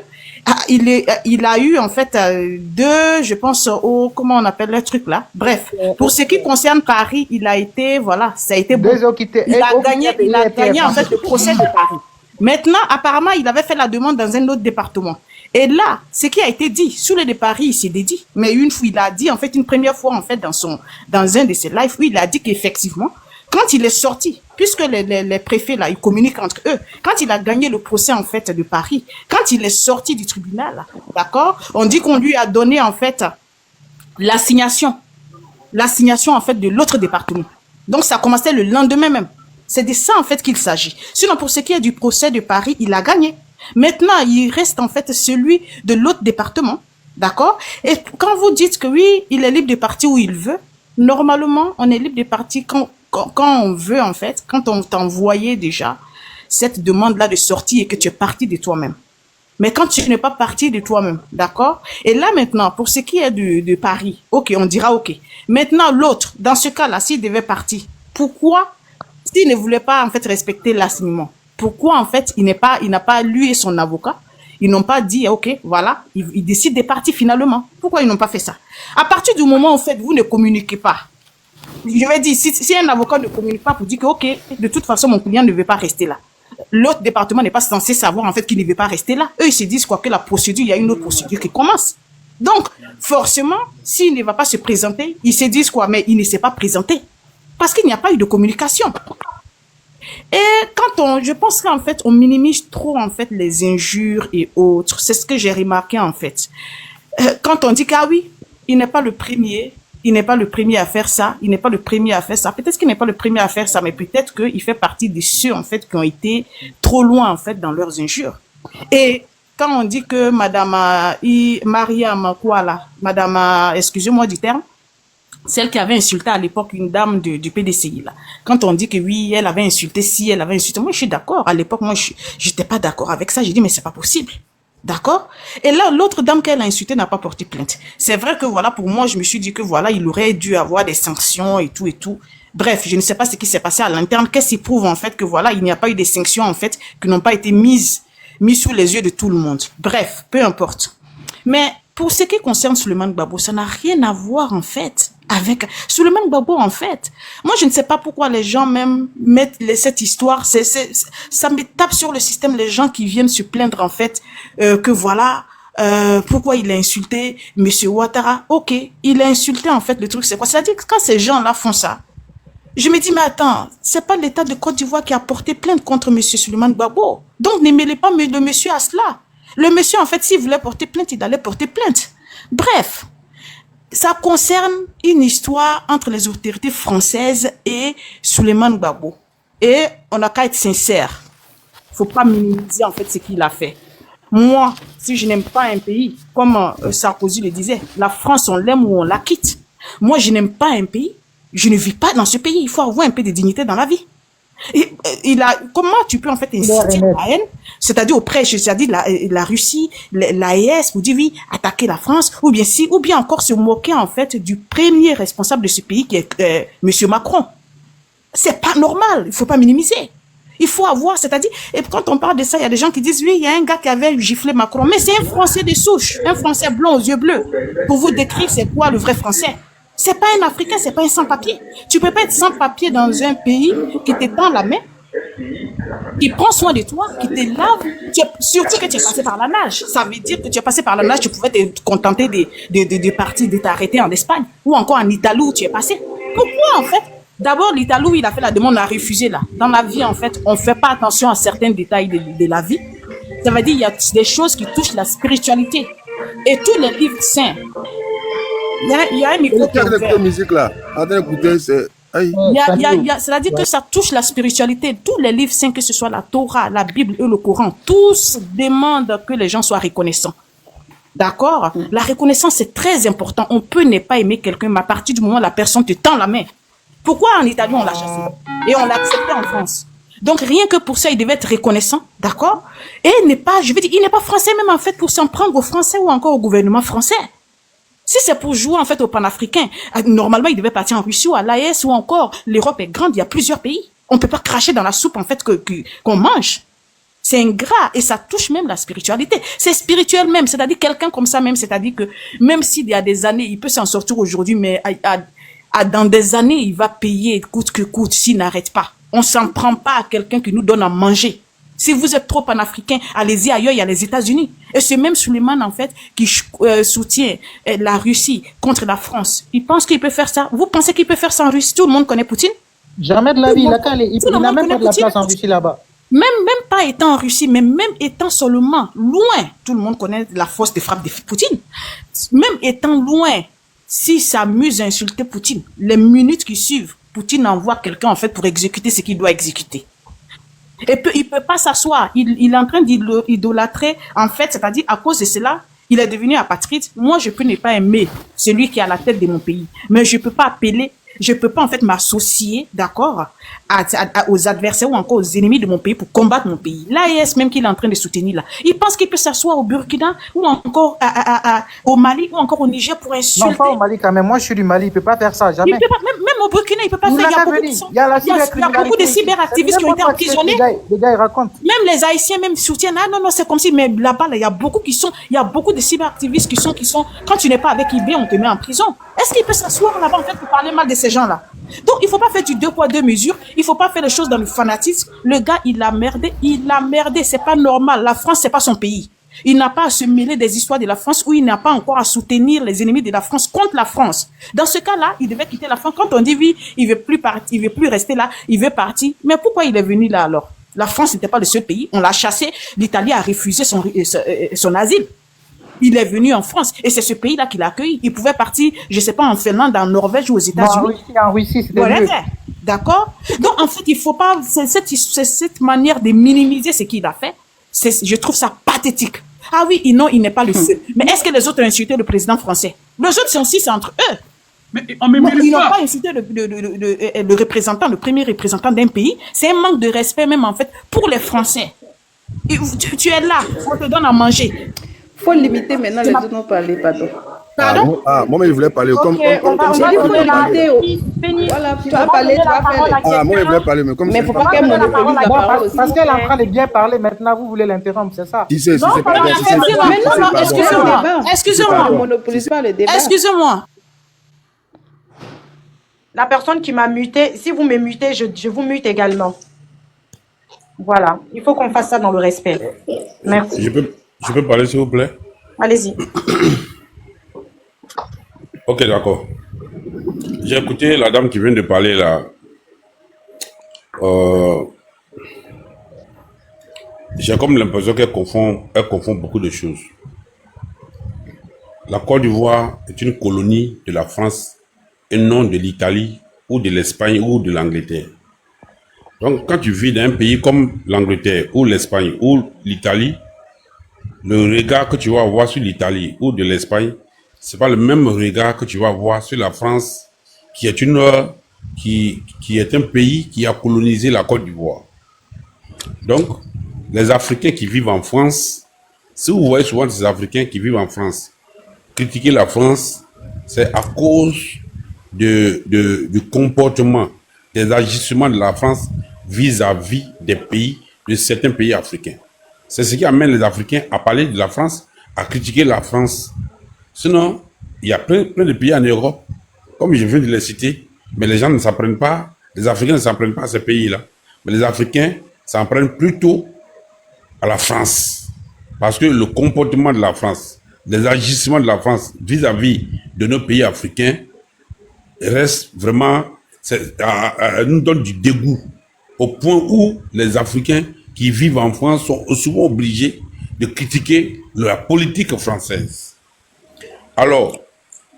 [SPEAKER 1] il a eu en fait je pense comment on appelle le truc là. Bref, pour ce qui concerne Paris, il a été ça a été bon. Il a gagné en fait le procès de Paris. Maintenant, apparemment, il avait fait la demande dans un autre département. Et là, ce qui a été dit sur le de Paris, il s'est dédit. Mais une fois, il a dit en fait une première fois en fait dans un de ses lives, oui, il a dit qu'effectivement, quand il est sorti, puisque les préfets là, ils communiquent entre eux, quand il a gagné le procès en fait de Paris, quand il est sorti du tribunal, d'accord, on dit qu'on lui a donné en fait l'assignation en fait de l'autre département. Donc ça commençait le lendemain même. C'est de ça en fait qu'il s'agit. Sinon pour ce qui est du procès de Paris, il a gagné. Maintenant, il reste en fait celui de l'autre département, d'accord? Et quand vous dites que oui, il est libre de partir où il veut, normalement, on est libre de partir quand on veut, en fait, quand on t'envoyait déjà cette demande-là de sortie et que tu es parti de toi-même. Mais quand tu n'es pas parti de toi-même, d'accord? Et là, maintenant, pour ce qui est de Paris, ok, on dira ok. Maintenant, l'autre, dans ce cas-là, s'il devait partir, pourquoi, s'il ne voulait pas, en fait, respecter l'assignement, pourquoi, en fait, il n'a pas, lui et son avocat, ils n'ont pas dit, ok, voilà, ils décident de partir finalement. Pourquoi ils n'ont pas fait ça? À partir du moment, en fait, vous ne communiquez pas, je vais dire, si un avocat ne communique pas pour dire que, ok, de toute façon, mon client ne veut pas rester là. L'autre département n'est pas censé savoir, en fait, qu'il ne veut pas rester là. Eux, ils se disent quoi, que la procédure, il y a une autre procédure qui commence. Donc, forcément, s'il ne va pas se présenter, ils se disent quoi, mais il ne s'est pas présenté. Parce qu'il n'y a pas eu de communication. Et je pense qu'en fait, on minimise trop, en fait, les injures et autres. C'est ce que j'ai remarqué, en fait. Quand on dit qu'ah oui, il n'est pas le premier à faire ça, il n'est pas le premier à faire ça. Peut-être qu'il n'est pas le premier à faire ça, mais peut-être qu'il fait partie de ceux, en fait, qui ont été trop loin, en fait, dans leurs injures. Et quand on dit que Madame Mariam, quoi là, Madame, excusez-moi du terme,
[SPEAKER 16] celle qui avait insulté à l'époque une dame du PDCI, là. Quand on dit que oui, elle avait insulté, si elle avait insulté, moi je suis d'accord. À l'époque, moi j'étais pas d'accord avec ça. J'ai dit mais c'est pas possible. D'accord? Et là, l'autre dame qu'elle a insultée n'a pas porté plainte. C'est vrai que voilà, pour moi, je me suis dit que voilà, il aurait dû avoir des sanctions et tout et tout. Bref, je ne sais pas ce qui s'est passé à l'interne. Qu'est-ce qui prouve en fait que voilà, il n'y a pas eu des sanctions en fait qui n'ont pas été mises sous les yeux de tout le monde. Bref, peu importe. Mais pour ce qui concerne Souleymane Gbagbo, ça n'a rien à voir en fait avec Souleymane Gbagbo en fait. Moi, je ne sais pas pourquoi les gens même mettent cette histoire. Ça me tape sur le système les gens qui viennent se plaindre en fait que voilà. Pourquoi il a insulté Monsieur Ouattara? Ok, il a insulté en fait. Le truc c'est quoi? C'est-à-dire que quand ces gens-là font ça, je me dis mais attends, c'est pas l'État de Côte d'Ivoire qui a porté plainte contre Monsieur Souleymane Gbagbo. Donc ne mêlez pas le monsieur à cela. Le monsieur en fait, s'il voulait porter plainte, il allait porter plainte. Bref, ça concerne une histoire entre les autorités françaises et Souleymane Gbagbo. Et on n'a qu'à être sincère. Faut pas minimiser en fait ce qu'il a fait. Moi, si je n'aime pas un pays, comme Sarkozy le disait, la France, on l'aime ou on la quitte. Moi, je n'aime pas un pays, je ne vis pas dans ce pays. Il faut avoir un peu de dignité dans la vie. Et, comment tu peux en fait inciter la haine, c'est-à-dire auprès, c'est-à-dire la Russie, l'AES, vous dire oui, attaquer la France, ou bien encore se moquer en fait du premier responsable de ce pays qui est Monsieur Macron. C'est pas normal, il faut pas minimiser. Il faut avoir, c'est-à-dire, et quand on parle de ça, il y a des gens qui disent, oui, il y a un gars qui avait giflé Macron, mais c'est un Français de souche, un Français blond aux yeux bleus. Pour vous décrire, c'est quoi le vrai Français? C'est pas un Africain, c'est pas un sans-papier. Tu peux pas être sans-papier dans un pays qui te tend la main, qui prend soin de toi, qui te lave, surtout que tu es passé par la nage. Ça veut dire que tu es passé par la nage, tu pouvais te contenter de partir, de t'arrêter en Espagne, ou encore en Italie où tu es passé. Pourquoi, en fait? D'abord, l'Italie où il a fait la demande, on a refusé là. Dans la vie, en fait, on fait pas attention à certains détails de la vie. Ça veut dire qu'il y a des choses qui touchent la spiritualité. Et tous les livres saints, il y a un micro qui est ouvert.
[SPEAKER 14] Musique là.
[SPEAKER 16] C'est-à-dire que ça touche la spiritualité. Tous les livres saints, que ce soit la Torah, la Bible et le Coran, tous demandent que les gens soient reconnaissants. D'accord? La reconnaissance, c'est très important. On peut ne pas aimer quelqu'un, mais à partir du moment où la personne te tend la main. Pourquoi en Italie, on l'a chassé? Et on l'a accepté en France. Donc, rien que pour ça, il devait être reconnaissant. D'accord? Et il n'est pas français même en fait pour s'en prendre aux Français ou encore au gouvernement français. Si c'est pour jouer en fait au panafricain, normalement il devait partir en Russie ou à l'AES ou encore l'Europe est grande, il y a plusieurs pays. On peut pas cracher dans la soupe en fait qu'on mange. C'est ingrat et ça touche même la spiritualité. C'est spirituel même, c'est-à-dire quelqu'un comme ça même, c'est-à-dire que même s'il y a des années, il peut s'en sortir aujourd'hui, mais dans des années, il va payer coûte que coûte s'il n'arrête pas. On s'en prend pas à quelqu'un qui nous donne à manger. Si vous êtes trop panafricain, allez-y ailleurs, il y a les États-Unis. Et c'est même Souleymane, en fait, qui soutient la Russie contre la France. Il pense qu'il peut faire ça. Vous pensez qu'il peut faire ça en Russie? Tout le monde connaît Poutine?
[SPEAKER 8] Jamais de la vie. Il n'a même pas de la place en Russie là-bas.
[SPEAKER 16] Même pas étant en Russie, mais même étant seulement loin, tout le monde connaît la force de frappe de Poutine. Même étant loin, s'il s'amuse à insulter Poutine, les minutes qui suivent, Poutine envoie quelqu'un, en fait, pour exécuter ce qu'il doit exécuter. Et il peut pas s'asseoir. Il est en train d'idolâtrer, en fait, c'est-à-dire, à cause de cela, il est devenu apatride. Moi, je peux ne pas aimer celui qui est à la tête de mon pays. Mais je peux pas en fait m'associer, d'accord, aux adversaires ou encore aux ennemis de mon pays pour combattre mon pays. L'AES même qu'il est en train de soutenir là, il pense qu'il peut s'asseoir au Burkina ou encore au Mali ou encore au Niger pour insulter.
[SPEAKER 8] Non, pas au Mali quand même. Moi, je suis du Mali. Il peut pas faire ça, jamais.
[SPEAKER 16] Il peut pas, même au Burkina, il peut pas faire. Il y a beaucoup de cyberactivistes qui ont été emprisonnés.
[SPEAKER 8] Les gars, ils racontent.
[SPEAKER 16] Même les Haïtiens même soutiennent. Ah non, c'est comme si, mais là-bas, il y a beaucoup de cyberactivistes qui sont, quand tu n'es pas avec IB, on te met en prison. Est-ce qu'il peut s'asseoir là-bas, en fait, pour parler mal de ces gens-là? Donc, il faut pas faire du 2 poids 2 mesures. Il faut pas faire les choses dans le fanatisme. Le gars, il a merdé. C'est pas normal. La France, c'est pas son pays. Il n'a pas à se mêler des histoires de la France ou il n'a pas encore à soutenir les ennemis de la France contre la France. Dans ce cas-là, il devait quitter la France. Quand on dit oui, il veut plus partir, il veut plus rester là, il veut partir. Mais pourquoi il est venu là alors? La France n'était pas le seul pays. On l'a chassé. L'Italie a refusé son asile. Il est venu en France et c'est ce pays-là qui l'a accueilli. Il pouvait partir, je sais pas, en Finlande, en Norvège ou aux États-Unis.
[SPEAKER 8] En Russie, c'était mieux.
[SPEAKER 16] D'accord? Donc, en fait, il faut pas, c'est cette manière de minimiser ce qu'il a fait. Je trouve ça pathétique. Ah oui, non, il n'est pas le seul. Mais est-ce que les autres ont insulté le président français? Les autres sont 6 entre eux.
[SPEAKER 15] Mais on me
[SPEAKER 16] Non,
[SPEAKER 15] mérite
[SPEAKER 16] ils n'ont
[SPEAKER 15] pas.
[SPEAKER 16] pas insulté le représentant, le premier représentant d'un pays. C'est un manque de respect même en fait pour les Français. Et tu es là, on te donne à manger.
[SPEAKER 10] Faut limiter maintenant les autres n'ont parlé, pardon.
[SPEAKER 16] Pardon?
[SPEAKER 14] Moi, je voulais parler.
[SPEAKER 10] Ok,
[SPEAKER 14] Comme
[SPEAKER 10] on va
[SPEAKER 14] ça,
[SPEAKER 10] limiter. Voilà, tu vas parler, tu vas faire
[SPEAKER 14] moi, je voulais parler, mais comme
[SPEAKER 10] Mais
[SPEAKER 14] c'est
[SPEAKER 10] faut
[SPEAKER 14] pas-
[SPEAKER 10] pas qu'elle monopolise la parole aussi.
[SPEAKER 8] Parce qu'elle est en train de bien parler, maintenant vous voulez l'interrompre, c'est ça?
[SPEAKER 14] Si c'est
[SPEAKER 8] Non,
[SPEAKER 14] pas
[SPEAKER 8] pas
[SPEAKER 14] bien,
[SPEAKER 8] la
[SPEAKER 14] si c'est
[SPEAKER 8] peine.
[SPEAKER 14] pas
[SPEAKER 8] Mais
[SPEAKER 14] bien,
[SPEAKER 8] non,
[SPEAKER 14] si
[SPEAKER 8] non,
[SPEAKER 14] c'est pas
[SPEAKER 16] excusez-moi.
[SPEAKER 14] bon.
[SPEAKER 16] Excusez-moi.
[SPEAKER 10] Ne monopolise pas le débat.
[SPEAKER 16] Excusez-moi.
[SPEAKER 13] La personne qui m'a muté, si vous me mutez, je vous mute également. Voilà, il faut qu'on fasse ça dans le respect. Merci.
[SPEAKER 17] Je peux parler, s'il vous plaît?
[SPEAKER 13] Allez-y.
[SPEAKER 17] Ok, d'accord. J'ai écouté la dame qui vient de parler là. J'ai comme l'impression qu'elle confond beaucoup de choses. La Côte d'Ivoire est une colonie de la France et non de l'Italie ou de l'Espagne ou de l'Angleterre. Donc, quand tu vis dans un pays comme l'Angleterre ou l'Espagne ou l'Italie, le regard que tu vas avoir sur l'Italie ou de l'Espagne, c'est pas le même regard que tu vas avoir sur la France, qui est qui est un pays qui a colonisé la Côte d'Ivoire. Donc, les Africains qui vivent en France, si vous voyez souvent des Africains qui vivent en France critiquer la France, c'est à cause du comportement, des agissements de la France vis-à-vis des pays, de certains pays africains. C'est ce qui amène les Africains à parler de la France, à critiquer la France. Sinon, il y a plein de pays en Europe, comme je viens de les citer, mais les gens ne s'apprennent pas, les Africains ne s'apprennent pas à ces pays-là. Mais les Africains s'en prennent plutôt à la France. Parce que le comportement de la France, les agissements de la France vis-à-vis de nos pays africains reste vraiment, nous donne du dégoût, au point où les Africains qui vivent en France sont souvent obligés de critiquer la politique française. Alors,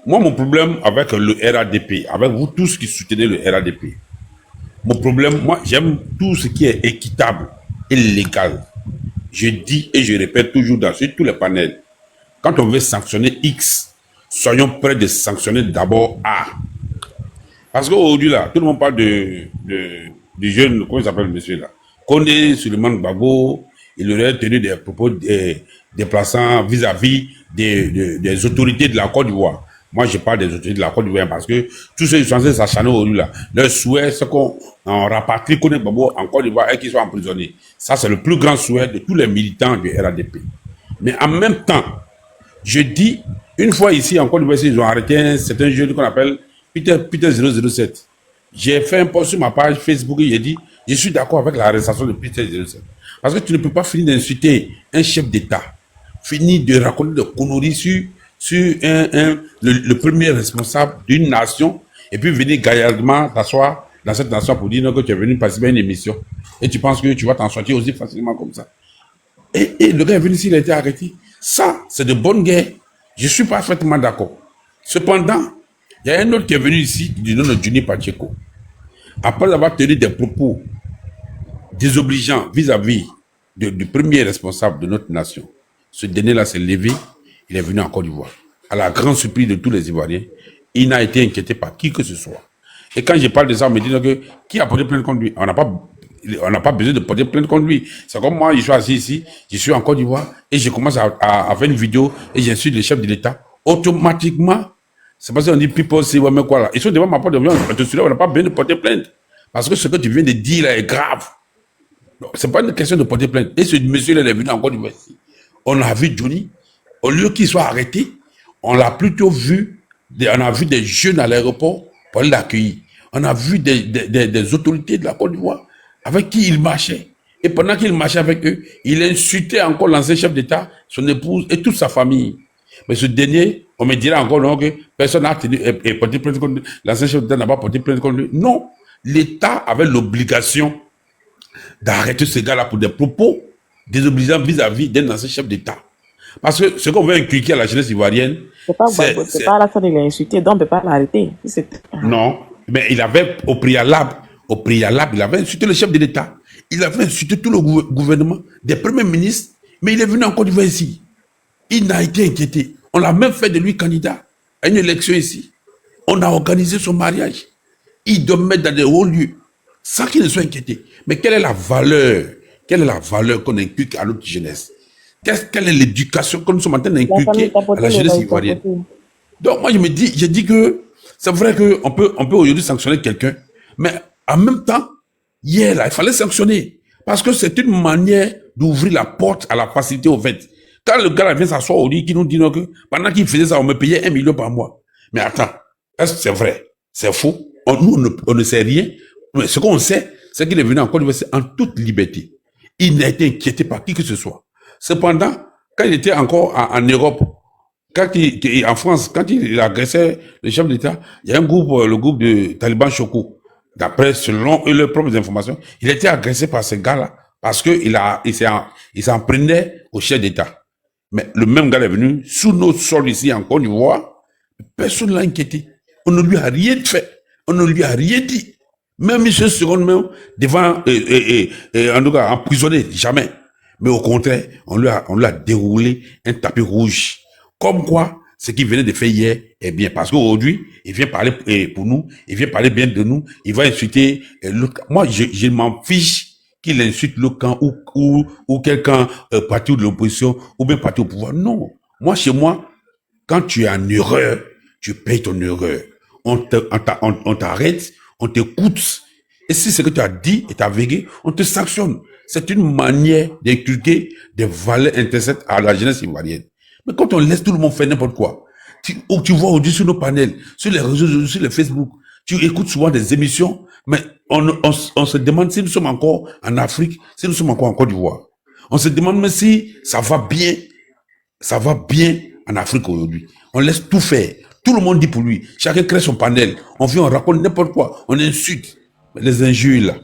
[SPEAKER 17] moi, mon problème avec le RADP, avec vous tous qui soutenez le RADP, mon problème, moi, j'aime tout ce qui est équitable et légal. Je dis et je répète toujours sur tous les panels, quand on veut sanctionner X, soyons prêts de sanctionner d'abord A. Parce qu'aujourd'hui, là, tout le monde parle du jeune, comment il s'appelle, monsieur, là, Condé, Suleiman Gbagbo, il aurait tenu des propos déplaçants vis-à-vis des autorités de la Côte d'Ivoire. Moi, je parle des autorités de la Côte d'Ivoire parce que tous ceux qui sont censés s'acharner aujourd'hui, là, leur souhait, c'est qu'on rapatrie Condé Gbagbo en Côte d'Ivoire et qu'ils soient emprisonnés. Ça, c'est le plus grand souhait de tous les militants du RADP. Mais en même temps, je dis, une fois ici en Côte d'Ivoire, ils ont arrêté certains jeunes qu'on appelle Peter 007. J'ai fait un post sur ma page Facebook et j'ai dit, je suis d'accord avec l'arrestation de Peter 007. Parce que tu ne peux pas finir d'insulter un chef d'État, finir de raconter des conneries sur le premier responsable d'une nation, et puis venir gaillardement t'asseoir dans cette nation pour dire que tu es venu participer à une émission. Et tu penses que tu vas t'en sortir aussi facilement comme ça. Et le gars est venu ici, il a été arrêté. Ça, c'est de bonne guerre. Je suis parfaitement d'accord. Cependant, il y a un autre qui est venu ici, du nom de Johnny Pacheco. Après avoir tenu des propos désobligeants vis-à-vis du premier responsable de notre nation, ce dernier-là s'est levé, il est venu en Côte d'Ivoire. À la grande surprise de tous les Ivoiriens, il n'a été inquiété par qui que ce soit. Et quand je parle de ça, on me dit que qui a porté plainte contre lui? On n'a pas besoin de porter plainte contre lui. C'est comme moi, je suis assis ici, je suis en Côte d'Ivoire, et je commence à faire une vidéo, et j'insulte le chef de l'État. Automatiquement, c'est parce qu'on dit people say, ouais, mais quoi là? Ils sont devant ma porte de viande, on n'a pas besoin de porter plainte. Parce que ce que tu viens de dire là est grave. C'est pas une question de porter plainte. Et ce monsieur-là, il est venu en Côte d'Ivoire ici. On a vu Johnny, au lieu qu'il soit arrêté, on l'a plutôt vu, on a vu des jeunes à l'aéroport pour l'accueillir. On a vu des autorités de la Côte d'Ivoire avec qui il marchait. Et pendant qu'il marchait avec eux, il insultait encore l'ancien chef d'État, son épouse et toute sa famille. Mais ce dernier, on me dirait encore non, que personne n'a porté plainte contre lui. L'ancien chef d'État n'a pas porté plainte contre lui. Non, l'État avait l'obligation d'arrêter ce gars-là pour des propos désobligeants vis-à-vis d'un ancien chef d'État. Parce que ce qu'on veut inculquer à la jeunesse ivoirienne,
[SPEAKER 18] c'est pas la fin de l'insulter, donc on ne peut pas l'arrêter.
[SPEAKER 17] Non, mais il avait au préalable, il avait insulté le chef de l'État. Il avait insulté tout le gouvernement, des premiers ministres, mais il est venu en Côte d'Ivoire ici. Il n'a été inquiété. On l'a même fait de lui candidat à une élection ici. On a organisé son mariage. Ils doivent mettre dans des hauts lieux, sans qu'ils ne soient inquiétés. Mais quelle est la valeur? Quelle est la valeur qu'on inculque à notre jeunesse? Quelle est l'éducation que nous sommes en train d'inculquer à la jeunesse ivoirienne? Donc moi, je dis que c'est vrai qu'on peut aujourd'hui sanctionner quelqu'un, mais en même temps, hier, là, il fallait sanctionner. Parce que c'est une manière d'ouvrir la porte à la facilité au fait. Quand le gars là, vient s'asseoir au lit, qui nous dit non, que pendant qu'il faisait ça, on me payait 1 million par mois. Mais attends, est-ce que c'est vrai? C'est faux? Nous, on ne sait rien. Mais ce qu'on sait, c'est qu'il est venu en Côte d'Ivoire en toute liberté. Il n'a été inquiété par qui que ce soit. Cependant, quand il était encore en Europe, en France, quand il agressait le chef d'État, il y a un groupe, le groupe de Taliban Choco. D'après, selon leurs propres informations, il a été agressé par ces gars-là parce que il s'en prenait au chef d'État. Mais le même gars est venu sous notre sol ici en Côte d'Ivoire. Personne ne l'a inquiété. On ne lui a rien fait. On ne lui a rien dit. Même une seconde, même devant, en tout cas, emprisonné, jamais. Mais au contraire, on lui a déroulé un tapis rouge. Comme quoi, ce qu'il venait de faire hier est bien. Parce qu'aujourd'hui, il vient parler pour nous, il vient parler bien de nous, il va insulter l'autre. Moi, je m'en fiche qu'il insulte le camp ou quelqu'un parti de l'opposition ou bien parti au pouvoir. Non. Moi, chez moi, quand tu es en erreur, tu payes ton erreur. On t'arrête, on t'écoute. Et si ce que tu as dit est avéré, on te sanctionne. C'est une manière d'inculquer des valeurs intrinsèques à la jeunesse ivoirienne. Mais quand on laisse tout le monde faire n'importe quoi, tu vois aujourd'hui sur nos panels, sur les réseaux, sur les Facebook, tu écoutes souvent des émissions, mais on se demande si nous sommes encore en Afrique, si nous sommes encore en Côte d'Ivoire. On se demande même si ça va bien en Afrique aujourd'hui. On laisse tout faire. Tout le monde dit pour lui. Chacun crée son panel. On vient, on raconte n'importe quoi. On insulte. Mais les injures là,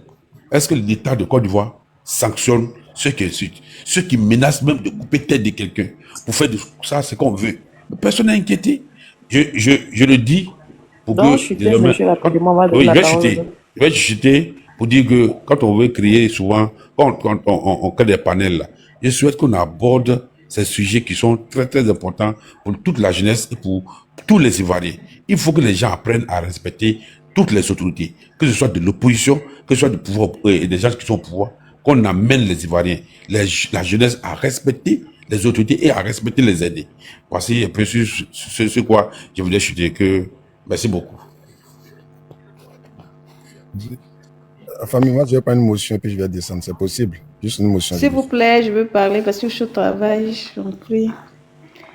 [SPEAKER 17] est-ce que l'État de Côte d'Ivoire sanctionne ceux qui insultent, ceux qui menacent même de couper tête de quelqu'un pour faire de ça ce qu'on veut? Personne n'est inquiété. Je le dis pour que je vais chuter pour dire que quand on veut créer souvent, quand on crée des panels là, je souhaite qu'on aborde ces sujets qui sont très très importants pour toute la jeunesse et pour tous les Ivoiriens. Il faut que les gens apprennent à respecter toutes les autorités, que ce soit de l'opposition, que ce soit du pouvoir et des gens qui sont au pouvoir, qu'on amène les Ivoiriens, la jeunesse à respecter les autorités et à respecter les aider. Voici un peu ce quoi je voulais chuter que merci beaucoup.
[SPEAKER 14] Famille, moi je vais pas une motion puis je vais descendre, c'est possible? Juste une motion.
[SPEAKER 19] S'il vous plaît, je veux parler parce que je suis au travail, j'en prie.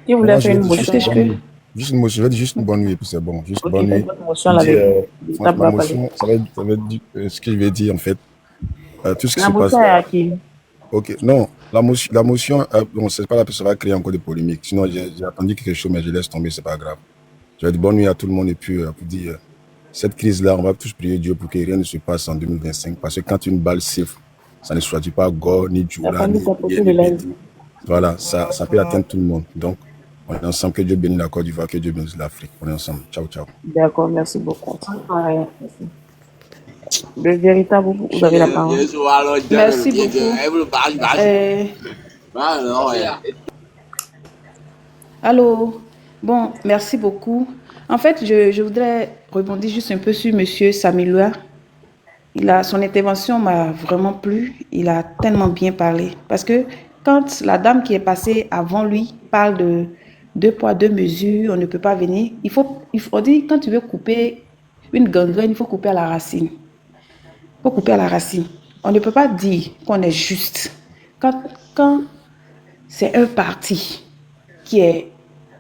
[SPEAKER 18] Il voulait faire une motion.
[SPEAKER 14] Juste une motion, je vais dire juste une bonne nuit, puis c'est bon. Juste une bonne nuit. Ma motion, ça va être ce que je vais dire en fait. Tout ce qui se passe. Ok, non, la motion, bon, c'est pas la personne qui va créer encore des polémiques. Sinon, j'ai attendu quelque chose, mais je laisse tomber, c'est pas grave. Je vais dire bonne nuit à tout le monde et puis pour dire, cette crise-là, on va tous prier Dieu pour que rien ne se passe en 2025. Parce que quand une balle siffle, ça ne choisit pas Gore, ni Djoula, ni voilà, ça peut atteindre tout le monde. Donc, on est ensemble, que Dieu bénisse la Côte d'Ivoire, que Dieu bénisse l'Afrique. On est ensemble. Ciao, ciao.
[SPEAKER 18] D'accord, merci beaucoup. Le véritable, vous avez la parole.
[SPEAKER 19] Merci beaucoup. Allô. Bon, merci beaucoup. En fait, je voudrais rebondir juste un peu sur Monsieur Samilua. Son intervention m'a vraiment plu. Il a tellement bien parlé. Parce que quand la dame qui est passée avant lui parle de 2 poids, 2 mesures, on ne peut pas venir. Il faut dire, quand tu veux couper une gangrène, il faut couper à la racine. Il faut couper à la racine. On ne peut pas dire qu'on est juste. Quand c'est un parti qui est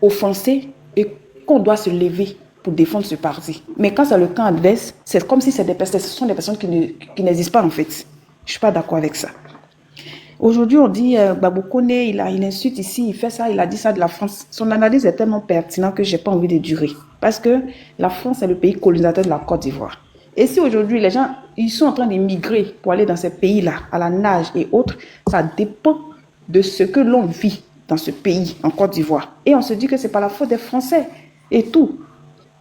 [SPEAKER 19] offensé et qu'on doit se lever pour défendre ce parti. Mais quand c'est le camp adverse, c'est comme si ce sont des personnes qui n'existent pas en fait. Je ne suis pas d'accord avec ça. Aujourd'hui, on dit Gbagbo Koné, il insulte ici, il fait ça, il a dit ça de la France. Son analyse est tellement pertinente que je n'ai pas envie de durer. Parce que la France est le pays colonisateur de la Côte d'Ivoire. Et si aujourd'hui, les gens ils sont en train d'immigrer pour aller dans ces pays-là, à la nage et autres, ça dépend de ce que l'on vit dans ce pays, en Côte d'Ivoire. Et on se dit que ce n'est pas la faute des Français et tout.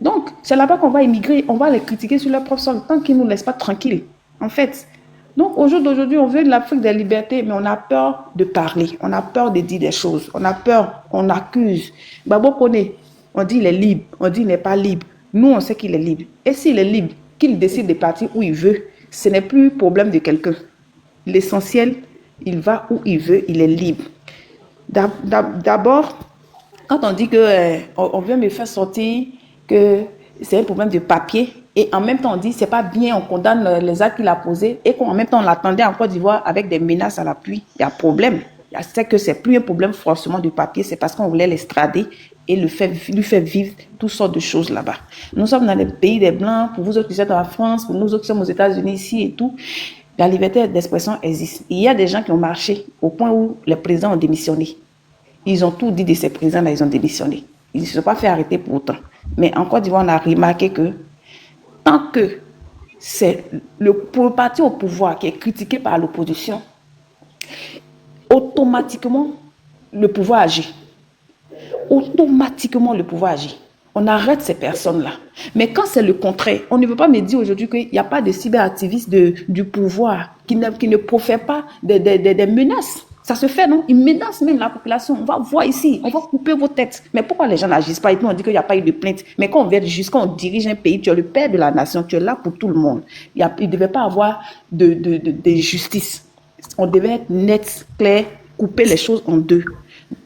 [SPEAKER 19] Donc, c'est là-bas qu'on va immigrer, on va les critiquer sur leur propre sol, tant qu'ils ne nous laissent pas tranquilles, en fait. Donc, au jour d'aujourd'hui, on veut l'Afrique des libertés, mais on a peur de parler, on a peur de dire des choses, on a peur, on accuse. Gbagbo Koné, on dit il est libre, on dit il n'est pas libre. Nous, on sait qu'il est libre. Et s'il est libre, qu'il décide de partir où il veut, ce n'est plus problème de quelqu'un. L'essentiel, il va où il veut, il est libre. D'abord, quand on dit que on vient me faire sortir, que c'est un problème de papier, et en même temps on dit c'est pas bien, on condamne les actes qu'il a posés, et qu'en même temps on l'attendait en Côte d'Ivoire avec des menaces à l'appui, il y a problème. C'est que c'est plus un problème forcément de papier, c'est parce qu'on voulait l'extrader et lui faire vivre toutes sortes de choses là-bas. Nous sommes dans les pays des Blancs, pour vous autres qui êtes en France, pour nous autres qui sommes aux États-Unis ici et tout, la liberté d'expression existe. Il y a des gens qui ont marché au point où les présidents ont démissionné. Ils ont tout dit de ces présidents-là, ils ont démissionné. Ils ne se sont pas fait arrêter pour autant. Mais en Côte d'Ivoire, on a remarqué que tant que c'est le parti au pouvoir qui est critiqué par l'opposition, automatiquement, le pouvoir agit. Automatiquement, le pouvoir agit. On arrête ces personnes-là. Mais quand c'est le contraire, on ne veut pas me dire aujourd'hui qu'il n'y a pas de cyberactivistes du pouvoir qui ne profèrent pas des menaces. Ça se fait, non? Ils menacent même la population. On va voir ici, on va couper vos têtes. Mais pourquoi les gens n'agissent pas? Et puis on dit qu'il n'y a pas eu de plainte. Mais quand on vient jusqu'à on dirige un pays, tu es le père de la nation, tu es là pour tout le monde. Il ne devait pas avoir de justice. On devait être net, clair, couper les choses en deux.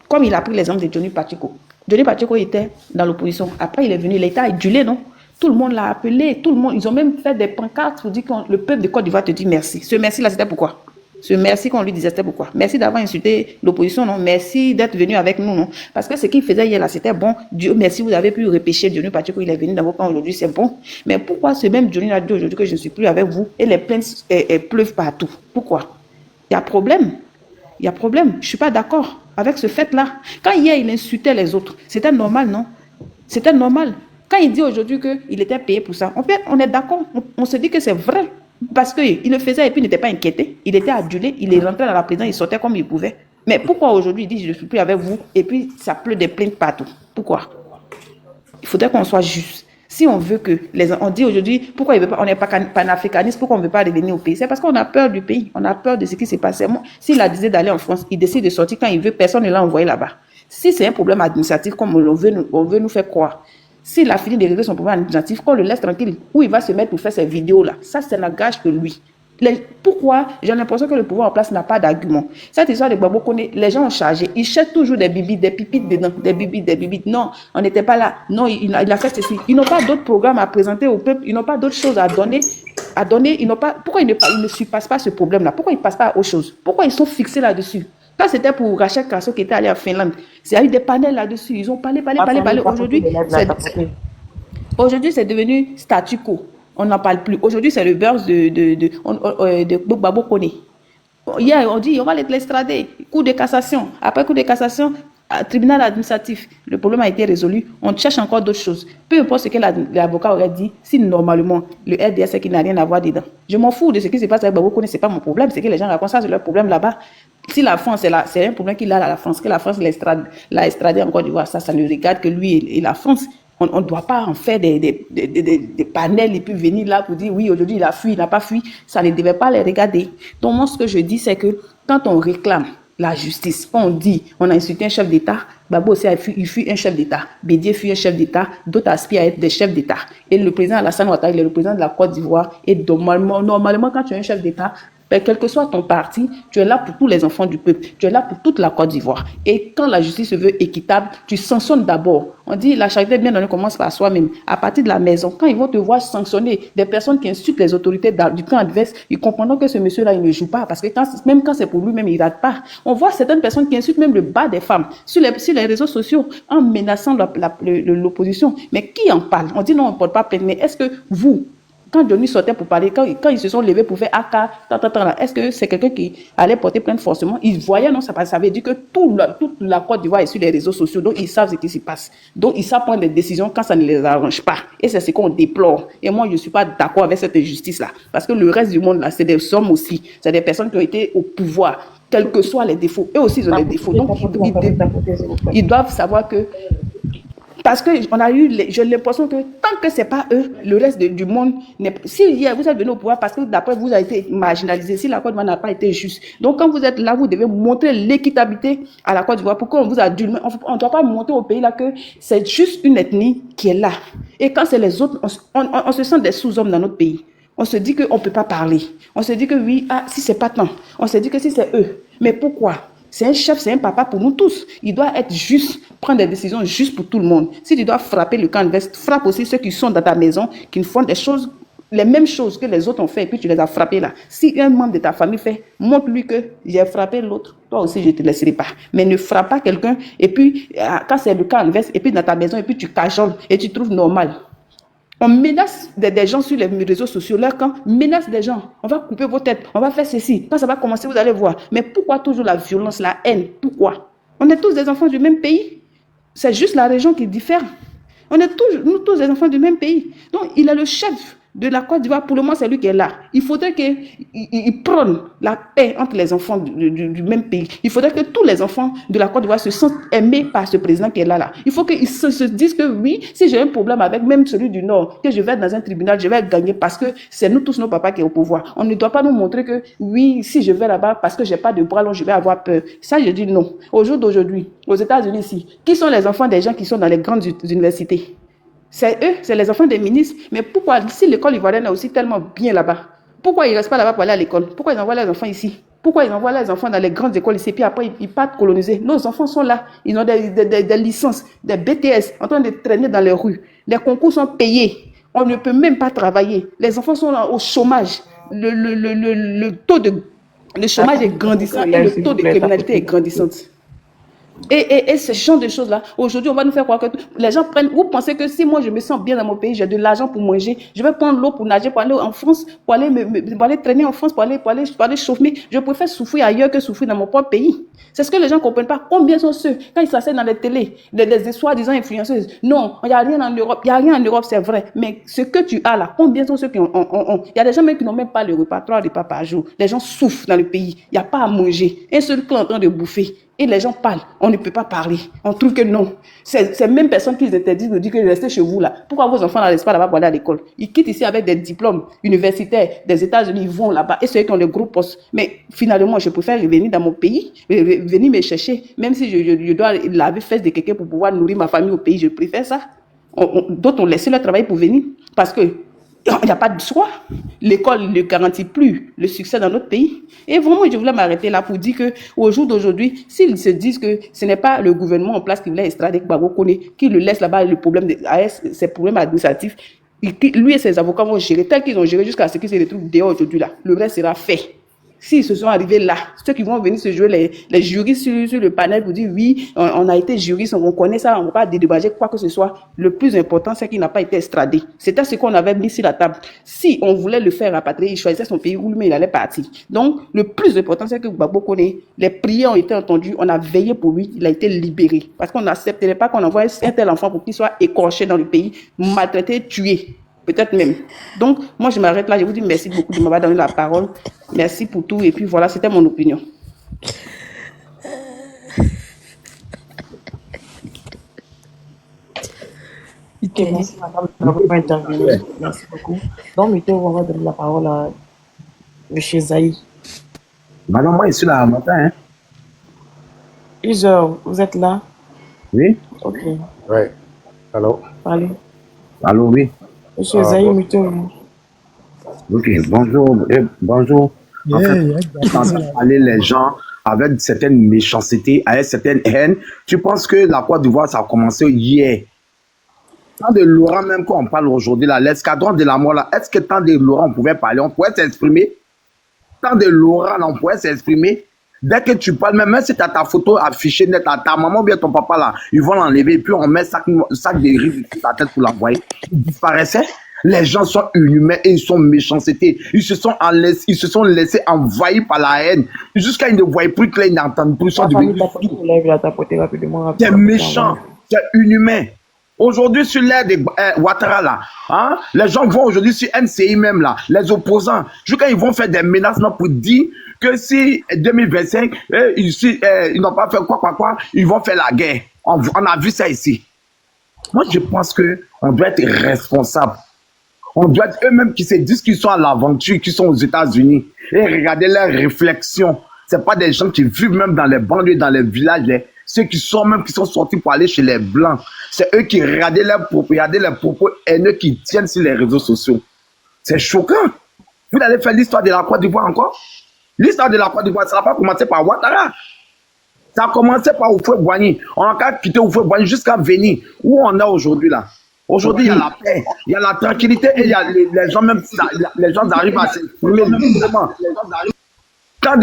[SPEAKER 19] Comme il a pris l'exemple de Johnny Pacheco. Johnny Pacheco était dans l'opposition. Après, il est venu, il était adulé, non? Tout le monde l'a appelé, tout le monde. Ils ont même fait des pancartes pour dire que le peuple de Côte d'Ivoire te dit merci. Ce merci-là, c'était pourquoi? Ce merci qu'on lui disait, c'était pourquoi? Merci d'avoir insulté l'opposition, non? Merci d'être venu avec nous, non? Parce que ce qu'il faisait hier, là, c'était bon. Dieu merci, vous avez pu repêcher Johnny Pacheco, il est venu dans vos camps aujourd'hui, c'est bon. Mais pourquoi ce même Johnny a dit aujourd'hui que je ne suis plus avec vous et les plaintes pleuvent partout? Pourquoi? Il y a problème. Il y a problème. Je ne suis pas d'accord avec ce fait-là. Quand hier, il insultait les autres, c'était normal, non? C'était normal. Quand il dit aujourd'hui qu'il était payé pour ça, on est d'accord. On se dit que c'est vrai. Parce qu'il le faisait et puis il n'était pas inquiété. Il était adulé, il est rentré dans la présidence, il sortait comme il pouvait. Mais pourquoi aujourd'hui il dit je ne suis plus avec vous et puis ça pleut des plaintes partout? Pourquoi? Il faudrait qu'on soit juste. Si on veut que on dit aujourd'hui pourquoi on n'est pas panafricaniste, pourquoi on ne veut pas revenir au pays? C'est parce qu'on a peur du pays, on a peur de ce qui s'est passé. S'il a décidé d'aller en France, il décide de sortir quand il veut, personne ne l'a envoyé là-bas. Si c'est un problème administratif comme on veut nous faire croire, s'il a fini de régler son problème administratif, qu'on le laisse tranquille, où il va se mettre pour faire ces vidéos-là, ça n'engage que lui. Pourquoi? J'ai l'impression que le pouvoir en place n'a pas d'argument. Cette histoire de Gbagbo Koné, les gens ont chargé, ils cherchent toujours des bibites, des pipites dedans, des bibites. Non, on n'était pas là. Non, il a fait ceci. Ils n'ont pas d'autres programmes à présenter au peuple, ils n'ont pas d'autres choses à donner. Pourquoi ils ne surpassent pas ce problème-là? Pourquoi ils ne passent pas à autre chose? Pourquoi ils sont fixés là-dessus? Quand c'était pour Rachel Carson qui était allé en Finlande, il y a eu des panels là-dessus. Ils ont parlé. Aujourd'hui, c'est devenu statu quo. On n'en parle plus. Aujourd'hui, c'est le beurre de Gbagbo Koné. Hier, on dit on va l'extrader. Cour de cassation. Après cour de cassation, tribunal administratif. Le problème a été résolu. On cherche encore d'autres choses. Peu importe ce que l'avocat aurait dit, si normalement le RDS qui n'a rien à voir dedans. Je m'en fous de ce qui se passe avec Gbagbo Koné, c'est pas mon problème. C'est que les gens racontent ça, c'est leur problème là-bas. Si la France, c'est un problème qu'il a à la France, que la France l'a extradé en Côte d'Ivoire, ça ne regarde que lui et la France. On ne doit pas en faire des panels et puis venir là pour dire oui, aujourd'hui il a fui, il n'a pas fui. Ça ne devait pas les regarder. Donc moi, ce que je dis, c'est que quand on réclame la justice, quand on dit on a insulté un chef d'État, Gbagbo aussi il fut un chef d'État, Bédié fut un chef d'État, d'autres aspirent à être des chefs d'État. Et le président Alassane Ouattara, il est le président de la Côte d'Ivoire. Et normalement, quand tu es un chef d'État, quel que soit ton parti, tu es là pour tous les enfants du peuple. Tu es là pour toute la Côte d'Ivoire. Et quand la justice se veut équitable, tu sanctionnes d'abord. On dit la charité bien donnée commence par soi-même. À partir de la maison, quand ils vont te voir sanctionner des personnes qui insultent les autorités du camp adverse, ils comprendront que ce monsieur-là, il ne joue pas. Parce que même quand c'est pour lui-même, il ne rate pas. On voit certaines personnes qui insultent même le bas des femmes sur les réseaux sociaux en menaçant l'opposition. Mais qui en parle? On dit non, on ne porte pas plainte. Mais est-ce que vous, quand Johnny sortait pour parler, quand ils se sont levés pour faire AK, est-ce que c'est quelqu'un qui allait porter plainte forcément? Ils voyaient, non, ça veut dire que toute la Côte d'Ivoire est sur les réseaux sociaux, donc ils savent ce qui se passe. Donc ils savent prendre des décisions quand ça ne les arrange pas. Et c'est ce qu'on déplore. Et moi, je ne suis pas d'accord avec cette injustice-là. Parce que le reste du monde, là, c'est des hommes aussi. C'est des personnes qui ont été au pouvoir, quels que soient les défauts. Eux aussi, ils ont des défauts. Donc ils doivent savoir que Parce que on a eu, j'ai l'impression que tant que c'est pas eux, le reste du monde n'est pas. Si hier vous êtes venu au pouvoir parce que d'après vous avez été marginalisé, si la Côte d'Ivoire n'a pas été juste. Donc quand vous êtes là, vous devez montrer l'équitabilité à la Côte d'Ivoire. Pourquoi on vous a dû, on ne doit pas montrer au pays là que c'est juste une ethnie qui est là. Et quand c'est les autres, on se sent des sous-hommes dans notre pays. On se dit qu'on ne peut pas parler. On se dit que oui, si c'est pas tant. On se dit que si c'est eux. Mais pourquoi? C'est un chef, c'est un papa pour nous tous. Il doit être juste, prendre des décisions justes pour tout le monde. Si tu dois frapper le camp veste, frappe aussi ceux qui sont dans ta maison, qui font des choses, les mêmes choses que les autres ont fait, et puis tu les as frappés là. Si un membre de ta famille fait, montre-lui que j'ai frappé l'autre, toi aussi je ne te laisserai pas. Mais ne frappe pas quelqu'un, et puis quand c'est le camp veste, et puis dans ta maison, et puis tu cajoles, et tu trouves normal. On menace des gens sur les réseaux sociaux. Là, quand menace des gens, on va couper vos têtes, on va faire ceci. Quand ça va commencer, vous allez voir. Mais pourquoi toujours la violence, la haine? Pourquoi? On est tous des enfants du même pays. C'est juste la région qui diffère. On est nous tous des enfants du même pays. Donc, il est le chef de la Côte d'Ivoire. Pour le moment, c'est lui qui est là. Il faudrait qu'il prône la paix entre les enfants du même pays. Il faudrait que tous les enfants de la Côte d'Ivoire se sentent aimés par ce président qui est là. Il faut qu'ils se disent que oui, si j'ai un problème avec même celui du Nord, que je vais être dans un tribunal, je vais gagner parce que c'est nous tous nos papas qui est au pouvoir. On ne doit pas nous montrer que oui, si je vais là-bas parce que j'ai pas de bras longs, je vais avoir peur. Ça, je dis non. Au jour d'aujourd'hui, aux États-Unis ici, qui sont les enfants des gens qui sont dans les grandes universités? C'est eux, c'est les enfants des ministres. Mais pourquoi, si l'école ivoirienne est aussi tellement bien là-bas, pourquoi ils ne restent pas là-bas pour aller à l'école? Pourquoi ils envoient les enfants ici? Pourquoi ils envoient les enfants dans les grandes écoles ici, puis après ils partent coloniser? Nos enfants sont là, ils ont des licences, des BTS, en train de traîner dans les rues. Les concours sont payés, on ne peut même pas travailler. Les enfants sont là au chômage. Le taux de chômage est grandissant et le taux de criminalité est grandissant. Et ce genre de choses-là, aujourd'hui, on va nous faire croire que les gens prennent. Vous pensez que si moi je me sens bien dans mon pays, j'ai de l'argent pour manger, je vais prendre l'eau pour nager, pour aller en France, pour aller traîner en France, pour aller chauffer. Je préfère souffrir ailleurs que souffrir dans mon propre pays. C'est ce que les gens ne comprennent pas. Combien sont ceux, quand ils s'asseyent dans les télés, les soi-disant influenceuses? Non, il n'y a rien en Europe. Il n'y a rien en Europe, c'est vrai. Mais ce que tu as là, combien sont ceux qui ont? Il y a des gens même qui n'ont même pas le repas, 3 repas par jour. Les gens souffrent dans le pays. Il n'y a pas à manger. Un seul clan en train de bouffer. Et les gens parlent, on ne peut pas parler. On trouve que non. C'est même personne qui les interdit de dire que restez chez vous là. Pourquoi vos enfants ne restent pas là-bas pour aller à l'école? Ils quittent ici avec des diplômes universitaires des États-Unis, ils vont là-bas. Et ceux qui ont le gros poste. Mais finalement, je préfère revenir dans mon pays, venir me chercher. Même si je dois laver fesses de quelqu'un pour pouvoir nourrir ma famille au pays, je préfère ça. D'autres ont laissé leur travail pour venir. Parce que il n'y a pas de choix. L'école ne garantit plus le succès dans notre pays. Et vraiment, je voulais m'arrêter là pour dire qu'au jour d'aujourd'hui, s'ils se disent que ce n'est pas le gouvernement en place qui voulait extrader Gbagbo Kone, qui le laisse là-bas, le problème de AS, ses problèmes administratifs, lui et ses avocats vont gérer tel qu'ils ont géré jusqu'à ce qu'ils se retrouvent dehors aujourd'hui là. Le reste sera fait. S'ils se sont arrivés là, ceux qui vont venir se jouer les jurys sur le panel pour dire oui, on a été juriste, on connaît ça, on ne va pas dédommager quoi que ce soit. Le plus important, c'est qu'il n'a pas été extradé. C'était ce qu'on avait mis sur la table. Si on voulait le faire rapatrier, il choisissait son pays où lui, il allait partir. Donc, le plus important, c'est que Gbagbo Kone, les prières ont été entendues, on a veillé pour lui, il a été libéré. Parce qu'on n'accepterait pas qu'on envoie un tel enfant pour qu'il soit écorché dans le pays, maltraité, tué. Peut-être même. Donc, moi, je m'arrête là. Je vous dis merci beaucoup de m'avoir donné la parole. Merci pour tout. Et puis voilà, c'était mon opinion.
[SPEAKER 18] Merci, madame, de n'avoir intervenu. Merci beaucoup. Donc, mettez, on va donner la parole à M. Zaï.
[SPEAKER 20] Madame, moi, je suis là matin. Hein?
[SPEAKER 18] Iseur, vous êtes là?
[SPEAKER 20] Oui.
[SPEAKER 18] Ok.
[SPEAKER 20] Ouais. Allô?
[SPEAKER 18] Allez.
[SPEAKER 20] Allô, oui.
[SPEAKER 18] Monsieur Zaï, mettez.
[SPEAKER 20] Ok, bonjour. Bonjour. En fait, quand parler les gens avec certaines méchancetés, avec certaines haines, tu penses que la Côte d'Ivoire, ça a commencé hier? Tant de Laurent, même quand on parle aujourd'hui, l'escadron de la mort, là, est-ce que tant de Laurent, on pouvait parler, on pouvait s'exprimer? Tant de Laurent, là, on pouvait s'exprimer? Dès que tu parles, même si tu as ta photo affichée net à ta maman ou bien ton papa, là, ils vont l'enlever, puis on met sac de riz sur ta tête pour l'envoyer. Ils disparaissaient. Les gens sont inhumains et ils sont méchancetés. Ils se sont laissés envahir par la haine. Jusqu'à ils ne voient plus clair, ils n'entendent plus. C'est méchant, c'est inhumain. Aujourd'hui, sur l'ère de Ouattara, là, hein, les gens vont aujourd'hui sur MCI même, là, les opposants, jusqu'à ils vont faire des menaces là, pour dire que si 2025, ils n'ont pas fait quoi, ils vont faire la guerre. On a vu ça ici. Moi, je pense qu'on doit être responsable. On doit être eux-mêmes qui se disent qu'ils sont à l'aventure, qui sont aux États-Unis. Et regardez leurs réflexions. Ce pas des gens qui vivent même dans les banlieues, dans les villages, ceux qui sont sortis pour aller chez les Blancs. C'est eux qui regardaient leurs propos haineux qui tiennent sur les réseaux sociaux. C'est choquant. Vous allez faire l'histoire de la Côte d'Ivoire encore? L'histoire de la Côte d'Ivoire, ça n'a pas commencé par Ouattara. Ça a commencé par Houphouët-Boigny. On a qu'à quitter Houphouët-Boigny jusqu'à venir. Où on est aujourd'hui là? Aujourd'hui, il y a la paix, il y a la tranquillité et il y a les gens même, les gens arrivent à s'exprimer librement. Quand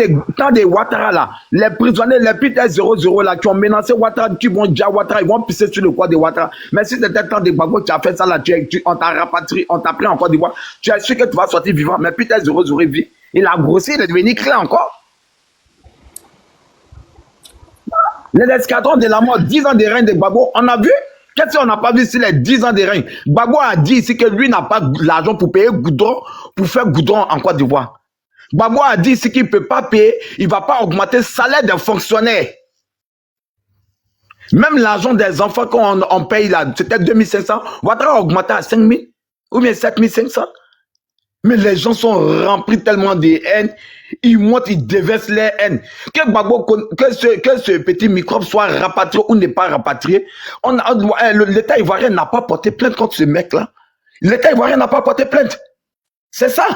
[SPEAKER 20] des Ouattara là, les prisonniers, les Peter 00 là, qui ont menacé Ouattara, qui vont dire Ouattara, ils vont pisser sur le corps de Ouattara. Mais si c'était le temps de Gbagbo qui a fait ça là, on t'a rapatrié, on t'a pris en Côte d'Ivoire, tu es sûr que tu vas sortir vivant. Mais Peter 00 vit, il a grossi, il est devenu clair encore. Les escadrons de la mort, 10 ans de règne de Gbagbo, on a vu? Qu'est-ce qu'on n'a pas vu sur les 10 ans de règne? Gbagbo a dit ici que lui n'a pas l'argent pour payer goudron, pour faire goudron en Côte d'Ivoire. Gbagbo a dit ici qu'il ne peut pas payer, il ne va pas augmenter le salaire des fonctionnaires. Même l'argent des enfants qu'on paye là, c'était 2500, Ouattara a augmenté à 5000 ou bien 7500. Mais les gens sont remplis tellement de haine, ils montent, ils déversent leur haine. Que Gbagbo, que ce petit microbe soit rapatrié ou n'est pas rapatrié, l'État ivoirien n'a pas porté plainte contre ce mec-là. L'État ivoirien n'a pas porté plainte. C'est ça.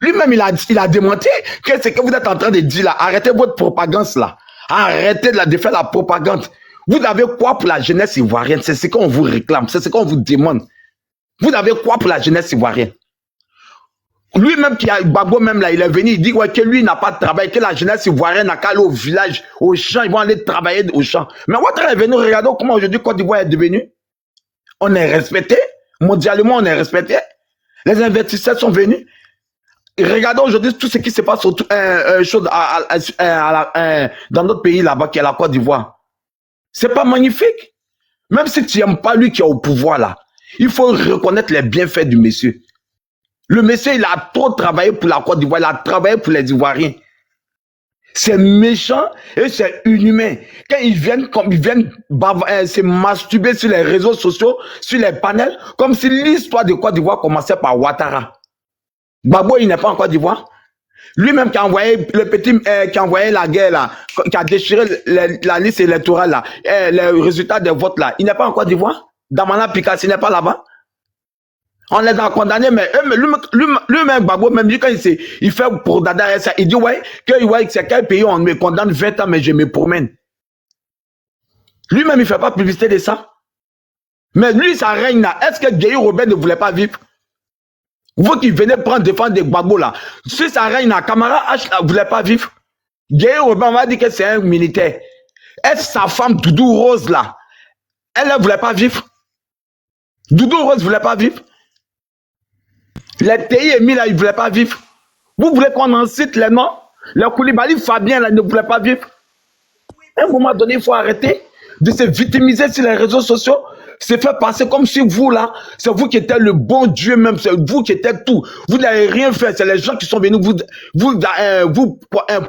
[SPEAKER 20] Lui-même, il a démenti que c'est que vous êtes en train de dire là. Arrêtez votre propagande là. Arrêtez de faire la propagande. Vous avez quoi pour la jeunesse ivoirienne? C'est ce qu'on vous réclame, c'est ce qu'on vous demande. Vous avez quoi pour la jeunesse ivoirienne? Lui-même qui a Gbagbo même là, il est venu, il dit ouais, que lui n'a pas de travail, que la jeunesse ivoirienne n'a qu'à aller au village, au champ, ils vont aller travailler au champ. Mais Ouattara est venu, regardez comment aujourd'hui Côte d'Ivoire est devenue. On est respecté, mondialement on est respecté. Les investisseurs sont venus. Et regardez aujourd'hui tout ce qui se passe dans notre pays là-bas, qui est la Côte d'Ivoire. C'est pas magnifique? Même si tu n'aimes pas lui qui est au pouvoir là, il faut reconnaître les bienfaits du monsieur. Le monsieur, il a trop travaillé pour la Côte d'Ivoire, il a travaillé pour les Ivoiriens. C'est méchant et c'est inhumain. Quand ils viennent se masturber sur les réseaux sociaux, sur les panels, comme si l'histoire de Côte d'Ivoire commençait par Ouattara. Gbagbo, il n'est pas en Côte d'Ivoire. Lui-même qui a envoyé le petit, qui a envoyé la guerre là, qui a déchiré la liste électorale là, les résultats des votes là, il n'est pas en Côte d'Ivoire. Damana Picasso, il n'est pas là-bas. On les a condamnés, mais lui-même, Gbagbo, même lui, quand il fait pour Dada, il dit, ouais, c'est quel pays on me condamne 20 ans, mais je me promène. Lui-même, il ne fait pas publicité de ça. Mais lui, ça règne là. Est-ce que Guéhi Robert ne voulait pas vivre? Vous qui venez prendre défendre des Gbagbo là, si ça règne là, Camara H ne voulait pas vivre. Guéhi Robert, on va dire que c'est un militaire. Est-ce sa femme, Doudou Rose là, elle ne voulait pas vivre? Doudou Rose ne voulait pas vivre? Les TI émis là, ils ne voulaient pas vivre. Vous voulez qu'on en cite les noms? Le Koulibaly Fabien là, ne voulait pas vivre. À un moment donné, il faut arrêter de se victimiser sur les réseaux sociaux. Se faire passer comme si vous là, c'est vous qui êtes le bon Dieu même, c'est vous qui êtes tout. Vous n'avez rien fait, c'est les gens qui sont venus vous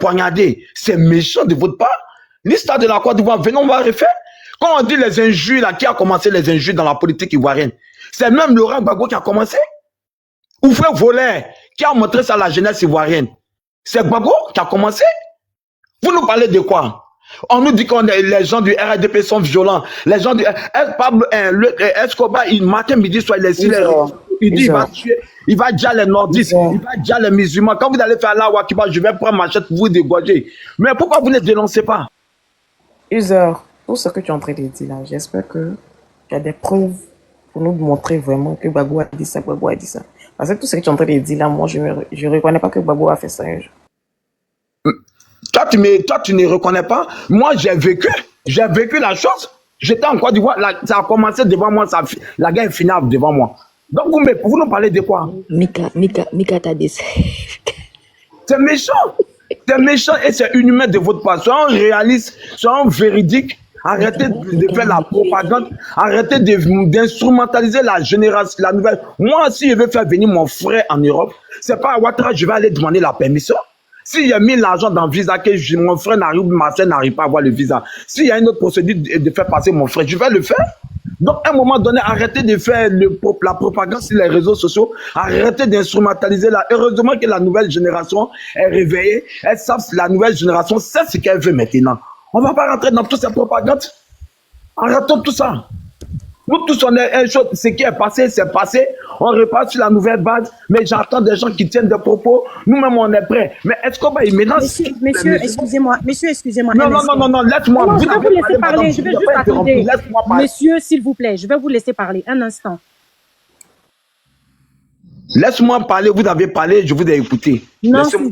[SPEAKER 20] poignarder. C'est méchant de votre part. L'histoire de la Côte d'Ivoire, venons, on va refaire. Quand on dit les injures là, qui a commencé les injures dans la politique ivoirienne? C'est même Laurent Gbagbo qui a commencé. Ouvre voler, qui a montré ça à la jeunesse ivoirienne. C'est Gbagbo qui a commencé. Vous nous parlez de quoi? On nous dit que les gens du RDP sont violents. Les gens du Escobar, matin, midi, soir, il dit il va tuer, il va dire les nordistes, il va dire les musulmans. Quand vous allez faire la Wakiba, je vais prendre ma machette pour vous dégorger. Mais pourquoi vous ne dénoncez pas?
[SPEAKER 18] User, tout ce que tu es en train de dire là, j'espère qu'il y a des preuves pour nous montrer vraiment que Gbagbo a dit ça, Gbagbo a dit ça. Parce que tout ce que tu es en train de dire là, moi, je ne reconnais pas que Gbagbo a fait ça un jour.
[SPEAKER 20] Toi, tu ne reconnais pas. Moi, j'ai vécu la chose. J'étais en Côte d'Ivoire, ça a commencé devant moi, la guerre est finie devant moi. Donc, vous nous parlez de quoi?
[SPEAKER 21] Mika t'a dit.
[SPEAKER 20] C'est méchant. C'est méchant et c'est inhumain de votre part. Soyons réalistes, soyons véridiques. Arrêtez de faire la propagande. Arrêtez d'instrumentaliser la génération, la nouvelle. Moi, si je veux faire venir mon frère en Europe, c'est pas à Ouattara, je vais aller demander la permission. S'il y a mis l'argent dans le visa, que mon frère n'arrive, ma soeur n'arrive pas à avoir le visa. S'il y a une autre procédure de faire passer mon frère, je vais le faire. Donc, à un moment donné, arrêtez de faire la propagande sur les réseaux sociaux, arrêtez d'instrumentaliser là. Heureusement que la nouvelle génération est réveillée, elles savent la nouvelle génération sait ce qu'elle veut maintenant. On ne va pas rentrer dans toutes ces propagandes. Arrêtons tout ça. Nous tous, on est un chose, ce qui est passé, c'est passé. On repart sur la nouvelle base, mais j'entends des gens qui tiennent des propos. Nous-mêmes, on est prêts. Mais est-ce qu'on va y menacer?
[SPEAKER 13] Monsieur, excusez-moi. Monsieur, excusez-moi.
[SPEAKER 20] Non, laisse-moi.
[SPEAKER 13] Non, je vais vous laisser parler. Je vais juste attendre.
[SPEAKER 20] Laisse-moi parler.
[SPEAKER 13] Monsieur, s'il vous plaît, je vais vous laisser parler. Un instant.
[SPEAKER 20] Laisse-moi parler. Vous avez parlé, je vous ai écouté.
[SPEAKER 13] Non,